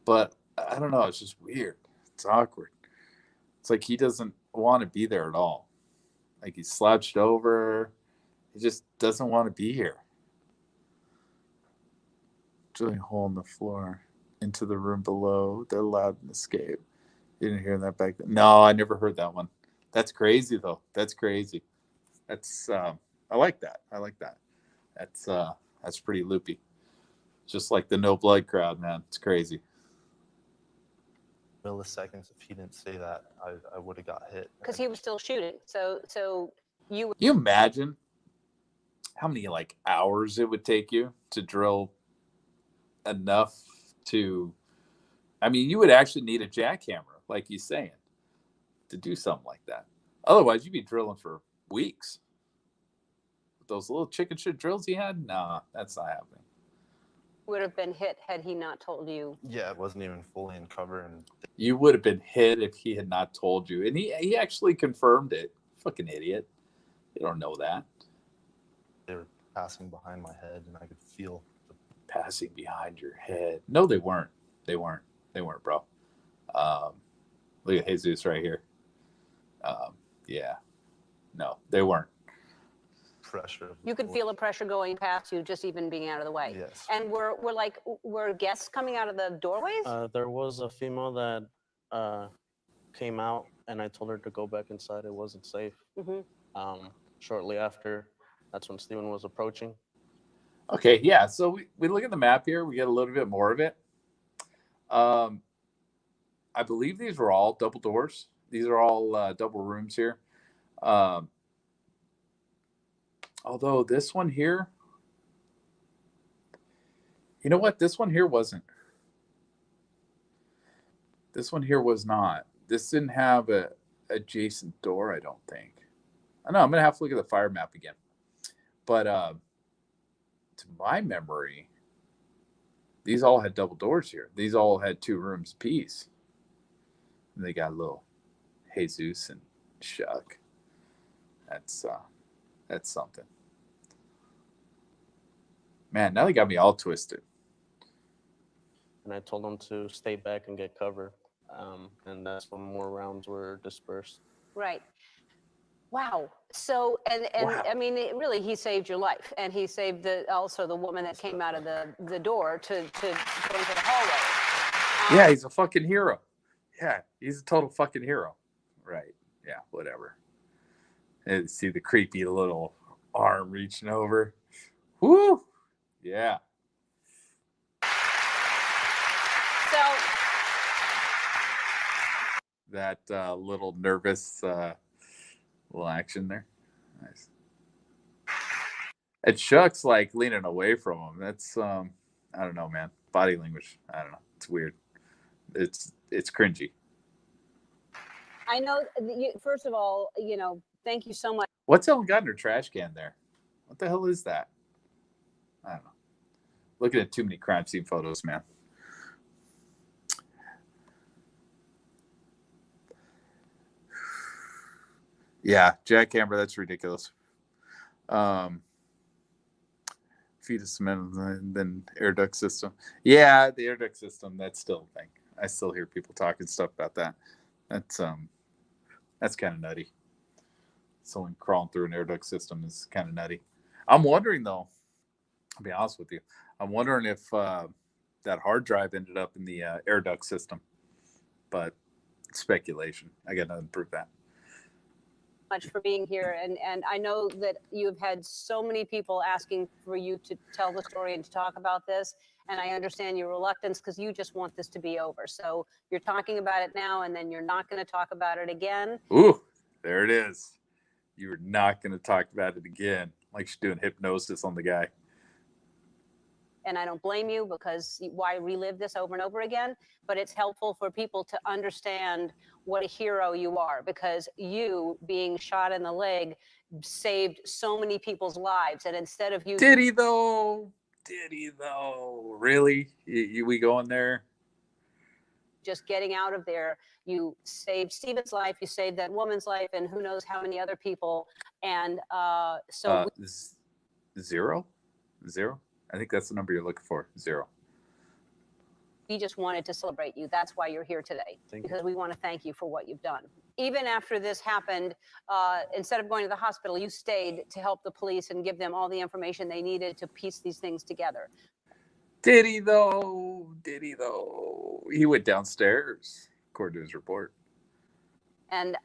but I don't know. It's just weird. It's awkward. It's like he doesn't want to be there at all. Like he's slouched over. He just doesn't want to be here. Drilling a hole in the floor into the room below. They're allowed an escape. You didn't hear that back then? No, I never heard that one. That's crazy though. That's crazy. That's I like that. That's pretty loopy. Just like the no blood crowd, man. It's crazy. milliseconds, if he didn't say that, I would have got hit. Because he was still shooting. So you. You imagine how many like hours it would take you to drill enough to, I mean, you would actually need a jackhammer, like he's saying, to do something like that. Otherwise, you'd be drilling for weeks. With those little chicken shit drills he had, nah, that's not happening. Would have been hit had he not told you. Yeah, it wasn't even fully in cover, and You would have been hit if he had not told you. And he actually confirmed it. Fucking idiot. You don't know that. they were passing behind my head, and I could feel Passing behind your head. No, they weren't. They weren't, bro. Look at Jesus right here. Yeah. No, they weren't. pressure. You could feel the pressure going past you, just even being out of the way. Yes. And were guests coming out of the doorways? There was a female that came out, and I told her to go back inside. It wasn't safe. Mm-hmm. Shortly after, that's when Steven was approaching. Okay, yeah. So we look at the map here. We get a little bit more of it. I believe these were all double doors. These are all double rooms here. Although this one here, you know what? This one here wasn't. This one here was not. This didn't have a adjacent door, I don't think. I know I'm gonna have to look at the fire map again. But to my memory, these all had double doors here. These all had 2 rooms apiece. And they got a little Jesus and Chuck. That's something. Man, now they got me all twisted. And I told them to stay back and get cover. And that's when more rounds were dispersed. Right. Wow. So, and Wow. I mean, really, he saved your life, and he saved also the woman that came out of the door to go into the hallway. Yeah, he's a fucking hero. Yeah, he's a total fucking hero. Right. Yeah, whatever. And see the creepy little arm reaching over. Woo! Yeah. So, That little nervous little action there. Nice. And Chuck's like leaning away from him. That's I don't know, man. Body language. I don't know. It's weird. It's cringy. I know. First of all, thank you so much. What's Ellen got in her trash can there? What the hell is that? I don't know. Looking at too many crime scene photos, man. Yeah, jackhammer, that's ridiculous. Feet of cement and then air duct system. Yeah, the air duct system, that's still a thing. I still hear people talking stuff about that. That's kind of nutty. Someone crawling through an air duct system is kind of nutty. I'm wondering though, I'll be honest with you. I'm wondering if that hard drive ended up in the air duct system, but speculation. I got nothing to prove that. Much for being here, and I know that you've had so many people asking for you to tell the story and to talk about this, and I understand your reluctance because you just want this to be over. So you're talking about it now, and then you're not going to talk about it again. Ooh, there it is. You're not going to talk about it again, like she's doing hypnosis on the guy. And I don't blame you, because why relive this over and over again? But it's helpful for people to understand what a hero you are, because you being shot in the leg saved so many people's lives. And instead of you, Did he though? Did he though? Really? We going there? just getting out of there, you saved Stephen's life, you saved that woman's life, and who knows how many other people. And Zero. I think that's the number you're looking for. 0. we just wanted to celebrate you. That's why you're here today, because we want to thank you for what you've done. Even after this happened, instead of going to the hospital, you stayed to help the police and give them all the information they needed to piece these things together. Did he though? He went downstairs, according to his report. And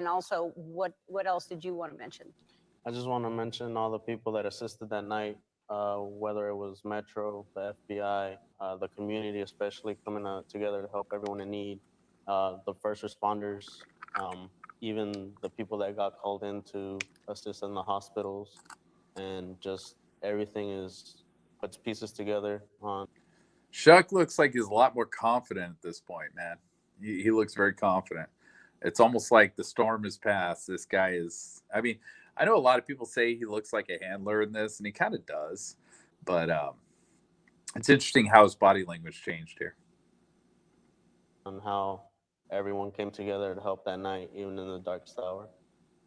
also, what else did you want to mention? I just want to mention all the people that assisted that night, whether it was Metro, the FBI, the community, especially coming together to help everyone in need, the first responders, even the people that got called in to assist in the hospitals, and just everything puts pieces together on. Shuck looks like he's a lot more confident at this point, man. He looks very confident. It's almost like the storm has passed. This guy is, I mean, I know a lot of people say he looks like a handler in this, and he kind of does. But it's interesting how his body language changed here. On how everyone came together to help that night, even in the darkest hour.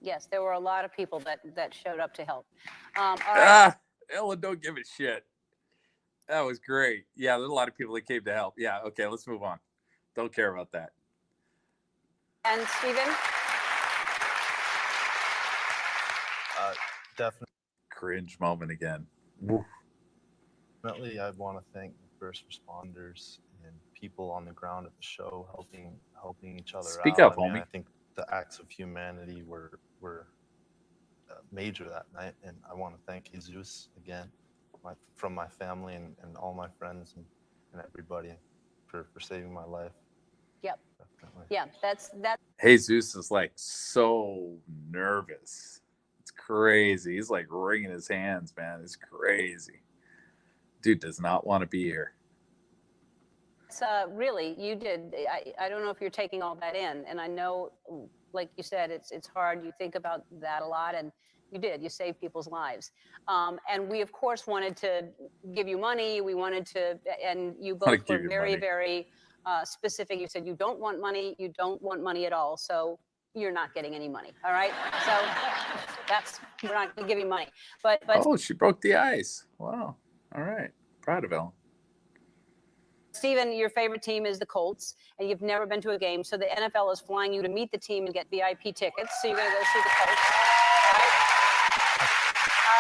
Yes, there were a lot of people that showed up to help. All right. Ellen, don't give a shit. That was great. Yeah, there's a lot of people that came to help. Yeah, okay, let's move on. Don't care about that. And Stephen? Definitely. Cringe moment again. Definitely, I want to thank the first responders and people on the ground at the show helping each other Speak out. up, I mean, homie. I think the acts of humanity were major that night, and I want to thank Jesus again, from my family and all my friends and everybody for saving my life. Yep. Definitely. Yeah, that's. Jesus is like so nervous. It's crazy. He's like wringing his hands, man. It's crazy. Dude does not want to be here. Really, you did. I don't know if you're taking all that in, and I know, like you said, it's hard. You think about that a lot, and you did. You saved people's lives, and we of course wanted to give you money. We wanted to, and you both were very, very specific. You said you don't want money. You don't want money at all. So you're not getting any money. All right. So we're not going to give you money. But oh, she broke the ice. Wow. All right. Proud of Ellen. Stephen, your favorite team is the Colts, and you've never been to a game. So the NFL is flying you to meet the team and get VIP tickets. So you're going to go see the Colts. All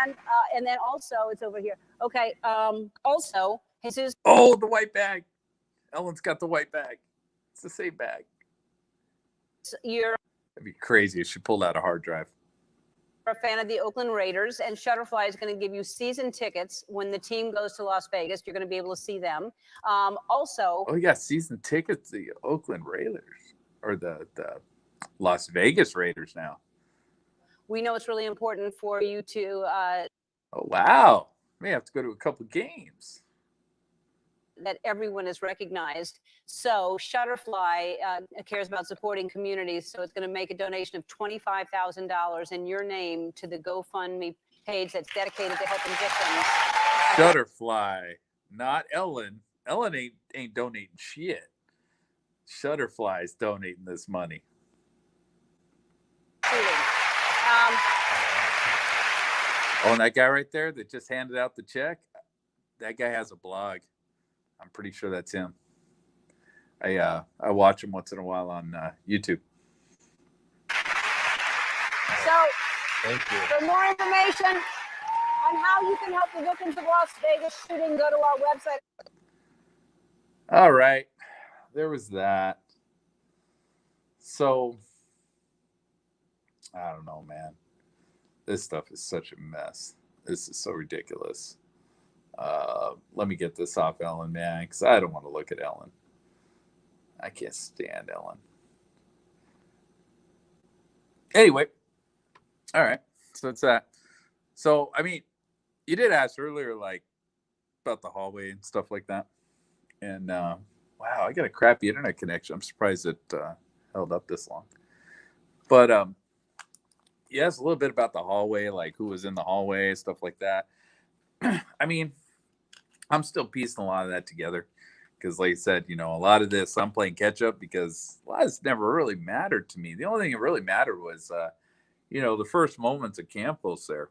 right. And then also it's over here. Okay. Also, Jesus. Oh, the white bag. Ellen's got the white bag. It's the same bag. That'd be crazy if she pulled out a hard drive. A fan of the Oakland Raiders, and Shutterfly is going to give you season tickets when the team goes to Las Vegas. You're going to be able to see them. Also, oh, you got season tickets to the Oakland Raiders or the Las Vegas Raiders now. We know it's really important for you to. Oh wow! May have to go to a couple games. That everyone is recognized. So Shutterfly cares about supporting communities. So it's going to make a donation of $25,000 in your name to the GoFundMe page that's dedicated to helping victims. Shutterfly, not Ellen. Ellen ain't donating shit. Shutterfly's donating this money. Oh, and that guy right there that just handed out the check, that guy has a blog. I'm pretty sure that's him. I watch him once in a while on YouTube. So Thank you. For more information on how you can help the victims of Las Vegas shooting, go to our website. All right. There was that. So, I don't know, man. This stuff is such a mess. This is so ridiculous. Let me get this off Ellen, man, because I don't want to look at Ellen. I can't stand Ellen. Anyway, all right. So that's that. So, I mean, you did ask earlier, like, about the hallway and stuff like that. And, wow, I got a crappy internet connection. I'm surprised it held up this long. But, yes, a little bit about the hallway, like who was in the hallway, stuff like that. I mean, I'm still piecing a lot of that together because, like I said, you know, a lot of this I'm playing catch up because a lot of this never really mattered to me. The only thing that really mattered was, you know, the first moments of Campos there.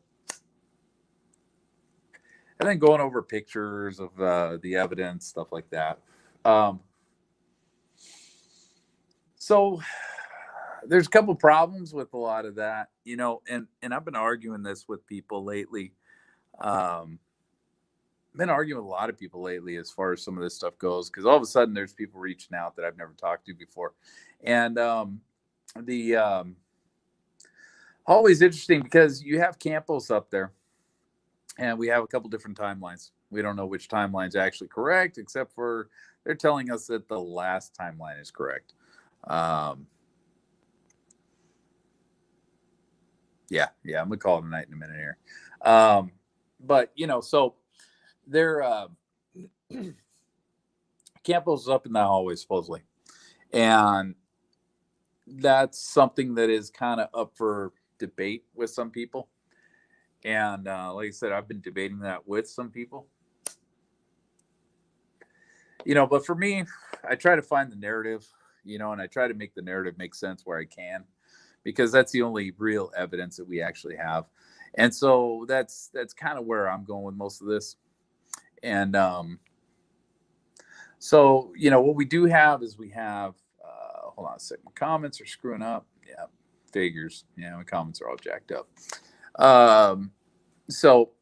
And then going over pictures of the evidence, stuff like that. So there's a couple problems with a lot of that, you know, and I've been arguing this with people lately. Been arguing with a lot of people lately as far as some of this stuff goes, because all of a sudden there's people reaching out that I've never talked to before. And the hallway's interesting because you have Campos up there, and we have a couple different timelines. We don't know which timeline's actually correct, except for they're telling us that the last timeline is correct. Yeah, I'm gonna call it a night in a minute here. But you know, so they're Campos is up in the hallway supposedly, and that's something that is kind of up for debate with some people. And like I said, I've been debating that with some people. You know, but for me, I try to find the narrative, you know, and I try to make the narrative make sense where I can, because that's the only real evidence that we actually have. And so that's kind of where I'm going with most of this. And so, you know, what we do have is we have, hold on a second, my comments are screwing up. Yeah, figures. Yeah, my comments are all jacked up. So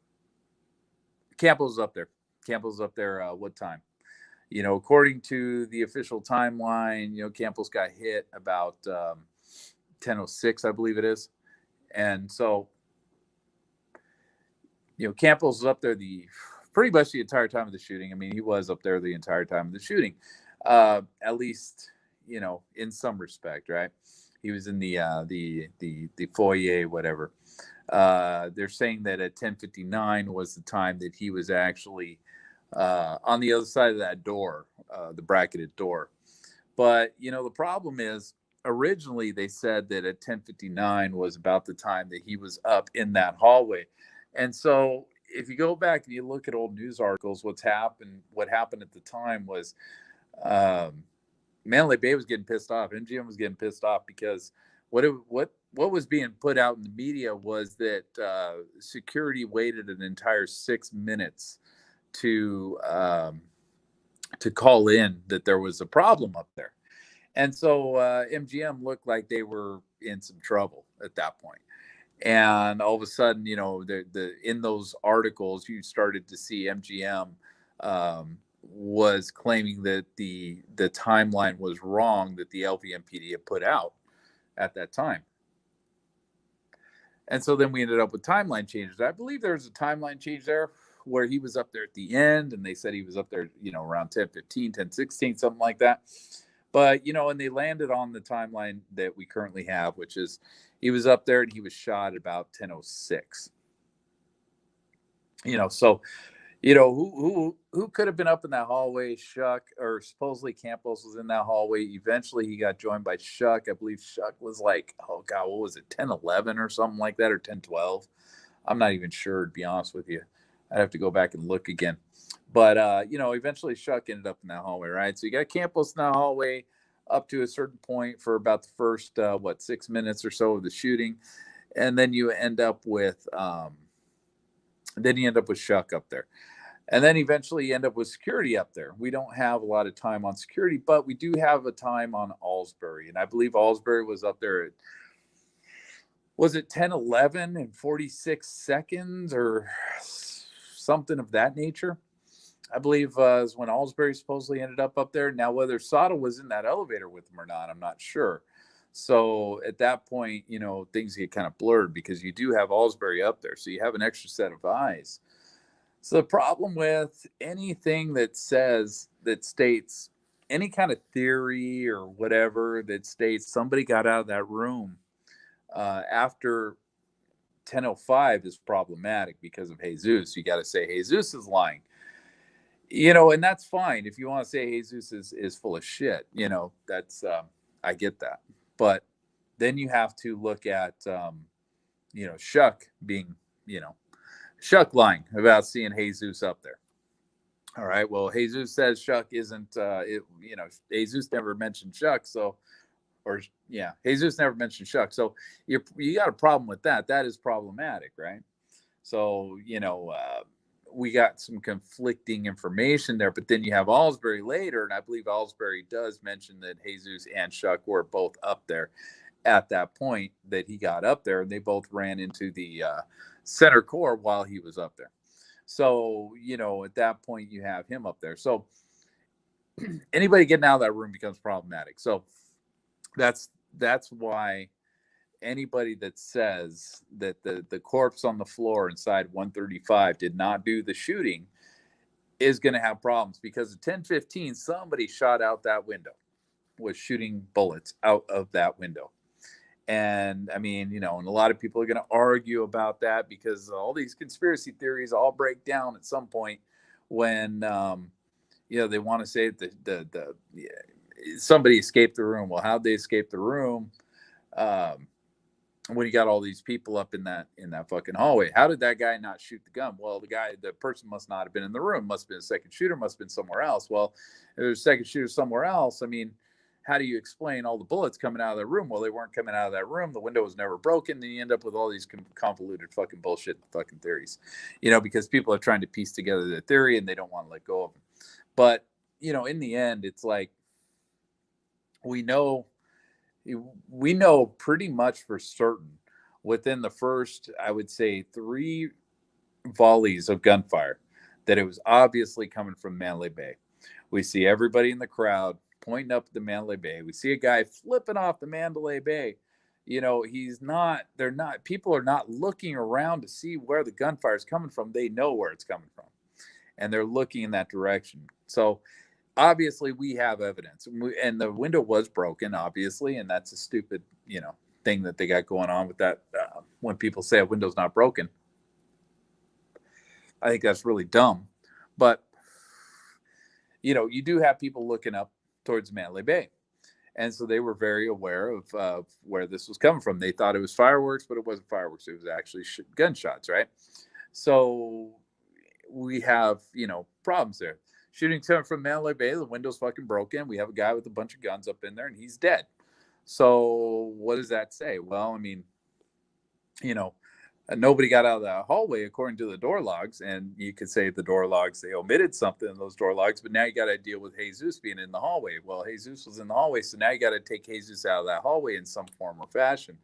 Campbell's up there. Campbell's up there. What time? You know, according to the official timeline, you know, Campbell's got hit about 10:06, I believe it is. And so, you know, Campbell's up there pretty much the entire time of the shooting. I mean, he was up there the entire time of the shooting, at least, you know, in some respect, right? He was in the foyer, whatever. They're saying that at 10:59 was the time that he was actually on the other side of that door, the bracketed door. But, you know, the problem is originally they said that at 10:59 was about the time that he was up in that hallway. And so if you go back and you look at old news articles, what happened at the time was Mandalay Bay was getting pissed off. MGM was getting pissed off because what was being put out in the media was that security waited an entire 6 minutes to call in that there was a problem up there. And so MGM looked like they were in some trouble at that point. And all of a sudden, you know, in those articles, you started to see MGM was claiming that the timeline was wrong that the LVMPD had put out at that time. And so then we ended up with timeline changes. I believe there was a timeline change there where he was up there at the end, and they said he was up there, you know, around 10:15, 10:16, something like that. But, you know, and they landed on the timeline that we currently have, which is he was up there and he was shot at about 10:06. You know, so, you know, who could have been up in that hallway? Shuck, or supposedly Campos was in that hallway. Eventually he got joined by Shuck. I believe Shuck was like, oh God, what was it, 10:11 or something like that, or 10:12? I'm not even sure, to be honest with you. I'd have to go back and look again. But, you know, eventually Shuck ended up in that hallway, right? So you got Campos in that hallway up to a certain point for about the first, 6 minutes or so of the shooting. And then you end up with Shuck up there. And then eventually you end up with security up there. We don't have a lot of time on security, but we do have a time on Alsbury. And I believe Alsbury was up there at was it 10-11 and 46 seconds or something of that nature? I believe is when Alsbury supposedly ended up there. Now, whether Sada was in that elevator with him or not, I'm not sure. So at that point, you know, things get kind of blurred because you do have Alsbury up there. So you have an extra set of eyes. So the problem with anything that states any kind of theory or whatever that states somebody got out of that room after 10:05 is problematic because of Jesus. You got to say Jesus is lying. You know, and that's fine. If you want to say Jesus is full of shit, you know, that's, I get that. But then you have to look at, you know, Shuck being, you know, Shuck lying about seeing Jesus up there. All right. Well, Jesus says Shuck isn't, you know, Jesus never mentioned Shuck. So, or yeah, Jesus never mentioned Shuck. So you got a problem with that. That is problematic, right? So, you know, we got some conflicting information there, but then you have Alsbury later, and I believe Alsbury does mention that Jesus and Shuck were both up there at that point that he got up there, and they both ran into the center core while he was up there. So, you know, at that point you have him up there. So anybody getting out of that room becomes problematic. So that's why anybody that says that the corpse on the floor inside 135 did not do the shooting is going to have problems, because at 10:15 somebody shot out that window, was shooting bullets out of that window. And I mean, you know, and a lot of people are going to argue about that because all these conspiracy theories all break down at some point when you know, they want to say that somebody escaped the room. Well, how'd they escape the room? When you got all these people up in that fucking hallway, how did that guy not shoot the gun? Well, the person must not have been in the room. Must have been a second shooter. Must have been somewhere else. Well, if there's a second shooter somewhere else, I mean, how do you explain all the bullets coming out of that room? Well, they weren't coming out of that room. The window was never broken. Then you end up with all these convoluted fucking bullshit fucking theories, you know, because people are trying to piece together the theory and they don't want to let go of them. But, you know, in the end, it's like, we know pretty much for certain within the first, I would say, 3 volleys of gunfire that it was obviously coming from Mandalay Bay. We see everybody in the crowd pointing up at the Mandalay Bay. We see a guy flipping off the Mandalay Bay. You know, people are not looking around to see where the gunfire is coming from. They know where it's coming from, and they're looking in that direction. So obviously we have evidence, and the window was broken, obviously, and that's a stupid, you know, thing that they got going on with that. When people say a window's not broken, I think that's really dumb. But, you know, you do have people looking up towards Mandalay Bay, and so they were very aware of where this was coming from. They thought it was fireworks, but it wasn't fireworks. It was actually gunshots, right? So we have, you know, problems there. Shooting from Mandalay Bay, the window's fucking broken. We have a guy with a bunch of guns up in there, and he's dead. So what does that say? Well, I mean, you know, nobody got out of the hallway according to the door logs, and you could say the door logs, they omitted something in those door logs, but now you got to deal with Jesus being in the hallway. Well, Jesus was in the hallway, so now you got to take Jesus out of that hallway in some form or fashion.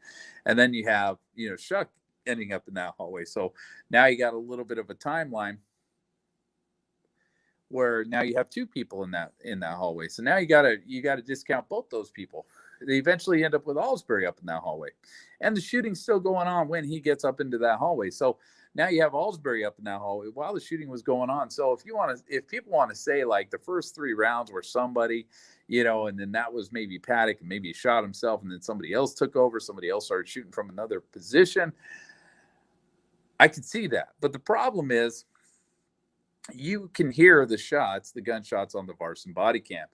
And then you have, you know, Shuck ending up in that hallway. So now you got a little bit of a timeline where now you have 2 people in that hallway. So now you gotta discount both those people. They eventually end up with Alsbury up in that hallway, and the shooting's still going on when he gets up into that hallway. So now you have Alsbury up in that hallway while the shooting was going on. So if people want to say like the first 3 rounds were somebody, you know, and then that was maybe Paddock, and maybe he shot himself, and then somebody else took over, somebody else started shooting from another position, I could see that. But the problem is, you can hear the shots, the gunshots on the Varson body cam.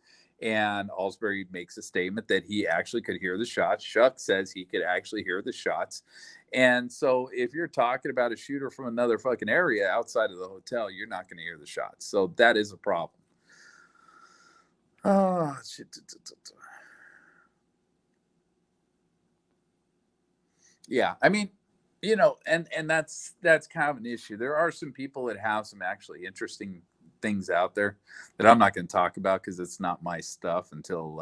And Alsbury makes a statement that he actually could hear the shots. Shuck says he could actually hear the shots. And so if you're talking about a shooter from another fucking area outside of the hotel, you're not going to hear the shots. So that is a problem. Oh, shit. Yeah, I mean, you know, and that's kind of an issue. There are some people that have some actually interesting things out there that I'm not going to talk about because it's not my stuff until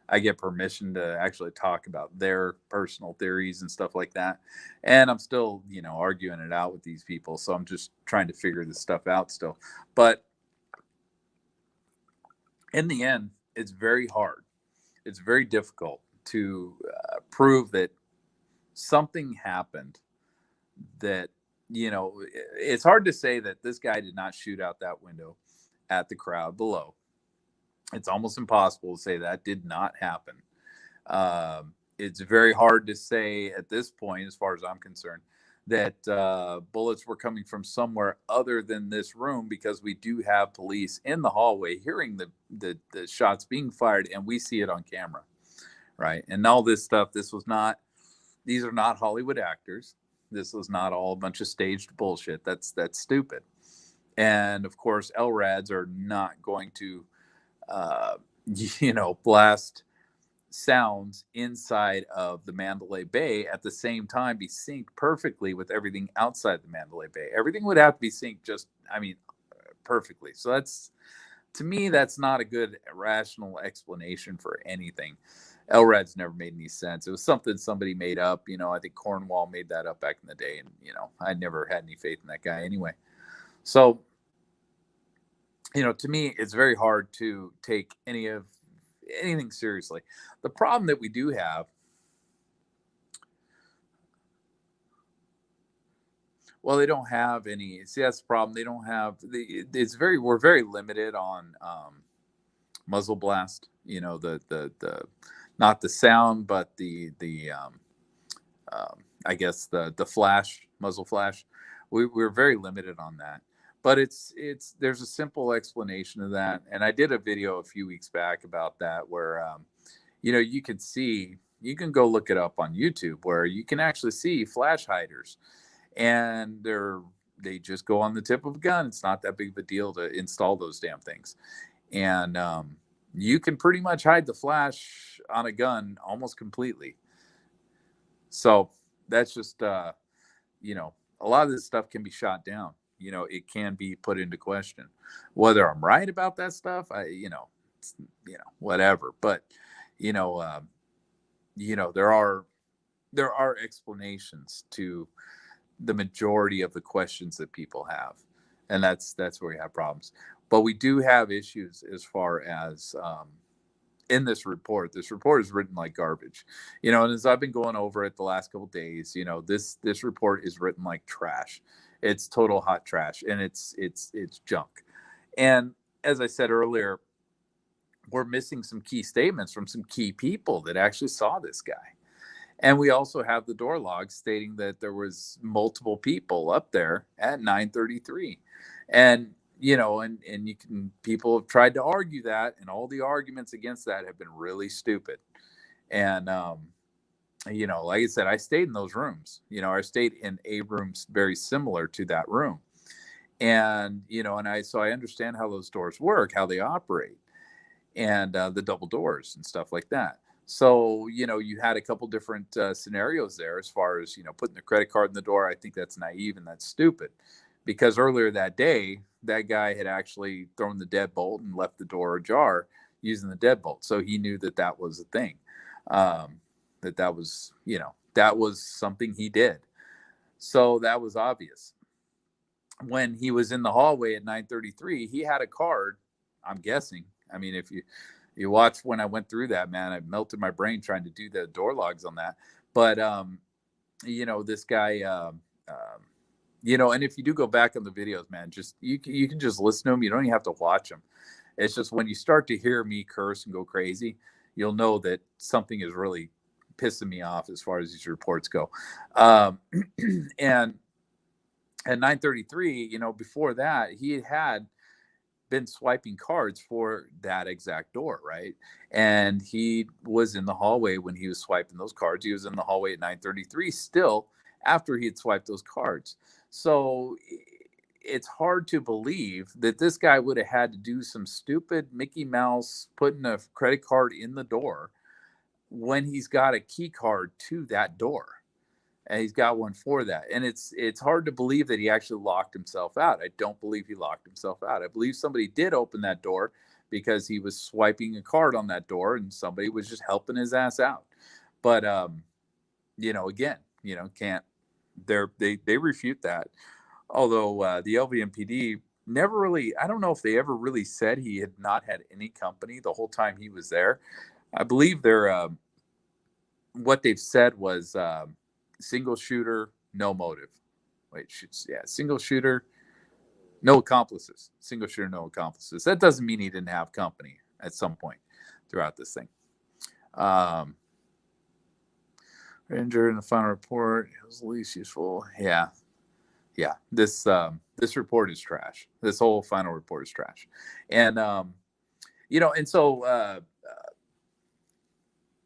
I get permission to actually talk about their personal theories and stuff like that. And I'm still, arguing it out with these people. So I'm just trying to figure this stuff out still. But in the end, it's very hard. It's very difficult to prove that something happened that, it's hard to say that this guy did not shoot out that window at the crowd below. It's almost impossible to say that did not happen. It's very hard to say at this point, as far as I'm concerned, that bullets were coming from somewhere other than this room, because we do have police in the hallway hearing the shots being fired, and we see it on camera, right? And all this stuff, these are not Hollywood actors. This was not all a bunch of staged bullshit. That's stupid. And of course, LRADs are not going to blast sounds inside of the Mandalay Bay at the same time be synced perfectly with everything outside the Mandalay Bay. Everything would have to be synced perfectly. So to me, that's not a good rational explanation for anything. LRAD's never made any sense. It was something somebody made up. I think Cornwall made that up back in the day. And, I never had any faith in that guy anyway. So, to me, it's very hard to take anything seriously. The problem that we do have, well, they don't have any. See, that's the problem. They don't have we're very limited on muzzle blast. The not the sound, but I guess the flash, muzzle flash. We're very limited on that. But there's a simple explanation of that. And I did a video a few weeks back about that, where, you can go look it up on YouTube, where you can actually see flash hiders, and they just go on the tip of a gun. It's not that big of a deal to install those damn things. And you can pretty much hide the flash on a gun almost completely. So that's just, a lot of this stuff can be shot down. It can be put into question. Whether I'm right about that stuff, whatever. But, there are explanations to the majority of the questions that people have. And that's where we have problems. But we do have issues as far as in this report. This report is written like garbage. And as I've been going over it the last couple of days, this report is written like trash. It's total hot trash, and it's junk. And as I said earlier, we're missing some key statements from some key people that actually saw this guy. And we also have the door logs stating that there was multiple people up there at 9:33. And, people have tried to argue that, and all the arguments against that have been really stupid. And, like I said, I stayed in those rooms. I stayed in a room very similar to that room. And, so I understand how those doors work, how they operate, and the double doors and stuff like that. So, you had a couple different scenarios there as far as, putting the credit card in the door. I think that's naive and that's stupid, because earlier that day, that guy had actually thrown the deadbolt and left the door ajar using the deadbolt. So he knew that was a thing. That was something he did. So that was obvious. When he was in the hallway at 9:33, he had a card, I'm guessing. I mean, if you watch when I went through that, man, I melted my brain trying to do the door logs on that. But, this guy, and if you do go back on the videos, man, just, you can just listen to them. You don't even have to watch them. It's just when you start to hear me curse and go crazy, you'll know that something is really pissing me off as far as these reports go. And at 9:33, before that, he had been swiping cards for that exact door, right? And he was in the hallway when he was swiping those cards. He was in the hallway at 9:33 still after he had swiped those cards. So it's hard to believe that this guy would have had to do some stupid Mickey Mouse putting a credit card in the door when he's got a key card to that door. And he's got one for that. And it's hard to believe that he actually locked himself out. I don't believe he locked himself out. I believe somebody did open that door because he was swiping a card on that door and somebody was just helping his ass out. But again, can't they refute that. Although the LVMPD never really, I don't know if they ever really said he had not had any company the whole time he was there. I believe they're what they've said was single shooter, no motive. Single shooter, no accomplices. Single shooter, no accomplices. That doesn't mean he didn't have company at some point throughout this thing. Injured in the final report, it was the least useful. Yeah. This report is trash. This whole final report is trash, and and so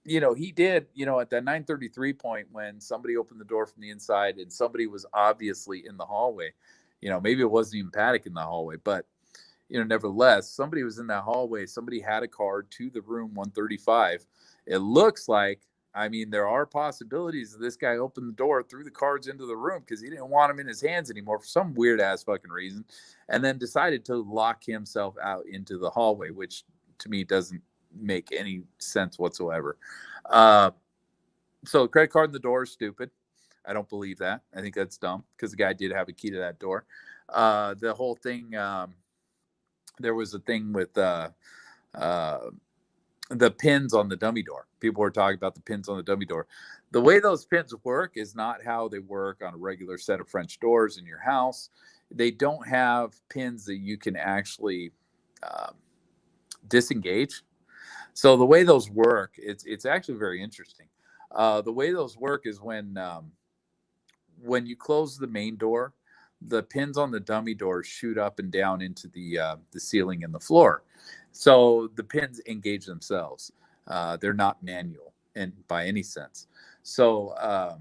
he did, at that 9:33 point when somebody opened the door from the inside and somebody was obviously in the hallway. Maybe it wasn't even Paddock in the hallway, but nevertheless, somebody was in that hallway. Somebody had a card to the room 135. It looks like, there are possibilities that this guy opened the door, threw the cards into the room because he didn't want them in his hands anymore for some weird ass fucking reason, and then decided to lock himself out into the hallway, which to me doesn't make any sense whatsoever. So credit card in the door is stupid. I don't believe that. I think that's dumb because the guy did have a key to that door. The whole thing, there was a thing with the pins on the dummy door. People were talking about the pins on the dummy door. The way those pins work is not how they work on a regular set of French doors in your house. They don't have pins that you can actually disengage. So the way those work, it's actually very interesting. The way those work is when you close the main door, the pins on the dummy door shoot up and down into the ceiling and the floor. So the pins engage themselves. They're not manual and by any sense. So,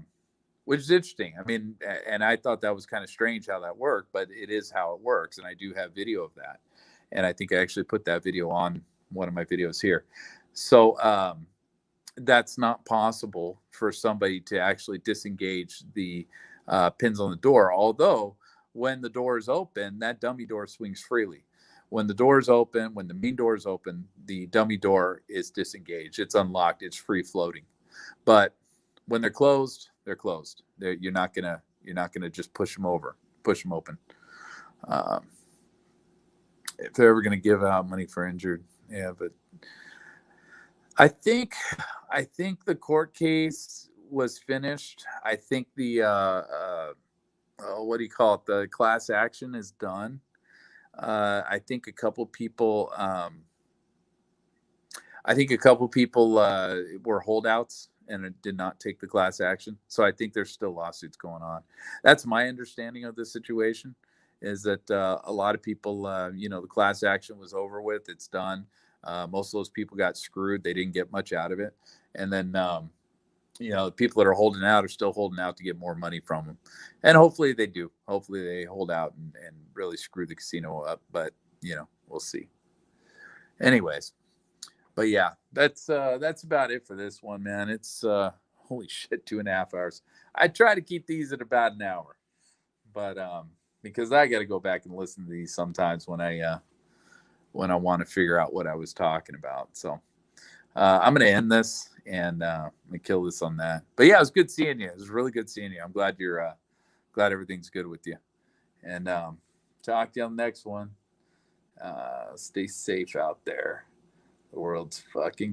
which is interesting. And I thought that was kind of strange how that worked, but it is how it works. And I do have video of that. And I think I actually put that video on one of my videos here. So that's not possible for somebody to actually disengage the pins on the door. Although when the door is open, that dummy door swings freely. When the door is open, when the main door is open, the dummy door is disengaged. It's unlocked. It's free floating. But when they're closed, they're closed. You're not gonna just push them open. If they're ever gonna give out money for injured, yeah. But I think the court case was finished. I think the what do you call it? The class action is done. I think a couple people were holdouts and did not take the class action. So I think there's still lawsuits going on. That's my understanding of the situation, is that a lot of people, the class action was over with. It's done. Most of those people got screwed. They didn't get much out of it. And then, the people that are holding out are still holding out to get more money from them. And hopefully they do. Hopefully they hold out and really screw the casino up. But, we'll see. Anyways. But yeah, that's about it for this one, man. It's holy shit, 2.5 hours. I try to keep these at about an hour. But because I got to go back and listen to these sometimes when I want to figure out what I was talking about. So I'm going to end this and I'm going to kill this on that. But yeah, it was good seeing you. It was really good seeing you. I'm glad glad everything's good with you. And talk to you on the next one. Stay safe out there. The world's fucking